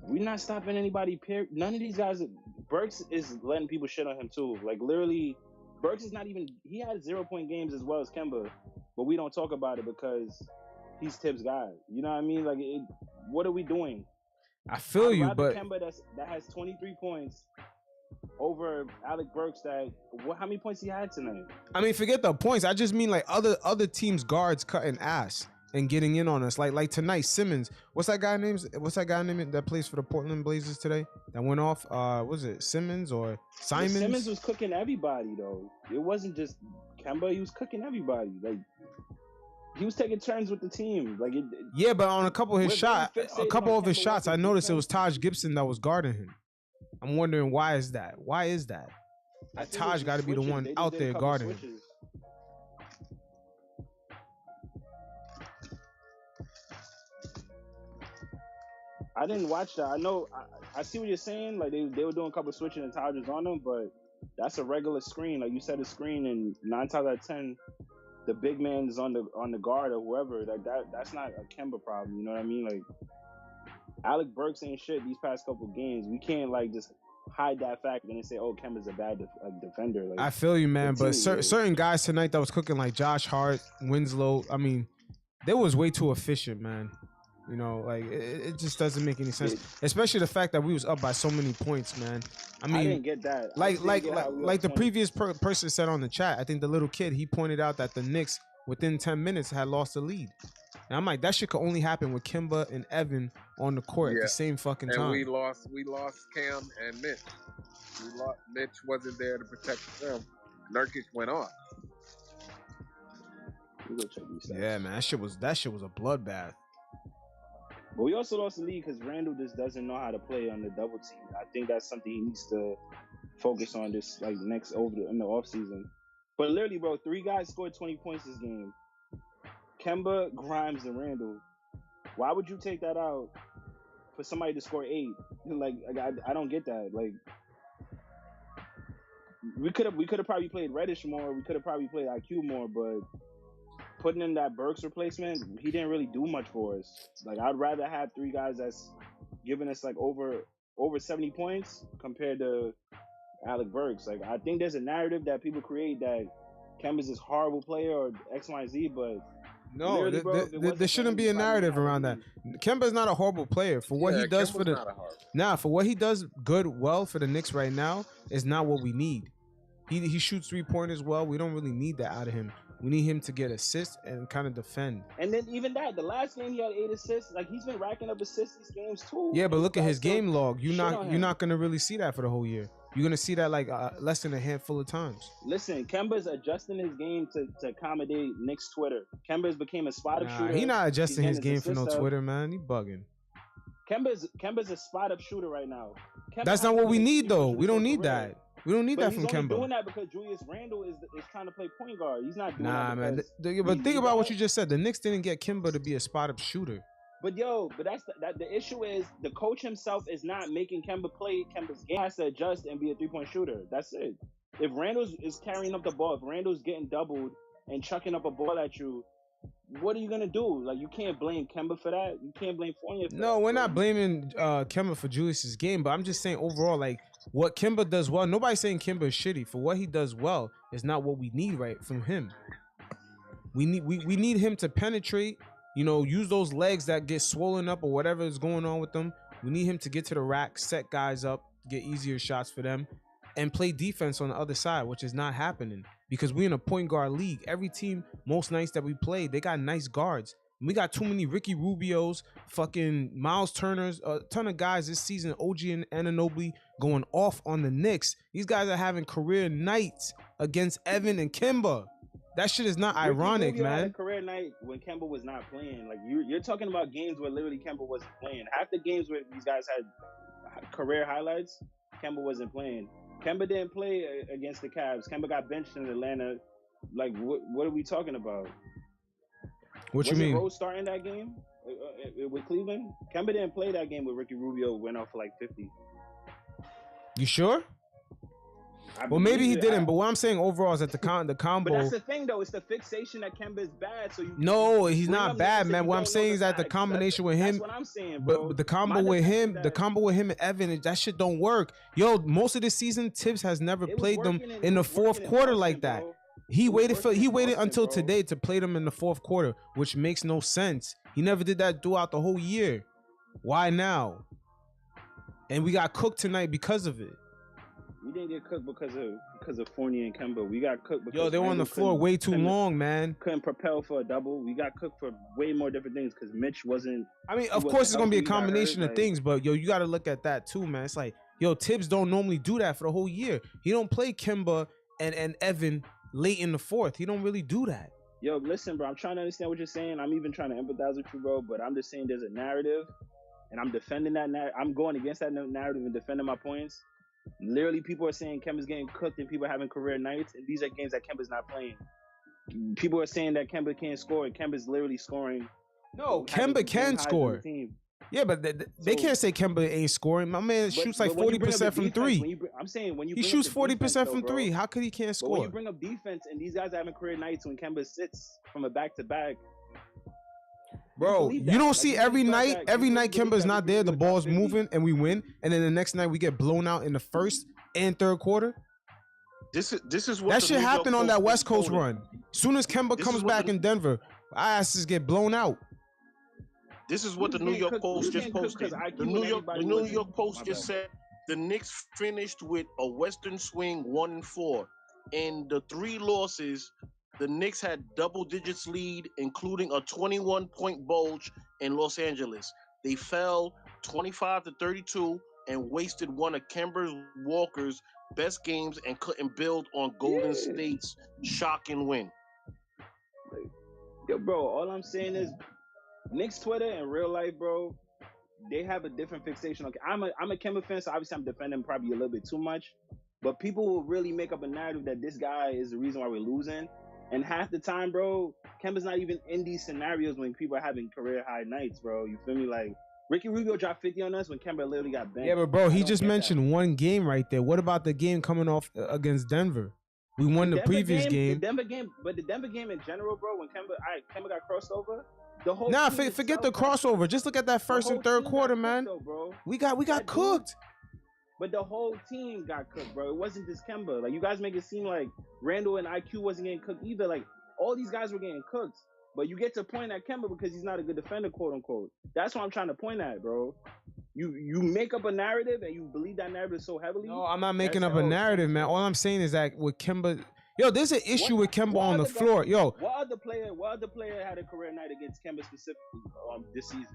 We're not stopping anybody. Period. None of these guys. Burks is letting people shit on him too. Like, literally, Burks is not even. He had 0-point games as well as Kemba, but we don't talk about it because he's Tibbs' guy. You know what I mean? Like, what are we doing? I feel you, but Kemba that has 23 points over Alec Burks. How many points he had tonight? I mean, forget the points. I just mean like other teams' guards cutting ass and getting in on us. Like tonight, Simmons. What's that guy name that plays for the Portland Blazers today? That went off. Was it Simmons or Simons? Simmons was cooking everybody though. It wasn't just Kemba. He was cooking everybody. Like, he was taking turns with the team. Like, yeah, but on a couple of his shots, I noticed it was Taj Gibson that was guarding him. I'm wondering why is that? Why is that? That Taj got to be the one out there guarding him. I didn't watch that. I know. I see what you're saying. Like, they were doing a couple of switching and Taj was on them, but that's a regular screen. Like, you set a screen, and 9 times out of 10, the big man is on the guard or whoever. Like, that's not a Kemba problem. You know what I mean? Like, Alec Burks ain't shit these past couple games. We can't like just hide that fact and then say, "Oh, Kemba's a bad defender." Like, I feel you, man. But certain guys tonight that was cooking, like Josh Hart, Winslow. I mean, they was way too efficient, man. You know, like it just doesn't make any sense. Especially the fact that we was up by so many points, man. I mean, I didn't get that. Like the previous person said on the chat. I think the little kid, he pointed out that the Knicks within 10 minutes had lost the lead. And I'm like, that shit could only happen with Kimba and Evan on the court at the same fucking time. And we lost Cam and Mitch. Mitch wasn't there to protect them. Nurkic went off. Yeah, man, that shit was a bloodbath. But we also lost the lead because Randall just doesn't know how to play on the double team. I think that's something he needs to focus on this in the offseason. But literally, bro, 3 guys scored 20 points this game. Kemba, Grimes, and Randall. Why would you take that out for somebody to score 8? Like I don't get that. Like, we could have probably played Reddish more. We could have probably played IQ more. But putting in that Burks replacement, he didn't really do much for us. Like, I'd rather have 3 guys that's giving us like over 70 points compared to Alec Burks. Like, I think there's a narrative that people create that Kemba's this horrible player or X, Y, Z, but no, there shouldn't be a narrative around that. Kemba's not a horrible player for what he does for what he does well for the Knicks right now is not what we need. He shoots 3-pointers well. We don't really need that out of him. We need him to get assists and kind of defend. And then even that, the last game he had 8 assists. Like, he's been racking up assists these games too. Yeah, but look at his game log. You're not gonna really see that for the whole year. You're gonna see that like less than a handful of times. Listen, Kemba's adjusting his game to accommodate Knicks Twitter. Kemba's became a spot up shooter. He not adjusting his game for no Twitter, man. He bugging. Kemba's a spot up shooter right now. That's not what we need though. We don't need that. We don't need that from Kemba. He's doing that because Julius Randle is trying to play point guard. He's not doing that. Man. But think about what you just said. The Knicks didn't get Kemba to be a spot up shooter. But that's the issue is the coach himself is not making Kemba play Kemba's game. He has to adjust and be a 3-point shooter. That's it. If Randall is carrying up the ball, if Randall's getting doubled and chucking up a ball at you, what are you gonna do? Like, you can't blame Kemba for that. You can't blame Fournier for that. No, we're not blaming Kemba for Julius's game, but I'm just saying overall, like, what Kemba does well. Nobody's saying Kemba is shitty. For what he does well is not what we need right from him. We need him to penetrate. You know, use those legs that get swollen up or whatever is going on with them. We need him to get to the rack, set guys up, get easier shots for them. and play defense on the other side, which is not happening because we in a point guard league. Every team, most nights that we play, they got nice guards. We got too many Ricky Rubios, fucking Miles Turners, a ton of guys this season, OG and Anunoby going off on the Knicks. These guys are having career nights against Evan and Kemba. That shit is not ironic, Rubio had a man. career night when Kemba was not playing. Like you're talking about games where literally Kemba wasn't playing. Half the games where these guys had career highlights, Kemba wasn't playing. Kemba didn't play against the Cavs. Kemba got benched in Atlanta. Like what are we talking about? What you mean? Rose starting that game with Cleveland? Kemba didn't play that game with Ricky Rubio went off for like 50. You sure? Well, maybe he didn't, but what I'm saying overall is that the combo. But that's the thing, though. It's the fixation that Kemba is bad. So No, he's not bad, man. What I'm saying is that the combination with him, that's what I'm saying, bro. but the combo with him, and Evan, that shit don't work. Yo, most of this season, Tibbs has never played them in the fourth quarter like that. He waited until today to play them in the fourth quarter, which makes no sense. He never did that throughout the whole year. Why now? And we got cooked tonight because of it. We didn't get cooked because of Fournier and Kemba. We got cooked because they were on the floor way too long, man. Couldn't propel for a double. We got cooked for way more different things because Mitch wasn't. I mean, of course, it's gonna be a combination of things, but yo, you got to look at that too, man. It's like, yo, Tibbs don't normally do that for the whole year. He don't play Kemba and Evan late in the fourth. He don't really do that. Yo, listen, bro. I'm trying to understand what you're saying. I'm even trying to empathize with you, bro. But I'm just saying there's a narrative, and I'm defending that narrative. I'm going against that narrative and defending my points. Literally, people are saying Kemba's getting cooked and people are having career nights, and these are games that Kemba's not playing. People are saying that Kemba can't score, and Kemba's literally scoring. No, Kemba can score. Yeah, but they can't say Kemba ain't scoring. My man shoots like 40% from three. I'm saying when you he shoots 40% from three. How could he can't score? But when you bring up defense, and these guys are having career nights when Kemba sits from a back-to-back. Bro, you don't see every night Kemba's not there, the ball's moving and we win, and then the next night we get blown out in the first and third quarter. This is what that shit happened on that West Coast run. Soon as Kemba comes back in Denver, our asses get blown out. This is what the New York Post just posted. The New York Post just said the Knicks finished with a Western swing 1-4. In the 3 losses, the Knicks had double digits lead, including a 21-point bulge in Los Angeles. They fell 25-32 and wasted one of Kemba Walker's best games and couldn't build on Golden State's shocking win. Yo, bro, all I'm saying is Knicks Twitter and real life, bro, they have a different fixation. Okay, I'm a Kemba fan, so obviously I'm defending probably a little bit too much. But people will really make up a narrative that this guy is the reason why we're losing. And half the time, bro, Kemba's not even in these scenarios when people are having career high nights, bro. You feel me? Like, Ricky Rubio dropped 50 on us when Kemba literally got benched. Yeah, but bro, he just mentioned one game right there. What about the game coming off against Denver? We won the previous game. The Denver game in general, bro, when Kemba got crossed over, the whole forget the crossover. Just look at that first and third quarter, man. Bro. We got cooked. But the whole team got cooked, bro. It wasn't just Kemba. Like, you guys make it seem like Randall and IQ wasn't getting cooked either. Like, all these guys were getting cooked. But you get to point at Kemba because he's not a good defender, quote unquote. That's what I'm trying to point at, bro. You make up a narrative and you believe that narrative so heavily. No, I'm not making up a narrative, man. All I'm saying is that with Kemba, yo, there's an issue with Kemba on the floor. Yo, what other player had a career night against Kemba specifically this season?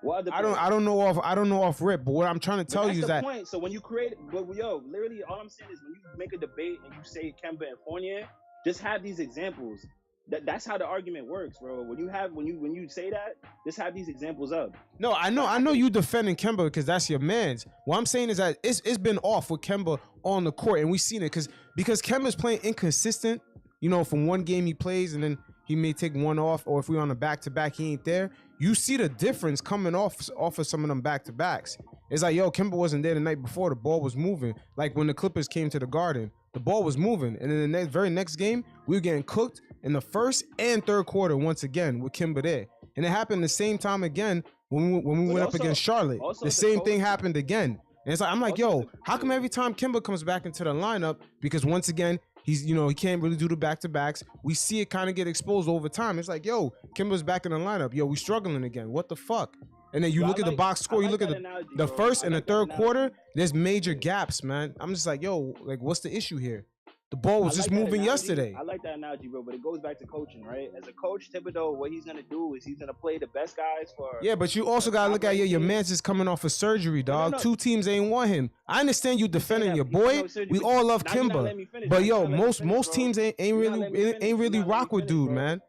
I don't know off rip, but what I'm trying to tell you is that point. So when you create, but yo, literally all I'm saying is when you make a debate and you say Kemba and Fournier, just have these examples. That's how the argument works, bro. When you say that, just have these examples up. No, I know you defending Kemba because that's your man's. What I'm saying is that it's been off with Kemba on the court, and we've seen it because Kemba's playing inconsistent. You know, from one game he plays and then he may take one off, or if we're on a back-to-back, he ain't there. You see the difference coming off of some of them back-to-backs. It's like, yo, Kemba wasn't there the night before. The ball was moving. Like when the Clippers came to the Garden, the ball was moving. And in the very next game, we were getting cooked in the first and third quarter once again with Kemba there. And it happened the same time again when we went up against Charlotte. The same thing happened again. And it's like, I'm like, yo, how come every time Kemba comes back into the lineup, because once again, he can't really do the back-to-backs. We see it kind of get exposed over time. It's like, yo, Kemba's back in the lineup. Yo, we struggling again. What the fuck? And then you Bro, look at the box score, you look at the first and the third quarter, there's major gaps, man. I'm just like, yo, like, what's the issue here? The ball was just moving yesterday. I like that analogy, bro, but it goes back to coaching, right? As a coach, Thibodeau, what he's gonna do is he's gonna play the best guys for. Yeah, but you also gotta look at your man's is coming off of surgery, dog. No. 2 teams ain't want him. I understand you defending your boy. We all love Kimba, but yo, most teams ain't really rock with dude, man.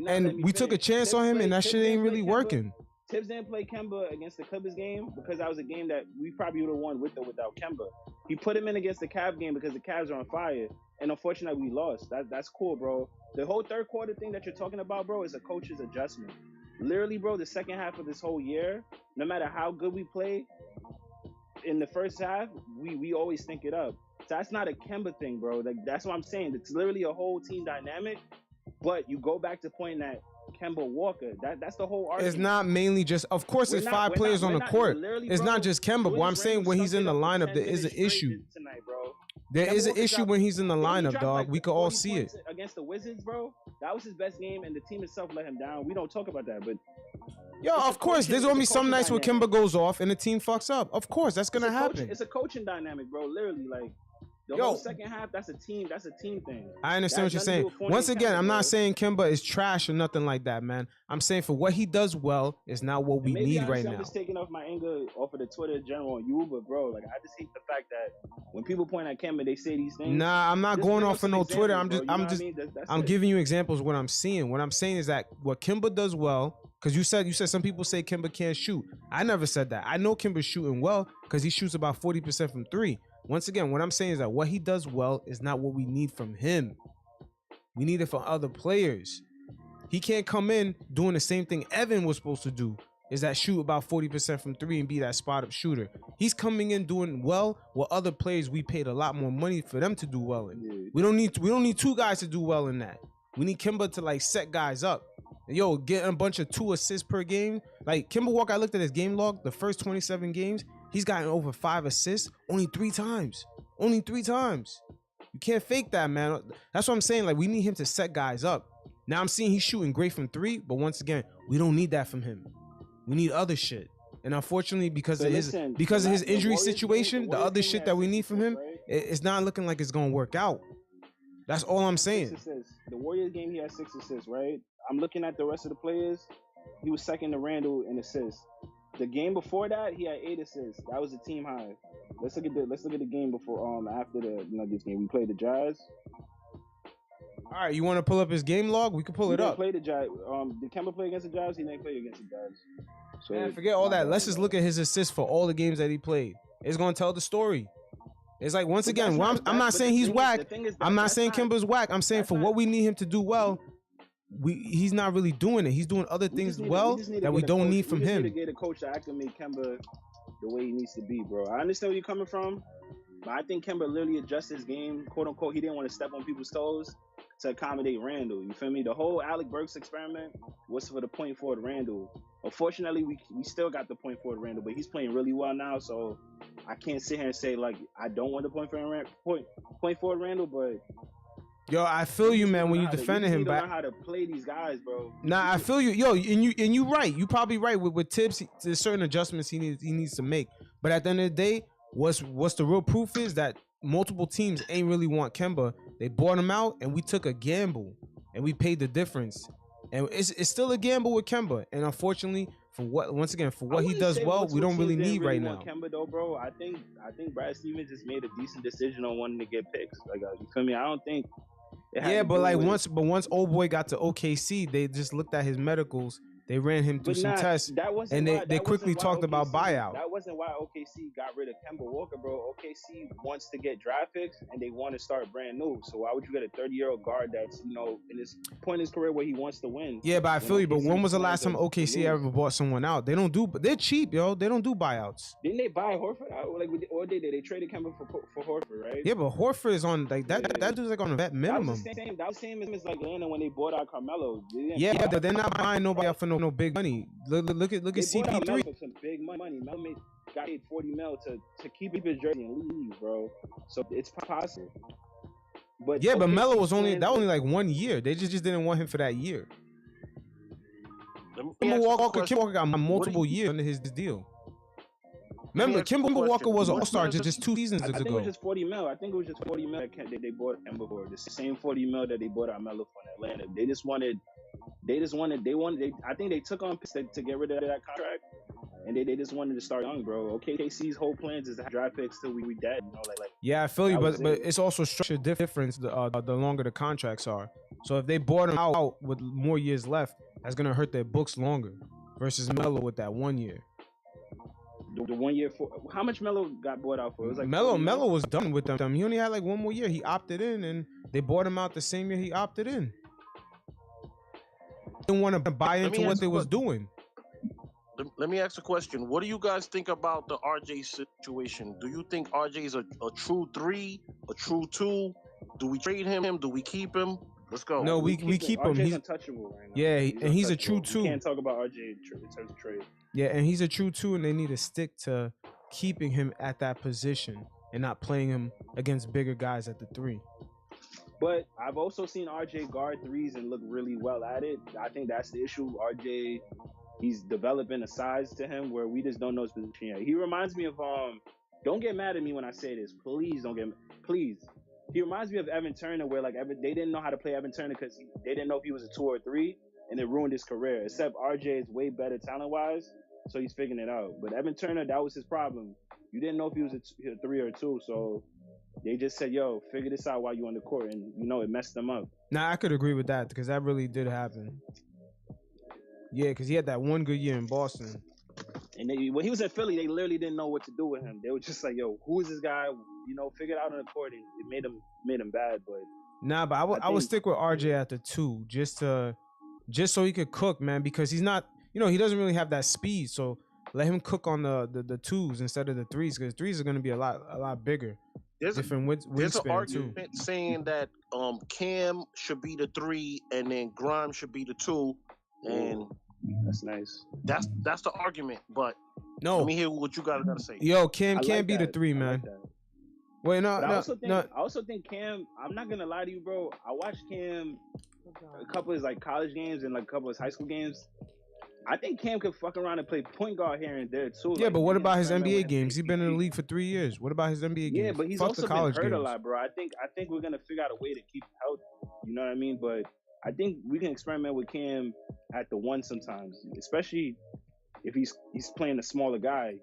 And we took a chance on him, and that shit ain't really working. Tibbs didn't play Kemba against the Clippers game because that was a game that we probably would have won with or without Kemba. He put him in against the Cavs game because the Cavs are on fire, and unfortunately we lost. That's cool, bro. The whole third quarter thing that you're talking about, bro, is a coach's adjustment. Literally, bro, the second half of this whole year, no matter how good we play in the first half, we always think it up. So that's not a Kemba thing, bro. Like that's what I'm saying. It's literally a whole team dynamic. But you go back to pointing at Kemba Walker. That's the whole argument. It's not mainly just, of course, there's 5 players on the court. It's not just Kemba, but I'm saying when he's in the lineup, there is an issue. There is an issue when he's in the lineup, dog. We could all see it. Against the Wizards, bro, that was his best game, and the team itself let him down. We don't talk about that, but yo, of course, there's gonna be some nights where Kemba goes off and the team fucks up. Of course, that's gonna happen. It's a coaching dynamic, bro. Literally, like. The whole second half, that's a team thing. I understand what you're saying. Once again, I'm not saying Kemba is trash or nothing like that, man. I'm saying for what he does well is not what we need right now. I'm just taking off my anger off of the Twitter in general on you, but bro, like I just hate the fact that when people point at Kemba, they say these things. Nah, I'm not going off of no Twitter. I'm giving you examples of what I'm seeing. What I'm saying is that what Kemba does well, because you said some people say Kemba can't shoot. I never said that. I know Kemba's shooting well because he shoots about 40% from 3. Once again, what I'm saying is that what he does well is not what we need from him. We need it from other players. He can't come in doing the same thing Evan was supposed to do, is that shoot about 40% from 3 and be that spot-up shooter. He's coming in doing well with other players we paid a lot more money for them to do well in. Yeah. We don't need 2 guys to do well in that. We need Kemba to like set guys up. Yo, getting a bunch of 2 assists per game. Like Kemba Walker, I looked at his game log, the first 27 games. He's gotten over 5 assists only 3 times. Only 3 times. You can't fake that, man. That's what I'm saying. Like, we need him to set guys up. Now, I'm seeing he's shooting great from 3, but once again, we don't need that from him. We need other shit. And unfortunately, because of his injury situation, the other shit that we need from him, it's not looking like it's going to work out. That's all I'm saying. The Warriors game, he had 6 assists, right? I'm looking at the rest of the players. He was second to Randall in assists. The game before that, he had 8 assists. That was the team high. Let's look at the game before after this game. We played the Jazz. All right, you want to pull up his game log? We can pull it up. Play the Jazz. Did Kemba play against the Jazz? He didn't play against the Jazz. So man, forget all that. Let's just look at his assists for all the games that he played. It's gonna tell the story. It's like once again, I'm not saying he's whack. I'm not saying Kemba's whack. I'm saying for what we need him to do well, he's not really doing it. He's doing other things well that we don't need from him. We need to get a coach to acclimate Kemba the way he needs to be, bro. I understand where you're coming from, but I think Kemba literally adjusted his game, quote unquote. He didn't want to step on people's toes to accommodate Randall. You feel me? The whole Alec Burks experiment was for the point forward Randall. Unfortunately, we still got the point forward Randall, but he's playing really well now, so I can't sit here and say like I don't want the point forward Randall, but yo, I feel you, man, when you defending him, but learn how to play these guys, bro. Nah, I feel you, yo, and you right. You probably right with Tibbs. There's certain adjustments he needs to make. But at the end of the day, what's the real proof is that multiple teams ain't really want Kemba. They bought him out, and we took a gamble, and we paid the difference. And it's still a gamble with Kemba. And unfortunately, for what he does well, we don't really need right now. Kemba though, bro. I think Brad Stevens just made a decent decision on wanting to get picks. Like, you feel me? I don't think. Yeah, but like once old boy got to OKC, they just looked at his medicals. They ran him through some tests, and they quickly talked about buyout. That wasn't why OKC got rid of Kemba Walker, bro. OKC wants to get draft picks, and they want to start brand new. So why would you get a 30-year-old guard that's in his point in his career where he wants to win? Yeah, but I feel you. But when was the last time OKC ever bought someone out? They don't do. They're cheap, yo. They don't do buyouts. Didn't they buy Horford out? Like, or they traded Kemba for Horford, right? Yeah, but Horford is on like that. Yeah. That dude's like on a vet minimum. That was the same as like Atlanta when they bought out Carmelo. Yeah, but they're not buying nobody out for no big money. Look at CP3. For some big money. Melo got paid $40 million to keep his jersey and leave, bro. So it's possible. But but Melo was only like 1 year. They just didn't want him for that year. Kemba Walker got multiple years under his deal. Remember, Kemba Walker was an all-star just 2 seasons ago. I think it was just 40 mil. I think it was just 40 mil that they bought Kemba for. The same 40 mil that they bought Melo for in Atlanta. I think they took on picks to get rid of that contract. And they just wanted to start young, bro. OKC's whole plans is to have draft picks till we dead. You know, like yeah, I feel you, but it's also structured difference the longer the contracts are. So if they bought him out with more years left, that's gonna hurt their books longer versus Melo with that 1 year. The 1 year for how much Melo got bought out for? It was like Melo was done with them. He only had like 1 more year. He opted in, and they bought him out the same year he opted in. Didn't want to buy into what they was doing. Let me ask a question. What do you guys think about the RJ situation? Do you think RJ is a true 3, a true 2? Do we trade him? Do we keep him? Let's go. No, we keep him. He's untouchable right now. Yeah, and he's a true 2. You can't talk about RJ in terms of trade. Yeah, and he's a true 2, and they need to stick to keeping him at that position and not playing him against bigger guys at the 3. But I've also seen RJ guard 3s and look really well at it. I think that's the issue. RJ, he's developing a size to him where we just don't know his position yet. He reminds me of don't get mad at me when I say this. Please don't get please. He reminds me of Evan Turner, where like they didn't know how to play Evan Turner because they didn't know if he was a 2 or 3, and it ruined his career. Except RJ is way better talent wise, so he's figuring it out. But Evan Turner, that was his problem. You didn't know if he was a 3 or 2, so they just said, "Yo, figure this out while you're on the court," and it messed them up. Nah, I could agree with that because that really did happen. Yeah, because he had that 1 good year in Boston. And when he was in Philly, they literally didn't know what to do with him. They were just like, "Yo, who is this guy?" Figure it out on the court, and it made him bad. But nah, but I would stick with RJ at the 2 just so he could cook, man, because he's not, he doesn't really have that speed. So let him cook on the 2s instead of the 3s because 3s are going to be a lot bigger. There's an argument saying that Cam should be the 3 and then Grimes should be the 2, and that's nice. That's the argument, but no. Let me hear what you gotta say. Yo, Cam can't be the 3, man. Wait, no. I also think Cam. I'm not gonna lie to you, bro. I watched Cam a couple of his like college games and like a couple of his high school games. I think Cam could fuck around and play point guard here and there too. Yeah, but what about his NBA games? He's been in the league for 3 years. What about his NBA games? Yeah, but he's also been hurt a lot, bro. I think we're gonna figure out a way to keep him healthy. You know what I mean? But I think we can experiment with Cam at the 1 sometimes, especially if he's playing a smaller guy.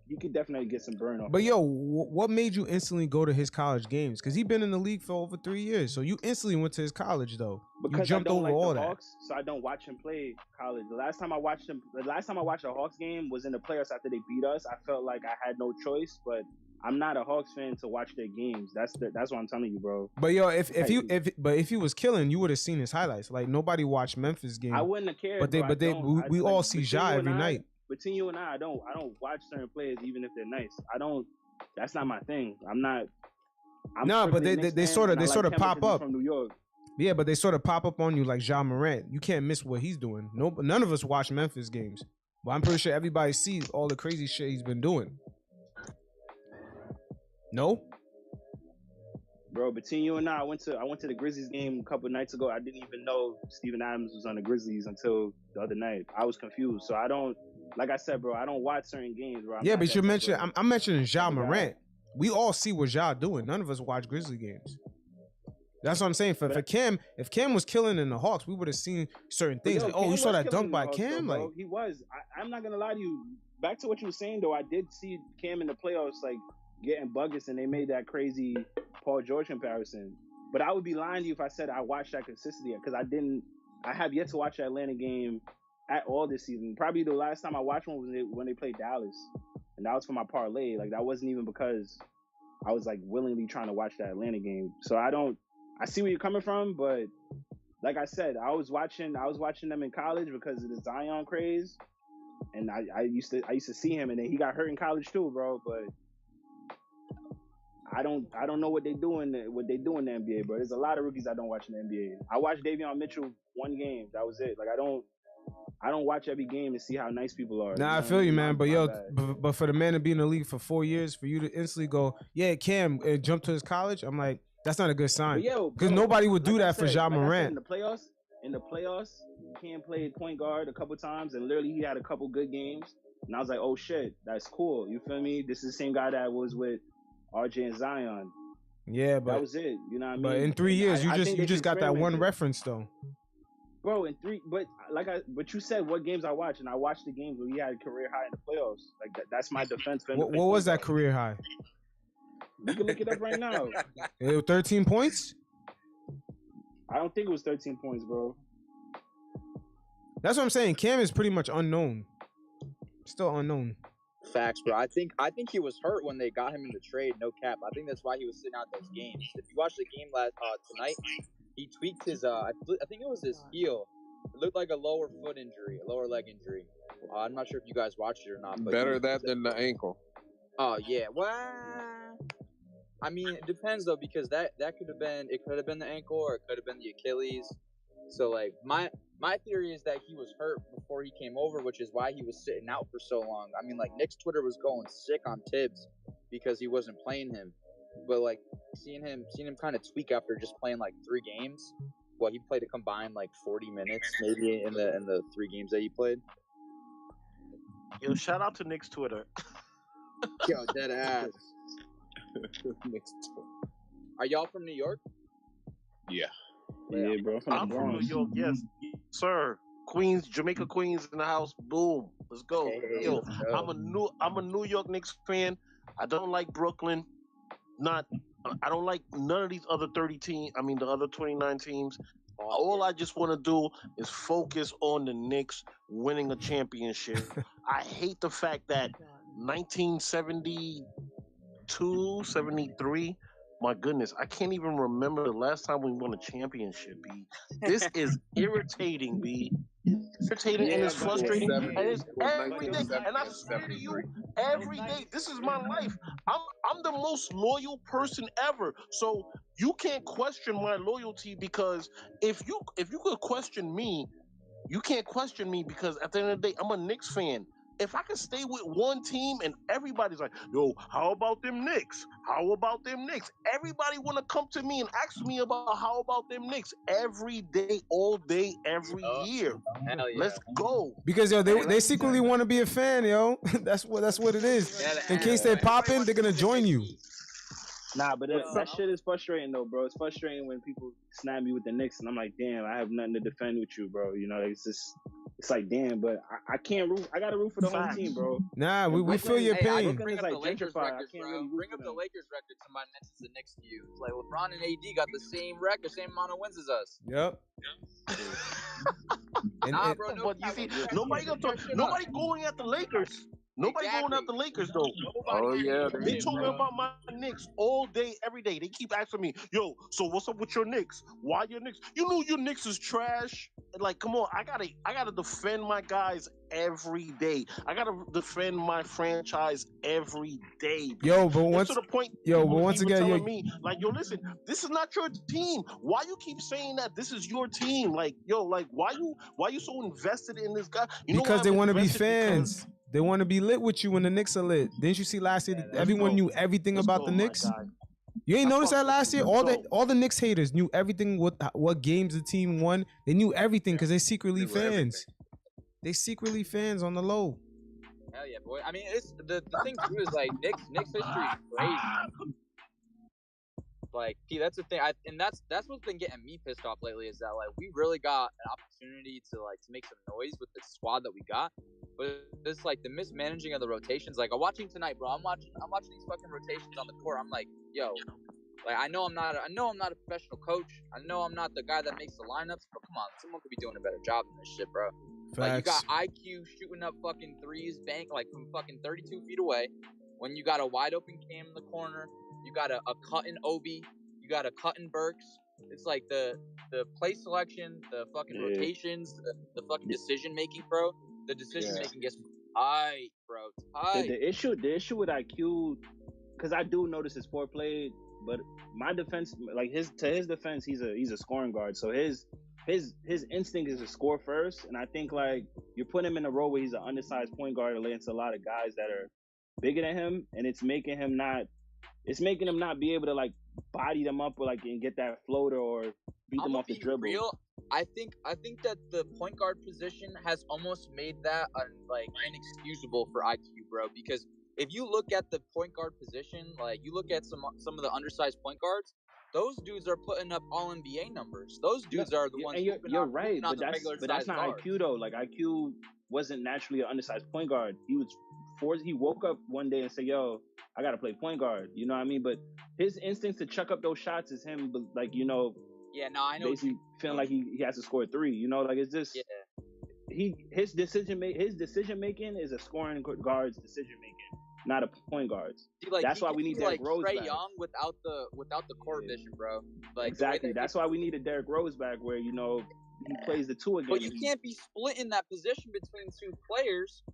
He could definitely get some burn off. But yo, what made you instantly go to his college games? Because he's been in the league for over 3 years, so you instantly went to his college though. Because you jumped I don't over like all the that. Hawks, so I don't watch him play college. The last time I watched a Hawks game was in the playoffs after they beat us. I felt like I had no choice, but I'm not a Hawks fan to watch their games. That's what I'm telling you, bro. But yo, if he was killing, you would have seen his highlights. Like nobody watched Memphis games. I wouldn't have cared. But we all see Ja every night. Between you and I don't watch certain players even if they're nice. That's not my thing. I'm but they sort of pop up from New York. Yeah, but they sort of pop up on you like Ja Morant. You can't miss what he's doing. None of us watch Memphis games, but I'm pretty sure everybody sees all the crazy shit he's been doing. No, bro. Between you and I went to the Grizzlies game a couple nights ago. I didn't even know Steven Adams was on the Grizzlies until the other night. I was confused. So I don't. Like I said, bro, I don't watch certain games, bro. Yeah, but you mentioned I'm mentioning Ja Morant. We all see what Ja doing. None of us watch Grizzly games. That's what I'm saying. For Cam, if Cam was killing in the Hawks, we would have seen certain things. Yo, like, you saw that dunk by Cam? Though, he was. I'm not gonna lie to you. Back to what you were saying, though, I did see Cam in the playoffs, like getting buckets, and they made that crazy Paul George comparison. But I would be lying to you if I said I watched that consistently because I didn't. I have yet to watch the Atlanta game at all this season. Probably the last time I watched one was when they played Dallas, and that was for my parlay. Like that wasn't even because I was like willingly trying to watch that Atlanta game. So I see where you're coming from, but like I said, I was watching them in college because of the Zion craze, and I used to see him, and then he got hurt in college too, bro. But I don't know what they do in the NBA, bro. There's a lot of rookies I don't watch in the NBA. I watched Davion Mitchell 1 game. That was it. Like I don't watch every game to see how nice people are. Nah, I feel you, man. But yo, but for the man to be in the league for 4 years, for you to instantly go, yeah, Cam, and jump to his college, I'm like, that's not a good sign. Because nobody would do that for Ja Morant. In the playoffs, Cam played point guard a couple times, and literally he had a couple good games. And I was like, oh shit, that's cool. You feel me? This is the same guy that was with RJ and Zion. Yeah, but that was it. You know what I mean? But in 3 years, I you think they just got that one experimented. reference though. Bro, but you said what games I watched, and I watched the games where he had a career high in the playoffs. Like that's my defense for him. What was that career high? You can look it up right now. 13 points? I don't think it was 13 points, bro. That's what I'm saying. Cam is pretty much unknown. Still unknown. Facts, bro. I think he was hurt when they got him in the trade. No cap. I think that's why he was sitting out those games. If you watch the game tonight, he tweaked his. I think it was his heel. It looked like a lower foot injury, a lower leg injury. I'm not sure if you guys watched it or not. But better that than the ankle. Oh yeah. Well, I mean, it depends though, because that could have been, it could have been the ankle or it could have been the Achilles. So like my theory is that he was hurt before he came over, which is why he was sitting out for so long. I mean, like Knicks Twitter was going sick on Tibbs because he wasn't playing him, but like seeing him kind of tweak after just playing like 3 games. Well, he played a combined like 40 minutes maybe in the 3 games that he played. Yo, shout out to Knicks Twitter. Yo, dead ass. Are y'all from New York? Yeah. Yeah, bro. I'm from New York. Yes, sir. Queens, Jamaica Queens in the house. Boom. Let's go. Hey, Yo, let's go. I'm a New York Knicks fan. I don't like Brooklyn. I don't like none of these other 30 teams. I mean, the other 29 teams. All I just want to do is focus on the Knicks winning a championship. I hate the fact that 1972, 73. My goodness, I can't even remember the last time we won a championship, B. This is irritating, B. It's irritating and it's frustrating. And it's every day. And I swear to you, every day, this is my life. I'm the most loyal person ever. So you can't question my loyalty, because if you could question me, you can't question me, because at the end of the day, I'm a Knicks fan. If I could stay with one team and everybody's like, yo, how about them Knicks? How about them Knicks? Everybody want to come to me and ask me about how about them Knicks every day, all day, every year. Hell yeah. Let's go. Because yo, they secretly want to be a fan, yo. That's what it is. In case they're popping, they're gonna join you. Nah, but that shit is frustrating though, bro. It's frustrating when people snap me with the Knicks, and I'm like, damn, I have nothing to defend with you, bro. You know, it's like, damn, but I can't root. I gotta root for the home team, bro. Nah, we feel your pain. Bring up like the Lakers gentrified. I records, can't bro. really root Bring for up the them. Lakers record to my mentions the Knicks to you. It's like LeBron and AD got the same record, same amount of wins as us. Yep. Nah, bro. But you see, nobody going at the Lakers. Nobody going at the Lakers though. Oh yeah, They talking about my Knicks all day, every day. They keep asking me, yo, so what's up with your Knicks? Why your Knicks? You know your Knicks is trash. Like, come on, I gotta defend my guys every day. I gotta defend my franchise every day. Yo, but It's once to the point, yo, but people once even again, telling me, like, yo, listen, this is not your team. Why you keep saying that this is your team? Like, yo, like, why you so invested in this guy? You know because why they I'm want to be invested? Because- fans. They want to be lit with you when the Knicks are lit. Didn't you see last year that everyone knew everything about the Knicks? You ain't noticed that last year? All the Knicks haters knew everything, what games the team won. They knew everything because they secretly fans. They secretly fans on the low. Hell yeah, boy. I mean, it's the thing too is like Knicks history is crazy. Like, that's the thing, and that's what's been getting me pissed off lately, is that like we really got an opportunity to make some noise with the squad that we got, but it's like the mismanaging of the rotations. Like, I'm watching tonight, bro. I'm watching these fucking rotations on the court. I'm like, yo, like I know I'm not a professional coach. I know I'm not the guy that makes the lineups, but come on, someone could be doing a better job than this shit, bro. Facts. Like, you got IQ shooting up fucking threes, bank like from fucking 32 feet away. When you got a wide open Cam in the corner, you got a cut-in Obi, you got a cut-in Burks. It's like the play selection, the fucking rotations, the fucking decision making, bro. The decision making gets tight, bro. Tight. The issue with IQ, because I do notice his foreplay, but my defense, like his defense, he's a scoring guard, so his instinct is to score first, and I think like you're putting him in a role where he's an undersized point guard against a lot of guys that are bigger than him, and it's making him not be able to like body them up or like and get that floater or beat them off the dribble. I think that the point guard position has almost made that like inexcusable for IQ, bro. Because if you look at the point guard position, like you look at some of the undersized point guards, those dudes are putting up all NBA numbers. Those dudes are the ones and you're right, hooping on but the regular that's size not guards. IQ though. Like IQ wasn't naturally an undersized point guard. He was forced. He woke up one day and said, "Yo, I gotta play point guard." You know what I mean? But his instincts to chuck up those shots is him, like Yeah, no, I know. Basically, feeling like he has to score 3. You know, like it's just his decision making is a scoring guard's decision making, not a point guard's. See, like, that's why we need Derrick Rose Trae back. Young without the court vision, bro. Like Exactly. That's why we need a Derrick Rose back, where he plays the 2 again. But you can't be splitting that position between 2 players,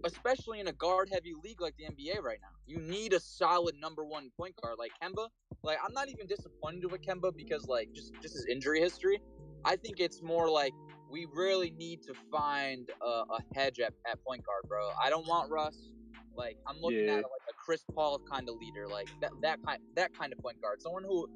especially in a guard-heavy league like the NBA right now. You need a solid number 1 point guard like Kemba. Like, I'm not even disappointed with Kemba because, like, just his injury history. I think it's more like we really need to find a hedge at point guard, bro. I don't want Russ. Like, I'm looking at like a Chris Paul kind of leader, like that kind of point guard, someone who.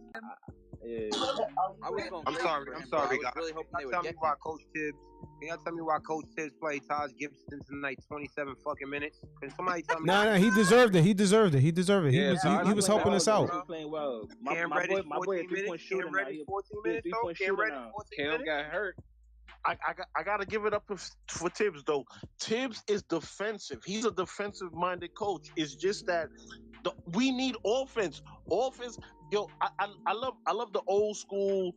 I was going. I'm sorry, I was guys. really hoping they would tell me get why Coach Tibbs. Can y'all tell me why Coach Tibbs played Taj Gibson tonight 27 fucking minutes? Can somebody tell me? Nah, he deserved it. He deserved it. He was helping us out. Playing well. My boy, 3-point shooter now. 14 minutes. Cam got hurt. I gotta give it up for Tibbs though. Tibbs is defensive. He's a defensive minded coach. It's just that we need offense. Offense, yo, I love the old school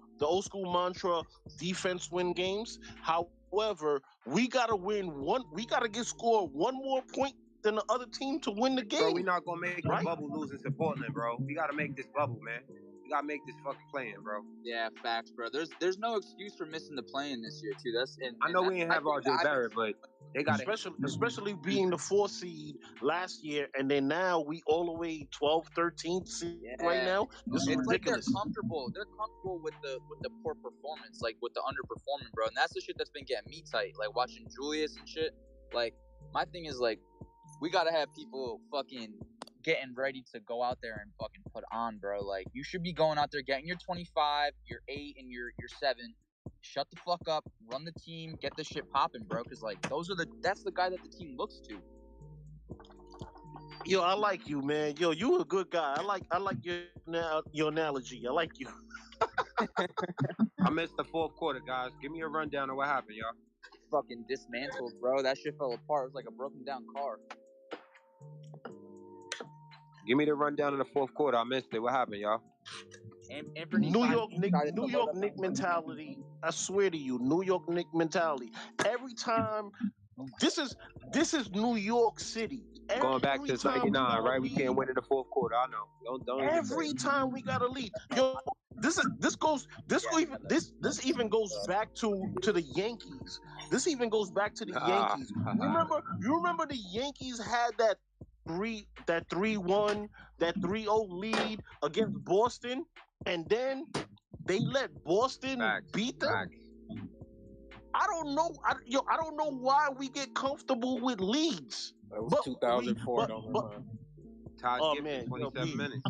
mantra, defense win games. However, we gotta we gotta get scored one more point than the other team to win the game. Bro, we're not gonna make the bubble losing to Portland, bro. We gotta make this bubble, man. We gotta make this fucking play-in, bro. Yeah, facts, bro. There's no excuse for missing the play-in this year too. I know we didn't have RJ Barrett, but they got especially being the 4 seed last year, and then now we all the way 12, 13th seed right now. This is ridiculous. Like they're comfortable with the poor performance, like with the underperforming, bro. And that's the shit that's been getting me tight. Like watching Julius and shit. Like my thing is like we gotta have people fucking getting ready to go out there and fucking put on, bro. Like you should be going out there getting your 25, your 8, and your 7. Shut the fuck up, run the team, get the shit popping, bro. Because like that's the guy that the team looks to. Yo, I like you, man. Yo, you a good guy. I like your analogy. I like you. I missed the 4th quarter, guys. Give me a rundown of what happened, y'all. Fucking dismantled, bro. That shit fell apart. It was like a broken down car. Give me the rundown of the 4th quarter. I missed it. What happened, y'all? New York Knick mentality. I swear to you, New York Knick mentality. Every time, this is New York City. Going back to 99, right? We can't win in the 4th quarter. I know. Don't. Every time we gotta lead. Yo, this even goes back to the Yankees. This even goes back to the Yankees. You remember the Yankees had that 3-1, that 3-0 lead against Boston, and then they let Boston beat them. I don't know. I don't know why we get comfortable with leads. That was 2004. Todd Gibson, 27 minutes.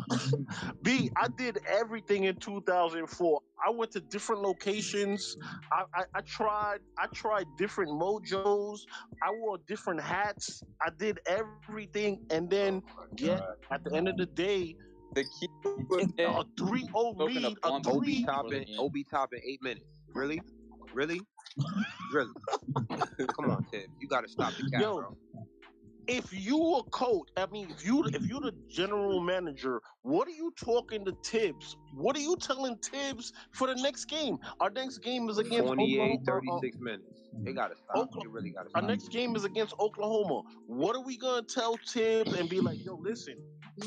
B, I did everything in 2004. I went to different locations. I tried different mojos. I wore different hats. I did everything, and then at the end of the day, the key a 3-0 lead. Obi topping 8 minutes. Really? Come on, Tim. You got to stop the cap, bro. If you a coach, I mean, if you the general manager, what are you talking to Tibbs? What are you telling Tibbs for the next game? Our next game is against 28, 36 minutes. They got to stop. They really got to stop. Our next game is against Oklahoma. What are we going to tell Tibbs and be like, yo, listen,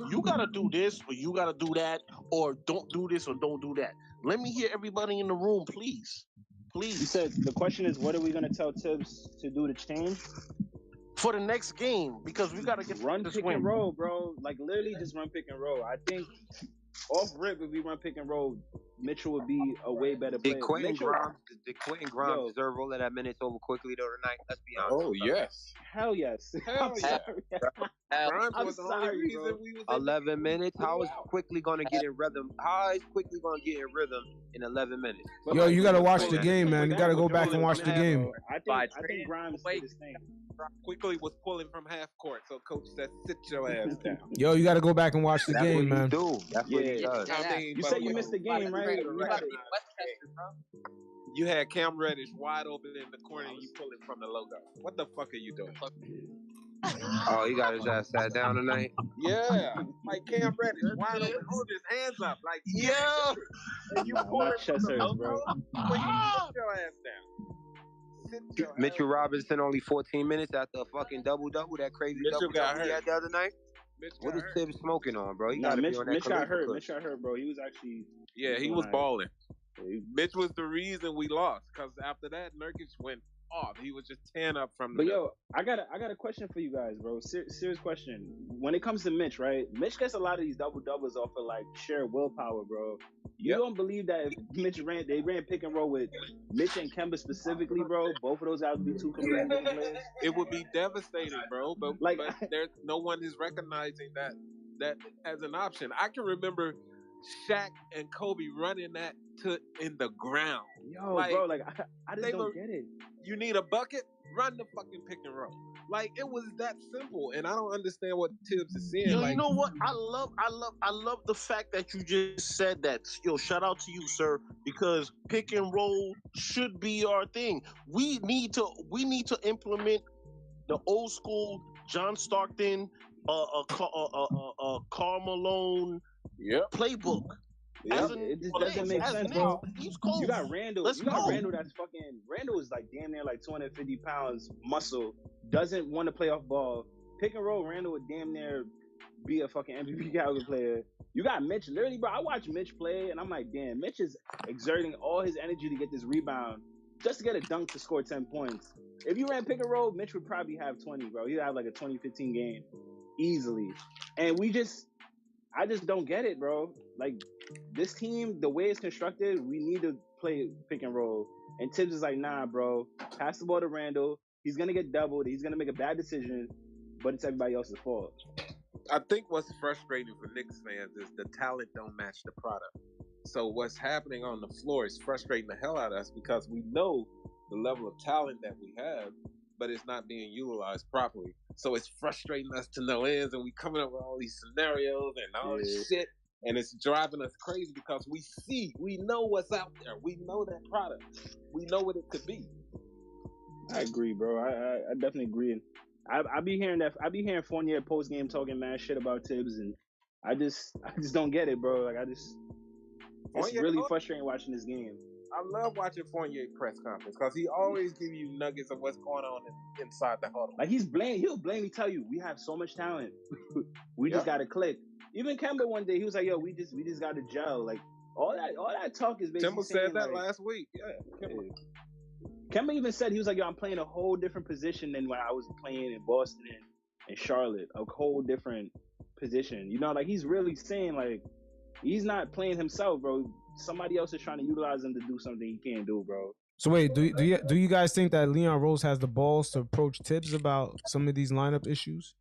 you got to do this or you got to do that, or don't do this or don't do that. Let me hear everybody in the room, please. Please. You said the question is, what are we going to tell Tibbs to do to change? For the next game, because we gotta get run pick and roll, bro. Like literally, just run pick and roll. I think off rip, if we run pick and roll, Mitchell would be a way better player. Did Quentin Mitchell, Grimes deserve all of that minutes over quickly though tonight? Let's be honest. Oh yes. hell yes. Hell I'm yeah. sorry. Grimes I'm was the only sorry, reason bro. we was in 11 minutes. How is quickly going to get in rhythm? How is quickly going to get in rhythm in 11 minutes? Yo, you gotta watch the game, man. You gotta go back and watch the game. I think Grimes did his thing. Quickly was pulling from half court, so coach said, "Sit your ass down." Yo, you gotta go back and watch the That's game, what man. he do. That's what he does. I mean, You but said you missed the game, right? You had Cam Reddish wide open in the corner, and you pulling from the logo. What the fuck are you doing? Oh, he got his ass sat down tonight. Yeah, like Cam Reddish wide open, hold his hands up, like yeah. And you pulling My chest from the hurts, logo. bro. But you sit your ass down. Sit your Mitchell Robinson only 14 minutes after a fucking double-double. That crazy Mitchell got double-double he hurt. had the other night. What is Tibbs smoking on, bro? He gotta be on that Mitch got hurt. Calypso Mitch got hurt, bro. He was actually. Yeah, he was balling. Mitch was the reason we lost, because after that, Nurkic went off. He was just tearing up from the But yo, I got a question for you guys, bro. Serious question. When it comes to Mitch, right? Mitch gets a lot of these double doubles off of like sheer willpower, bro. You don't believe that if Mitch they ran pick and roll with Mitch and Kemba specifically, bro? Both of those guys would be two completely different players. It would be devastating, bro. But Like- but there's no one is recognizing that as an option. I can remember Shaq and Kobe running that in the ground. Yo, like, bro, like I just don't get it. You need a bucket, run the fucking pick and roll. Like it was that simple, and I don't understand what Tibbs is saying. Yo, like, you know what? I love the fact that you just said that. Yo, shout out to you, sir, because pick and roll should be our thing. We need to implement the old school John Stockton, Karl Malone playbook. It just doesn't make sense, bro. You got Randall. Let's you got go. Randall that's fucking. Randall is like damn near like 250 pounds muscle. Doesn't want to play off ball. Pick and roll. Randall would damn near be a fucking MVP caliber player. You got Mitch. Literally, bro. I watch Mitch play and I'm like, damn. Mitch is exerting all his energy to get this rebound just to get a dunk to score 10 points. If you ran pick and roll, Mitch would probably have 20, bro. He'd have like a 20-15 game easily. And I just don't get it, bro. Like, this team, the way it's constructed, we need to play pick and roll. And Tibbs is like, nah, bro. Pass the ball to Randall. He's going to get doubled. He's going to make a bad decision, but it's everybody else's fault. I think what's frustrating for Knicks fans is the talent don't match the product. So what's happening on the floor is frustrating the hell out of us because we know the level of talent that we have, but it's not being utilized properly. So it's frustrating us to no ends, and we coming up with all these scenarios and all this shit, and it's driving us crazy because we know what's out there. We know that product. We know what it could be. I agree, bro. I definitely agree. I be hearing Fournier post game talking mad shit about Tibbs, and I just don't get it, bro. Like it's really frustrating watching this game. I love watching Fournier press conference because he always give you nuggets of what's going on inside the huddle. Like he'll blatantly tell you, we have so much talent. We just gotta click. Even Kemba one day, he was like, yo, we just gotta gel. Like all that talk is basically Kemba said that last week. Yeah. Kemba even said, he was like, yo, I'm playing a whole different position than when I was playing in Boston and Charlotte. A whole different position. You know, like he's really saying like he's not playing himself, bro. Somebody else is trying to utilize him to do something he can't do, bro. So wait, do you guys think that Leon Rose has the balls to approach Tibbs about some of these lineup issues?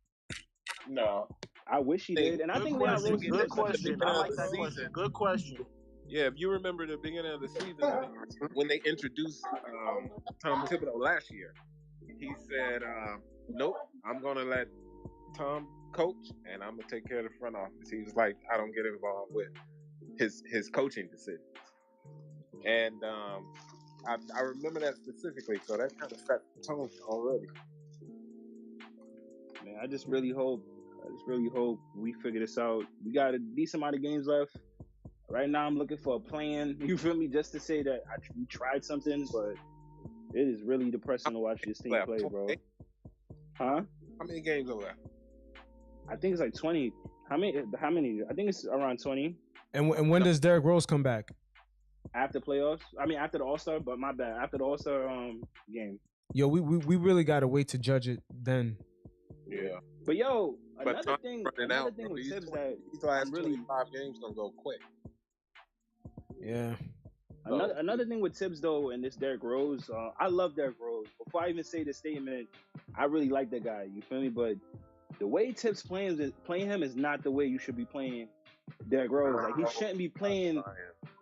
No. I wish he did, and I think Leon Rose is good question. I like that question. Good question. Yeah, if you remember the beginning of the season when they introduced Tom Thibodeau last year, he said, "Nope, I'm gonna let Tom coach, and I'm gonna take care of the front office." He was like, "I don't get involved with his coaching decisions," and I remember that specifically. So that kind of set the tone already. Man, I just really hope we figure this out. We got a decent amount of games left. Right now, I'm looking for a plan. You feel me? Just to say that we tried something, but it is really depressing to watch this team play, bro. Huh? How many games are left? I think it's like 20. How many? I think it's around 20. And when does Derrick Rose come back? After playoffs? I mean, after the All-Star, but my bad. After the All-Star game. Yo, we really gotta wait to judge it then. Yeah. But yo, another thing running out, with Tibbs that these last 25 games gonna go quick. Yeah. Another thing with Tibbs though, and this Derrick Rose, I love Derrick Rose. Before I even say the statement, I really like the guy. You feel me? But the way Tibbs playing him is not the way you should be playing Derrick Rose. Like, he shouldn't be playing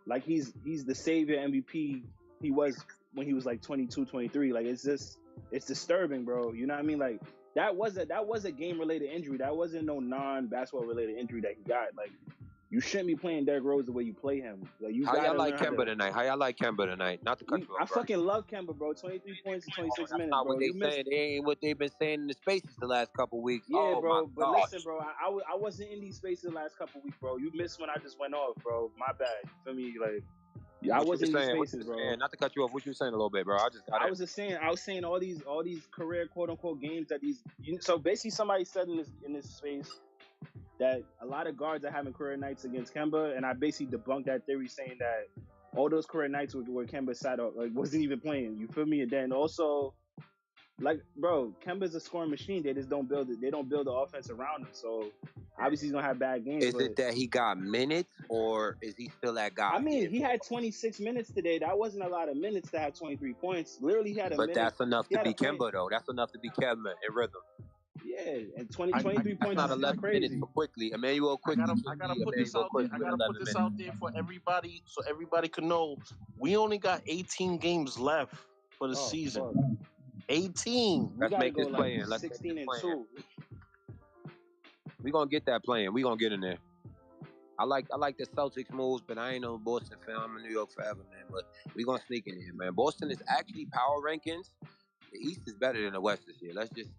like he's the savior MVP he was when he was like 22, 23. Like, it's disturbing, bro. You know what I mean? Like, that was a game related injury. That wasn't no non-basketball related injury that he got. Like, you shouldn't be playing Derrick Rose the way you play him. Like, How y'all like Kemba tonight? How y'all like Kemba tonight? Not to cut you off. I fucking love Kemba, bro. 23 points in 26 minutes, Not bro. what they saying. They ain't what they've been saying in the spaces the last couple weeks. Yeah, Oh, bro. my But gosh. listen, bro. I wasn't in these spaces the last couple weeks, bro. You missed when I just went off, bro. My bad. You feel me? Like, yeah, I What you wasn't in saying? these What spaces, you bro. saying? Not to cut you off. What you saying a little bit, bro? I just got it. I was saying all these career quote unquote games that so basically somebody said in this space that a lot of guards are having career nights against Kemba, and I basically debunked that theory, saying that all those career nights where Kemba sat up, like, wasn't even playing. You feel me? And then also, like, bro, Kemba's a scoring machine. They just don't build it. They don't build the offense around him. So obviously he's gonna have bad games. Is it that he got minutes, or is he still that guy? I mean, he had 26 minutes today. That wasn't a lot of minutes to have 23 points. Literally, he had a But minute. that's enough He to had be a point. Kemba, though. That's enough to be Kemba in rhythm. Yeah, and 23 points That's not is 11 crazy. minutes for Quickly. Emmanuel Quickly. I gotta put this out there. I gotta put this out there for everybody, so everybody can know. We only got 18 games left for the season. 18. Let's make this play in. Let's 16 and 2. We gonna get that playing. We gonna get in there. I like the Celtics moves, but I ain't no Boston fan. I'm in New York forever, man. But we gonna sneak in here, man. Boston is actually power rankings. The East is better than the West this year. Let's just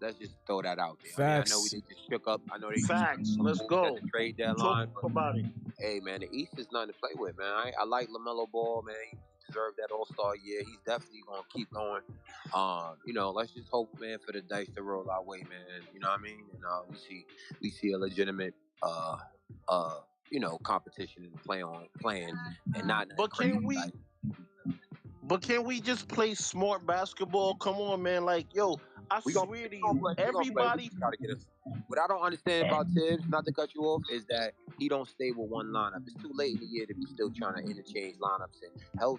throw that out there. I know we just shook up. I know they Facts. Let's go. The trade deadline. Talk about it. Hey, man, the East is nothing to play with, man. I like LaMelo Ball, man. He deserved that All-Star year. He's definitely gonna keep going. Let's just hope, man, for the dice to roll our way, man. You know what I mean? And we see a legitimate competition in the playing and not. But can we just play smart basketball? Come on, man. Like, yo, I swear to you, everybody. What I don't understand about Tibbs, not to cut you off, is that he don't stay with one lineup. It's too late in the year to be still trying to interchange lineups and health.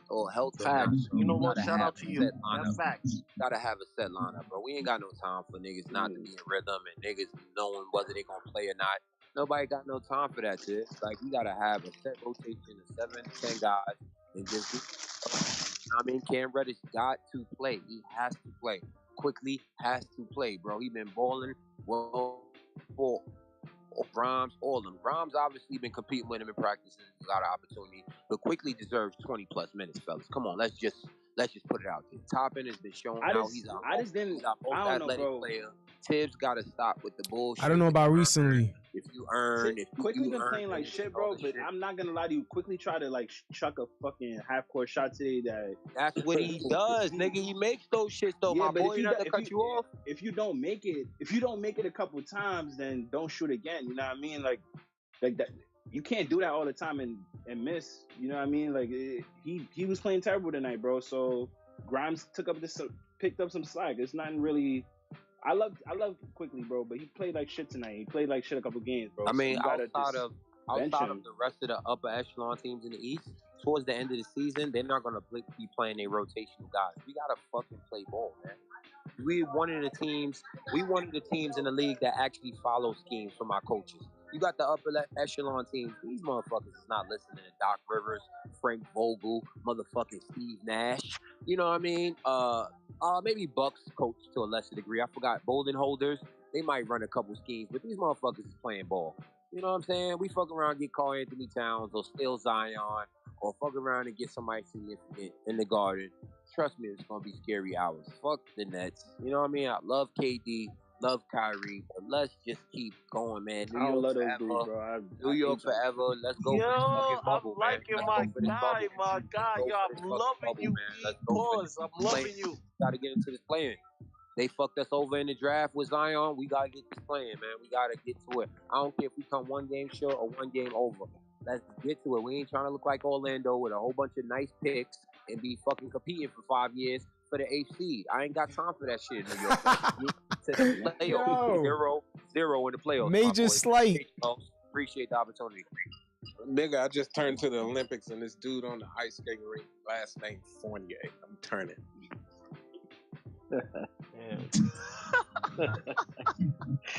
Facts. You know what? Gotta Shout have out to a you. set lineup. That's facts. Gotta have a set lineup, bro. We ain't got no time for niggas not to be in rhythm and niggas knowing whether they gonna play or not. Nobody got no time for that shit. Like, we gotta have a set rotation of 7 to 10 guys and just. I mean, Cam Reddish got to play. He has to play. Quickly has to play, bro. He been balling well for Grimes, all of them. Grimes obviously been competing with him in practice and a lot of opportunity, but Quickly deserves 20 plus minutes, fellas. Come on, let's just put it out there. Toppin has been showing how he's our most athletic player. Tibbs got to stop with the bullshit. I don't know about recently. If you earn, Quickly been playing like shit, bro. But I'm not gonna lie to you. Quickly try to like chuck a fucking half court shot today. That's what he does, nigga. He makes those shits though, yeah, my but boy. Not to cut you off. If you don't make it a couple times, then don't shoot again. You know what I mean? Like that. You can't do that all the time and miss. You know what I mean? Like he was playing terrible tonight, bro. So Grimes picked up some slack. It's not really. I love Quickly, bro, but he played like shit tonight. He played like shit a couple games, bro. I mean, so outside of the rest of the upper echelon teams in the East, towards the end of the season, they're not gonna be playing their rotational guys. We gotta fucking play ball, man. We one of the teams in the league that actually follow schemes from our coaches. You got the upper echelon teams. These motherfuckers is not listening to Doc Rivers, Frank Vogel, motherfucking Steve Nash. You know what I mean? Maybe Bucks coach to a lesser degree. I forgot Bolden holders. They might run a couple schemes, but these motherfuckers is playing ball. You know what I'm saying? We fuck around and get Karl Anthony Towns or steal Zion or fuck around and get somebody significant in the Garden. Trust me, it's gonna be scary hours. Fuck the Nets. You know what I mean? I love KD, love Kyrie, but let's just keep going, man. I don't love those dudes, bro. New York forever. Let's go. Yo, for I'm liking my guy, my guy. Yo, I'm loving you, Pause. I'm loving you. Gotta get into this playing. They fucked us over in the draft with Zion. We gotta get this playing, man. We gotta get to it. I don't care if we come one game short or one game over. Let's get to it. We ain't trying to look like Orlando with a whole bunch of nice picks and be fucking competing for 5 years for the 8th seed. I ain't got time for that shit in New York. To the playoffs. 0-0 in the playoffs. Major slight. Appreciate the opportunity. Nigga, I just turned to the Olympics and this dude on the ice skating rink, last name Fournier. I'm turning.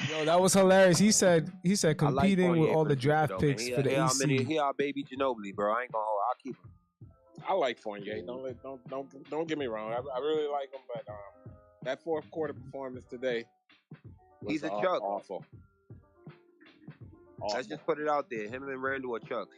Yo, that was hilarious. He said I like competing with Fournier all for the the future, draft though, picks man. for the AC. He our baby Ginobili, bro. I ain't gonna hold. I'll keep him. I like Fournier. Don't get me wrong. I really like him, but that fourth quarter performance today was He's a Chuck. awful. Let's just put it out there. Him and Randall are Chucks.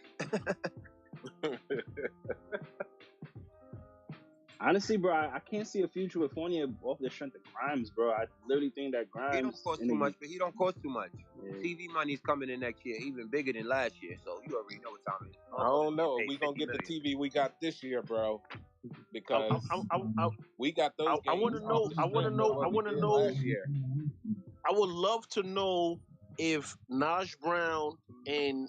Honestly, bro, I can't see a future with Fournier off the strength of Grimes, bro. I literally think that Grimes. He don't cost too much, but he don't cost too much. Yeah. TV money's coming in next year, even bigger than last year. So you already know what time it is. I don't know. We gonna get the TV we got this year, bro. Because we got those. I want to know. I want to know. Last year. I would love to know if Naj Brown and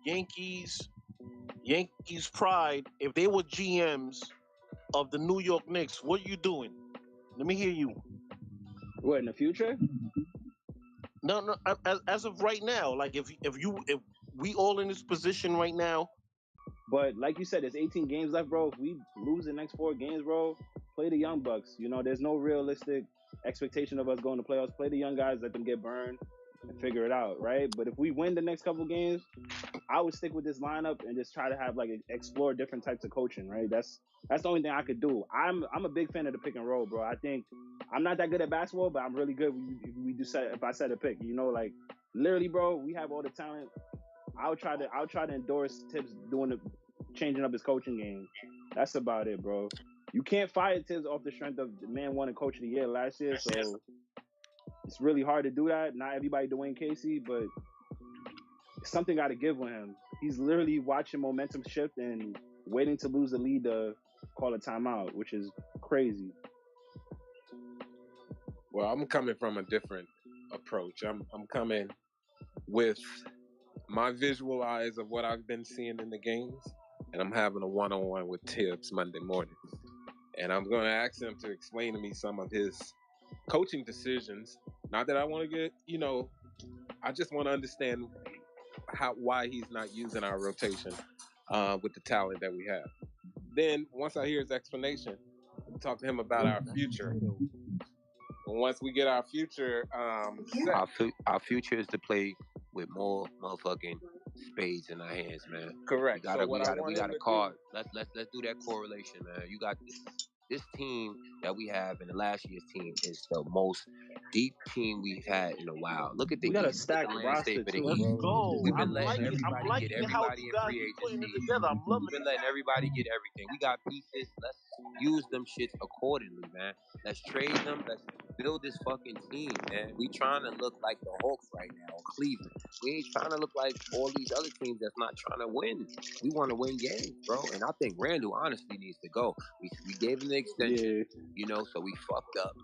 Yankees Pride, if they were GMs of the New York Knicks, what are you doing? Let me hear you. What, in the future? No. As of right now, like if we all in this position right now. But like you said, there's 18 games left, bro. If we lose the next 4 games, bro, play the young Bucks. You know, there's no realistic expectation of us going to playoffs. Play the young guys, let them get burned, and figure it out, right? But if we win the next couple games, I would stick with this lineup and just try to have explore different types of coaching, right? That's the only thing I could do. I'm a big fan of the pick and roll, bro. I think I'm not that good at basketball, but I'm really good if I set a pick. You know, like literally, bro, we have all the talent. I'll try to endorse Tibbs changing up his coaching game. That's about it, bro. You can't fire Tibbs off the strength of the man won a coach of the year last year, so it's really hard to do that. Not everybody Dwayne Casey, but something got to give with him. He's literally watching momentum shift and waiting to lose the lead to call a timeout, which is crazy. Well, I'm coming from a different approach. I'm coming with my visual eyes of what I've been seeing in the games, and I'm having a one-on-one with Tibbs Monday morning. And I'm going to ask him to explain to me some of his coaching decisions. Not that I want to get, I just want to understand why he's not using our rotation with the talent that we have. Then, once I hear his explanation, we'll talk to him about our future. And once we get our future set. Our future is to play with more motherfucking spades in our hands, man. Correct. We got a card. Let's do that correlation, man. You got this team that we have, and the last year's team is the most deep team we've had in a while. Look at the East. Stack roster too. Let's go. We've been I'm letting liking everybody get everybody in free putting it agency. together. I'm loving We've been letting everybody get everything. We got pieces. Let's use them shits accordingly, man. Let's trade them. Let's build this fucking team, man. We trying to look like the Hawks right now, or Cleveland. We ain't trying to look like all these other teams that's not trying to win. We want to win games, bro. And I think Randall honestly needs to go. We gave him the extension, so we fucked up.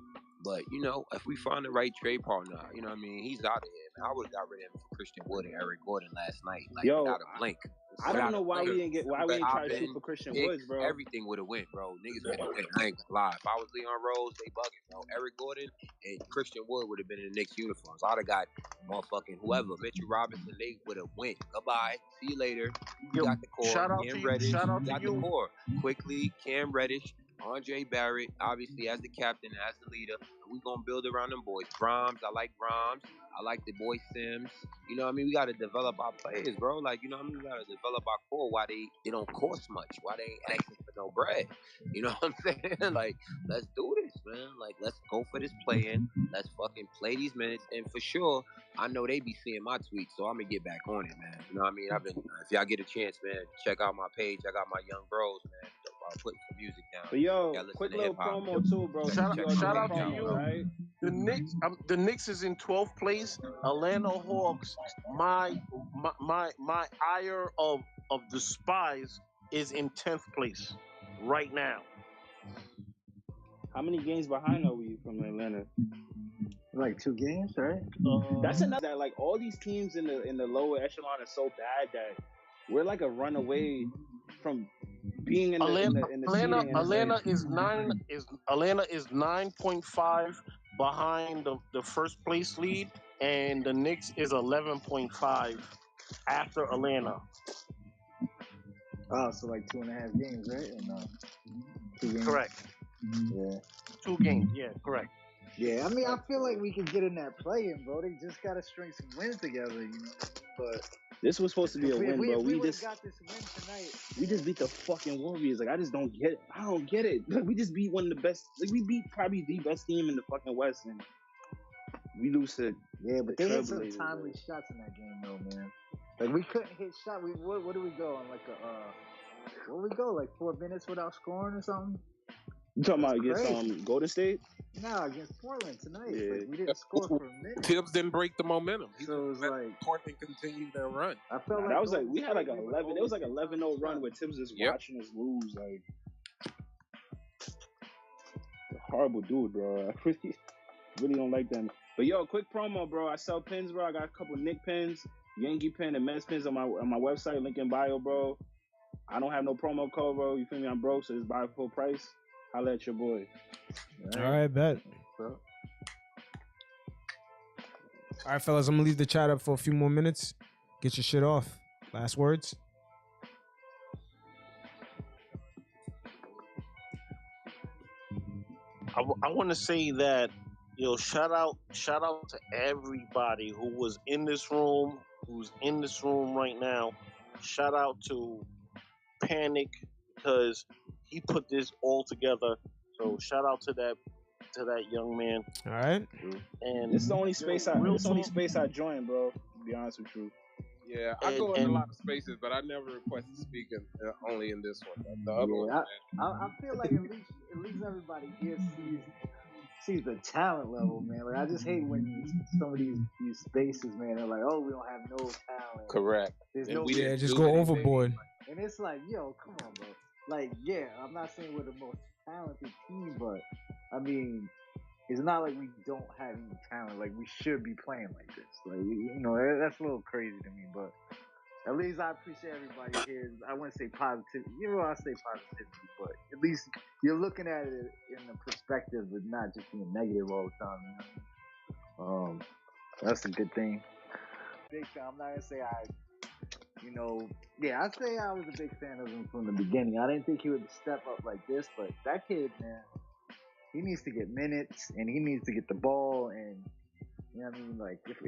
But, if we find the right trade partner, he's out of here, man. I would have got rid of him for Christian Wood and Eric Gordon last night, without a blink. I don't know why we ain't try to shoot for Christian Woods, bro. Everything would have went, bro. Niggas would have went. I ain't gonna lie. If I was Leon Rose, they bugging, bro. Eric Gordon and Christian Wood would have been in the Knicks uniforms. I'd have got motherfucking whoever. Mitchell Robinson, they would have went. Goodbye. See you later. You got the core. Shout out Cam to you. Reddish. Shout out You got to the you. core. Quickly, Cam Reddish. Andre Barrett, obviously, as the captain, as the leader. We're going to build around them boys. Brahms, I like Brahms. I like the boy Sims. We got to develop our players, bro. We got to develop our core. Why they don't cost much. Why they ain't asking for no bread. You know what I'm saying? Let's do this, man. Let's go for this play-in. Let's fucking play these minutes. And for sure, I know they be seeing my tweets, so I'm going to get back on it, man. You know what I mean? If y'all get a chance, man, check out my page. I got my young bros, man. Putting some music down. But yo, quick little promo too, bro. Shout out to you. Right? The Knicks is in 12th place. Atlanta Hawks, my ire of despise, is in 10th place right now. How many games behind are we from Atlanta? Like 2 games, right? That's another. All these teams in the lower echelon are so bad that we're like a runaway from being in Atlanta is 9.5 behind the first place lead, and the Knicks is 11.5 after Atlanta. Oh, so like 2.5 games, right? Or no? 2 games? Correct. Yeah. 2 games. Yeah, correct. Yeah, I mean, I feel like we could get in that play-in, bro. They just gotta string some wins together, you know. But this was supposed to be a win, bro. We just got this win tonight. We just beat the fucking Warriors. Like, I just don't get it. I don't get it. Like, we just beat one of the best. Like, we beat probably the best team in the fucking West, and we lose to. Yeah, but they hit some timely shots in that game, though, man. Like, we couldn't hit shot. What do we go on? Like what we go? Like 4 minutes without scoring or something? You talking about against Golden State? No, against Portland tonight. Yeah. Like, we didn't score for a minute. Tibbs didn't break the momentum. So it was like Portland continued their run. I felt like that was like we had like 11. It was like 11-0 run where Tibbs just watching us lose. Like, a horrible dude, bro. I really don't like them. But yo, quick promo, bro. I sell pins, bro. I got a couple Knick pins, Yankee pin, and Mets pins on my website. Link in bio, bro. I don't have no promo code, bro. You feel me? I'm broke, so just buy full price. Holla at your boy. All right, bet. All right, fellas, I'm gonna leave the chat up for a few more minutes. Get your shit off. Last words. I want to say that, shout out to everybody who was in this room, who's in this room right now. Shout out to PanKnick because he put this all together. So shout out to that young man. All right. And this is the only space I joined, bro. To be honest with you. Yeah, I go in a lot of spaces, but I never request to speak only in this one. The other one, I feel like at least everybody here sees the talent level, man. Like, I just hate when some of these spaces, man, they're like, oh, we don't have no talent. Correct. Just go overboard. And it's like, yo, come on, bro. Like, yeah, I'm not saying we're the most talented team, but I mean, it's not like we don't have any talent. Like, we should be playing like this. Like, that's a little crazy to me, but at least I appreciate everybody here. I wouldn't say positivity. I say positivity, but at least you're looking at it in the perspective of not just being negative all the time. That's a good thing. Big fan. I'm not gonna say I'd say I was a big fan of him from the beginning. I didn't think he would step up like this, but that kid, man, he needs to get minutes and he needs to get the ball. And you know what I mean? Like, if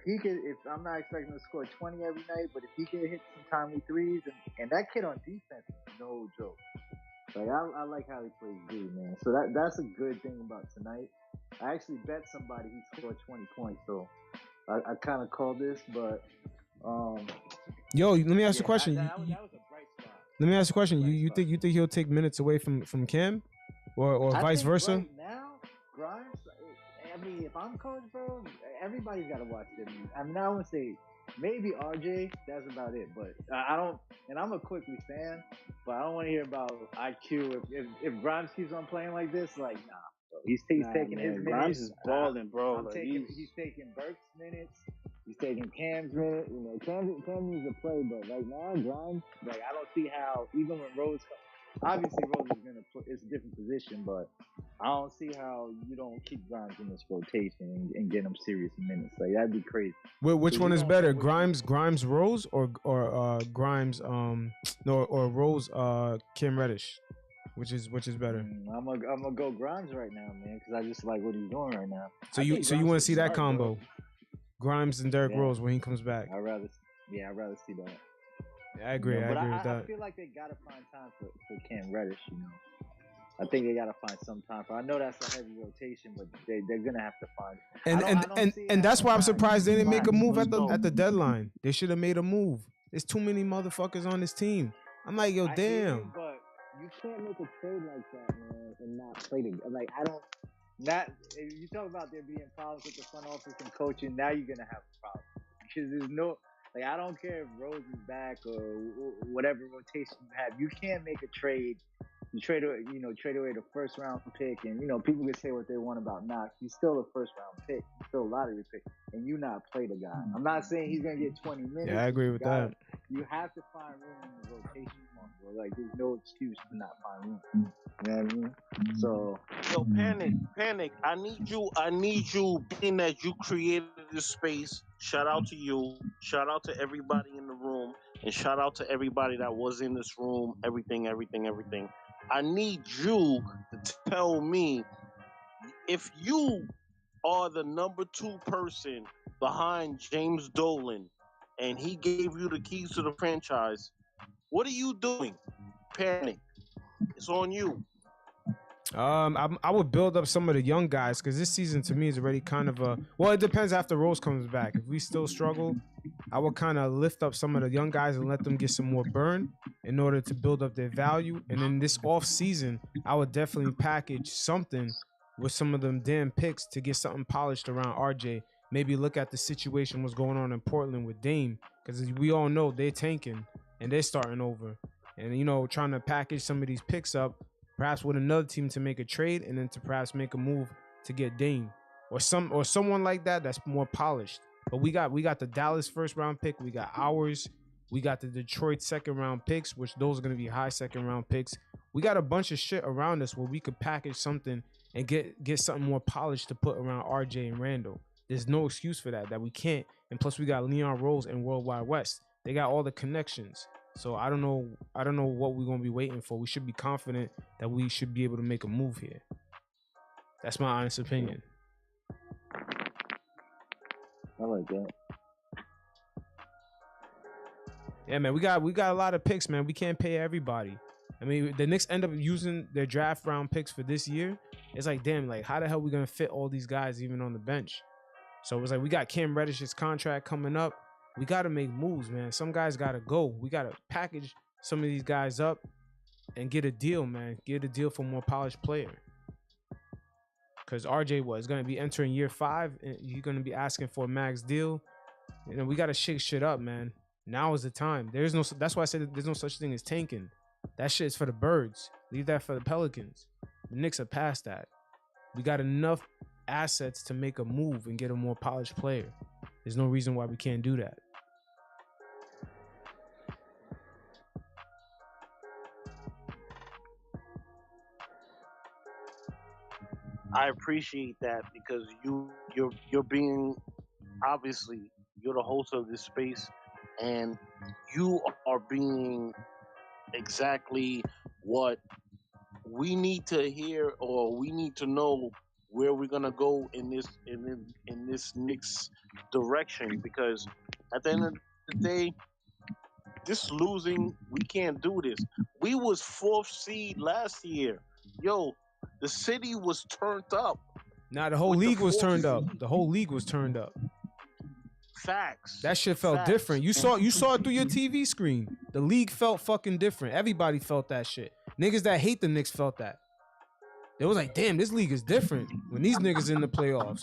he could, if I'm not expecting to score 20 every night, but if he could hit some timely threes, and that kid on defense is no joke. Like, I like how he plays D, man. So that's a good thing about tonight. I actually bet somebody he scored 20 points, so I kind of called this, but. Yo, let me ask you a question. That was a bright spot. Let me ask you a question. You think he'll take minutes away from Cam, or vice versa? Right now, Grimes. I mean, if I'm coach, bro, everybody's got to watch him. I mean, I would say maybe RJ. That's about it. But I don't. And I'm a Quickly fan, but I don't want to hear about IQ. If Grimes keeps on playing like this, like nah. Bro. He's taking his minutes. Grimes is balling, bro. He's taking Burke's minutes. He's taking Cam's minute. Cam needs to play, but right now, Grimes, like, I don't see how, even when Rose comes, obviously Rose is going to play, it's a different position, but I don't see how you don't keep Grimes in this rotation and get him serious minutes. Like, that'd be crazy. Which one is better, Grimes Rose, or Grimes or Rose Kim Reddish? Which is better? I'm gonna go Grimes right now, man, because I just like what he's doing right now. So you want to see that combo? Bro. Grimes and Derrick Rose when he comes back. I'd rather see that. Yeah, I agree. I agree with that. I feel like they gotta find time for Cam Reddish. I think they gotta find some time for. I know that's a heavy rotation, but they're gonna have to find. And that's why I'm surprised they didn't make a move at the deadline. They should have made a move. There's too many motherfuckers on this team. I'm like, yo, damn. But you can't make a trade like that, man, and not play together. Like, I don't. If you talk about there being problems with the front office and coaching, now you're gonna have a problem because there's no, like, I don't care if Rose is back or whatever rotation you have. You can't make a trade. You trade away the first round pick, and people can say what they want about Knox. He's still a first round pick, he's still a lottery pick, and you not play the guy. I'm not saying he's gonna get 20 minutes. Yeah, I agree with that. You have to find room in the rotation, bro. Like, there's no excuse to not find room. You know what I mean? So, PanKnick. I need you. Being that you created this space, shout out to you, shout out to everybody in the room, and shout out to everybody that was in this room. Everything. I need you to tell me if you are the number 2 person behind James Dolan, and he gave you the keys to the franchise. What are you doing? PanKnick. It's on you. I would build up some of the young guys because this season to me is already kind of a. Well, it depends after Rose comes back. If we still struggle, I would kind of lift up some of the young guys and let them get some more burn in order to build up their value. And then this off season, I would definitely package something with some of them damn picks to get something polished around RJ. Maybe look at the situation what's going on in Portland with Dame, because we all know they're tanking and they're starting over. And trying to package some of these picks up, perhaps with another team to make a trade, and then to perhaps make a move to get Dame or someone like that that's more polished. But we got the Dallas first round pick, we got ours, we got the Detroit second round picks, which those are going to be high second round picks. We got a bunch of shit around us where we could package something and get something more polished to put around RJ and Randall. There's no excuse for that we can't. And plus we got Leon Rose and Worldwide West. They got all the connections. So I don't know what we're gonna be waiting for. We should be confident that we should be able to make a move here. That's my honest opinion. I like that. Yeah, man, we got a lot of picks, man. We can't pay everybody. I mean, the Knicks end up using their draft round picks for this year. It's like, damn, like how the hell we gonna fit all these guys even on the bench? So it was like we got Cam Reddish's contract coming up. We got to make moves, man. Some guys got to go. We got to package some of these guys up and get a deal, man. Get a deal for a more polished player. Because RJ is going to be entering year 5, and you're going to be asking for a max deal. We got to shake shit up, man. Now is the time. That's why I said there's no such thing as tanking. That shit is for the birds. Leave that for the Pelicans. The Knicks are past that. We got enough assets to make a move and get a more polished player. There's no reason why we can't do that. I appreciate that because you're being, obviously you're the host of this space, and you are being exactly what we need to hear, or we need to know where we're gonna go in this Knicks direction. Because at the end of the day, this losing, we can't do this. We was 4th seed last year. Yo, the city was turned up. Nah, the whole league was turned up. The whole league was turned up. Facts. That shit felt different. You saw it through your TV screen. The league felt fucking different. Everybody felt that shit. Niggas that hate the Knicks felt that. They was like, damn, this league is different when these niggas in the playoffs.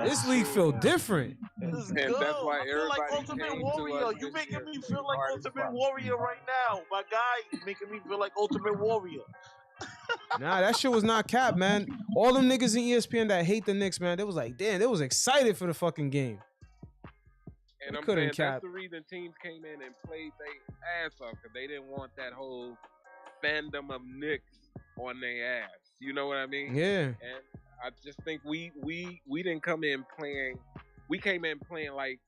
This league feel different. And that's why I feel like everybody Ultimate came Warrior. to us You this making year me to feel be like part of the Ultimate process. Warrior right now. My guy, you making me feel like Ultimate Warrior. Nah, that shit was not cap, man. All them niggas in ESPN that hate the Knicks, man, they was like, damn, they was excited for the fucking game. And We I'm couldn't saying cap. that's the reason teams came in and played their ass off, because they didn't want that whole fandom of Knicks on their ass. You know what I mean? Yeah. And I just think we didn't come in playing. We came in playing like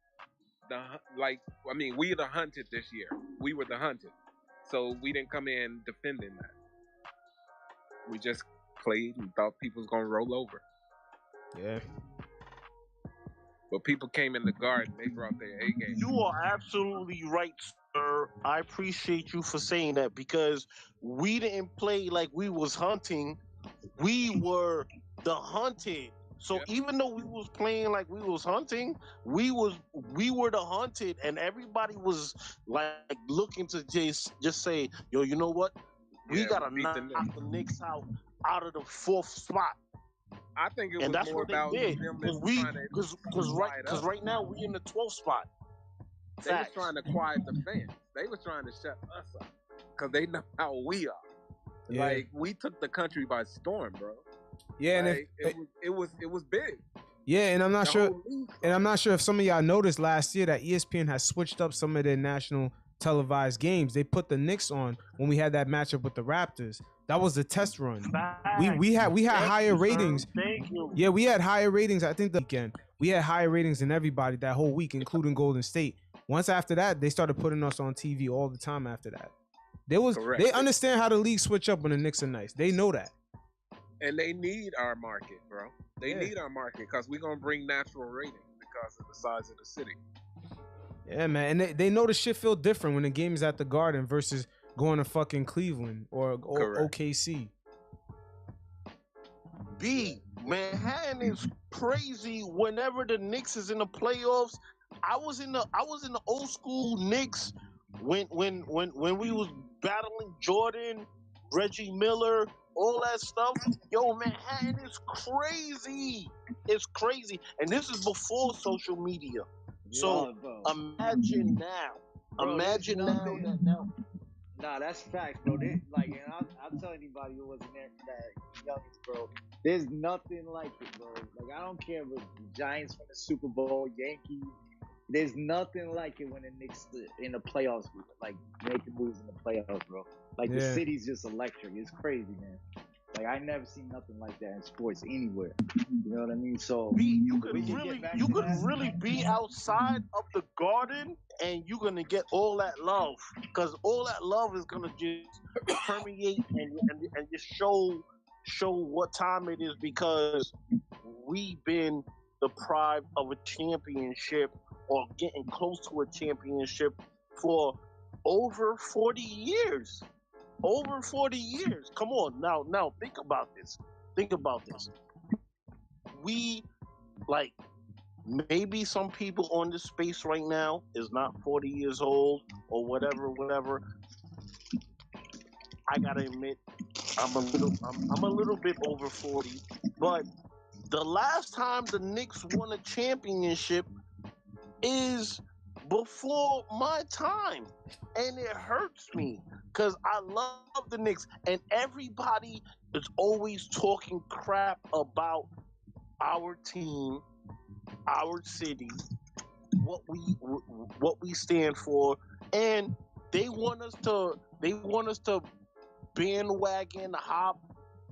we were the hunted this year. We were the hunted, so we didn't come in defending that. We just played and thought people was gonna roll over. Yeah. But people came in the garden. They brought their A game. You are absolutely right, sir. I appreciate you for saying that, because we didn't play like we was hunting. We were the hunted. So even though we was playing like we was hunting, we were the hunted, and everybody was like looking to just say, yo, you know what? We gotta knock the Knicks out of the 4th spot. I think it was and that's more what about they did. them Because right now we in the 12th spot. They was trying to quiet the fans. They was trying to shut us up because they know how we are. Yeah. Like, we took the country by storm, bro. Yeah, like, and it was big. Yeah, and I'm not sure if some of y'all noticed last year that ESPN has switched up some of their national televised games. They put the Knicks on when we had that matchup with the Raptors. That was the test run. We Facts. had Thank higher you, sir. ratings. Thank you. Yeah, we had higher ratings. I think the weekend we had higher ratings than everybody that whole week, including Golden State. Once after that, they started putting us on TV all the time. After that, Correct. they understand how the league switch up when the Knicks are nice. They know that. And they need our market, bro. They need our market because we're gonna bring natural ratings because of the size of the city. Yeah, man, and they know the shit feel different when the game is at the Garden versus going to fucking Cleveland or OKC. B, Manhattan is crazy. Whenever the Knicks is in the playoffs, I was in the old school Knicks when we was battling Jordan, Reggie Miller, all that stuff. Yo, Manhattan is crazy. It's crazy, and this is before social media. So imagine now. Bro, Imagine now. Nah, that's facts, bro. And I'll tell anybody who wasn't there for that youngest, bro. There's nothing like it, bro. Like, I don't care if it's the Giants win the Super Bowl, Yankees. There's nothing like it when the Knicks in the playoffs, like making moves in the playoffs, bro. Like the city's just electric. It's crazy, man. Like, I never seen nothing like that in sports anywhere. You know what I mean? So you could really be outside of the Garden and you're gonna get all that love, because all that love is gonna just permeate and just show what time it is, because we've been deprived of a championship or getting close to a championship for over 40 years. Over 40 years. Come on, now think about this. We, like, maybe some people on this space right now is not 40 years old or whatever. I gotta admit, I'm a little bit over 40, but the last time the Knicks won a championship is before my time, and it hurts me because I love the Knicks, and everybody is always talking crap about our team, our city, what we stand for, and they want us to bandwagon hop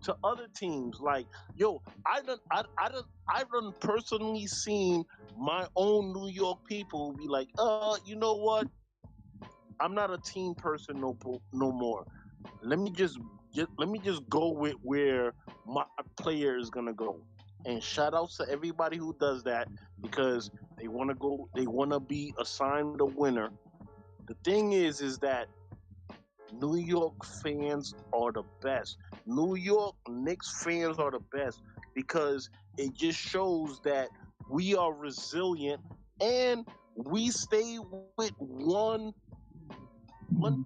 to other teams. Like, yo, I've done personally seen my own New York people be like, you know what? I'm not a team person no more. Let me just go with where my player is gonna go. And shout outs to everybody who does that, because they wanna be assigned a winner. The thing is that New York fans are the best. New York Knicks fans are the best because it just shows that we are resilient and we stay with one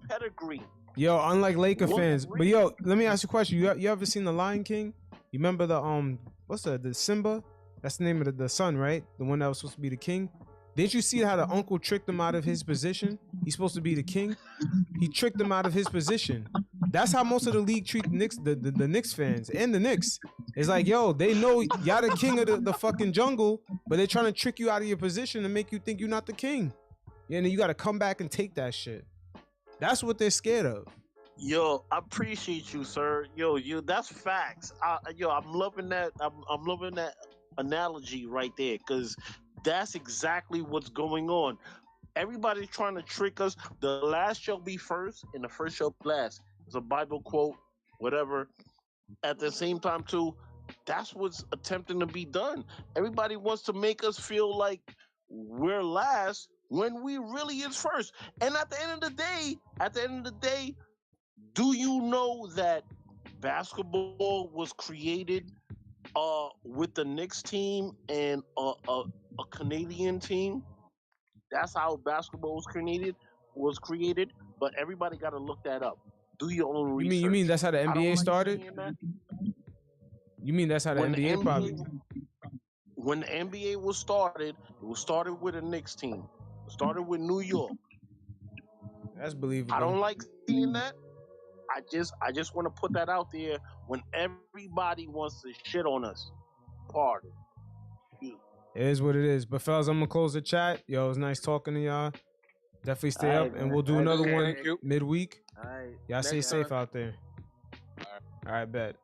pedigree. Yo, unlike Laker fans. But yo, let me ask you a question. You ever seen The Lion King? You remember the Simba? That's the name of the son, right? The one that was supposed to be the king. Didn't you see how the uncle tricked him out of his position? He's supposed to be the king. He tricked him out of his position. That's how most of the league treat the Knicks, the Knicks fans and the Knicks. It's like, yo, they know y'all the king of the fucking jungle, but they're trying to trick you out of your position and make you think you're not the king. Yeah, and then you got to come back and take that shit. That's what they're scared of. Yo, I appreciate you, sir. Yo, that's facts. I'm loving that. I'm loving that analogy right there, because that's exactly what's going on. Everybody's trying to trick us. The last shall be first, and the first shall be last. It's a Bible quote, whatever. At the same time, too, that's what's attempting to be done. Everybody wants to make us feel like we're last when we really is first. And at the end of the day, do you know that basketball was created with the Knicks team and a Canadian team? That's how basketball was created. But everybody got to look that up. Do your own research. You mean that's how the NBA started? You mean that's how the NBA probably? When the NBA was started, it was started with a Knicks team. It started with New York. That's believable. I don't like seeing that. I just want to put that out there when everybody wants to shit on us. Pardon. It is what it is. But fellas, I'm gonna close the chat. Yo, it was nice talking to y'all. Definitely stay up, and we'll do another one midweek. Y'all stay safe out there. All right. All right, bet.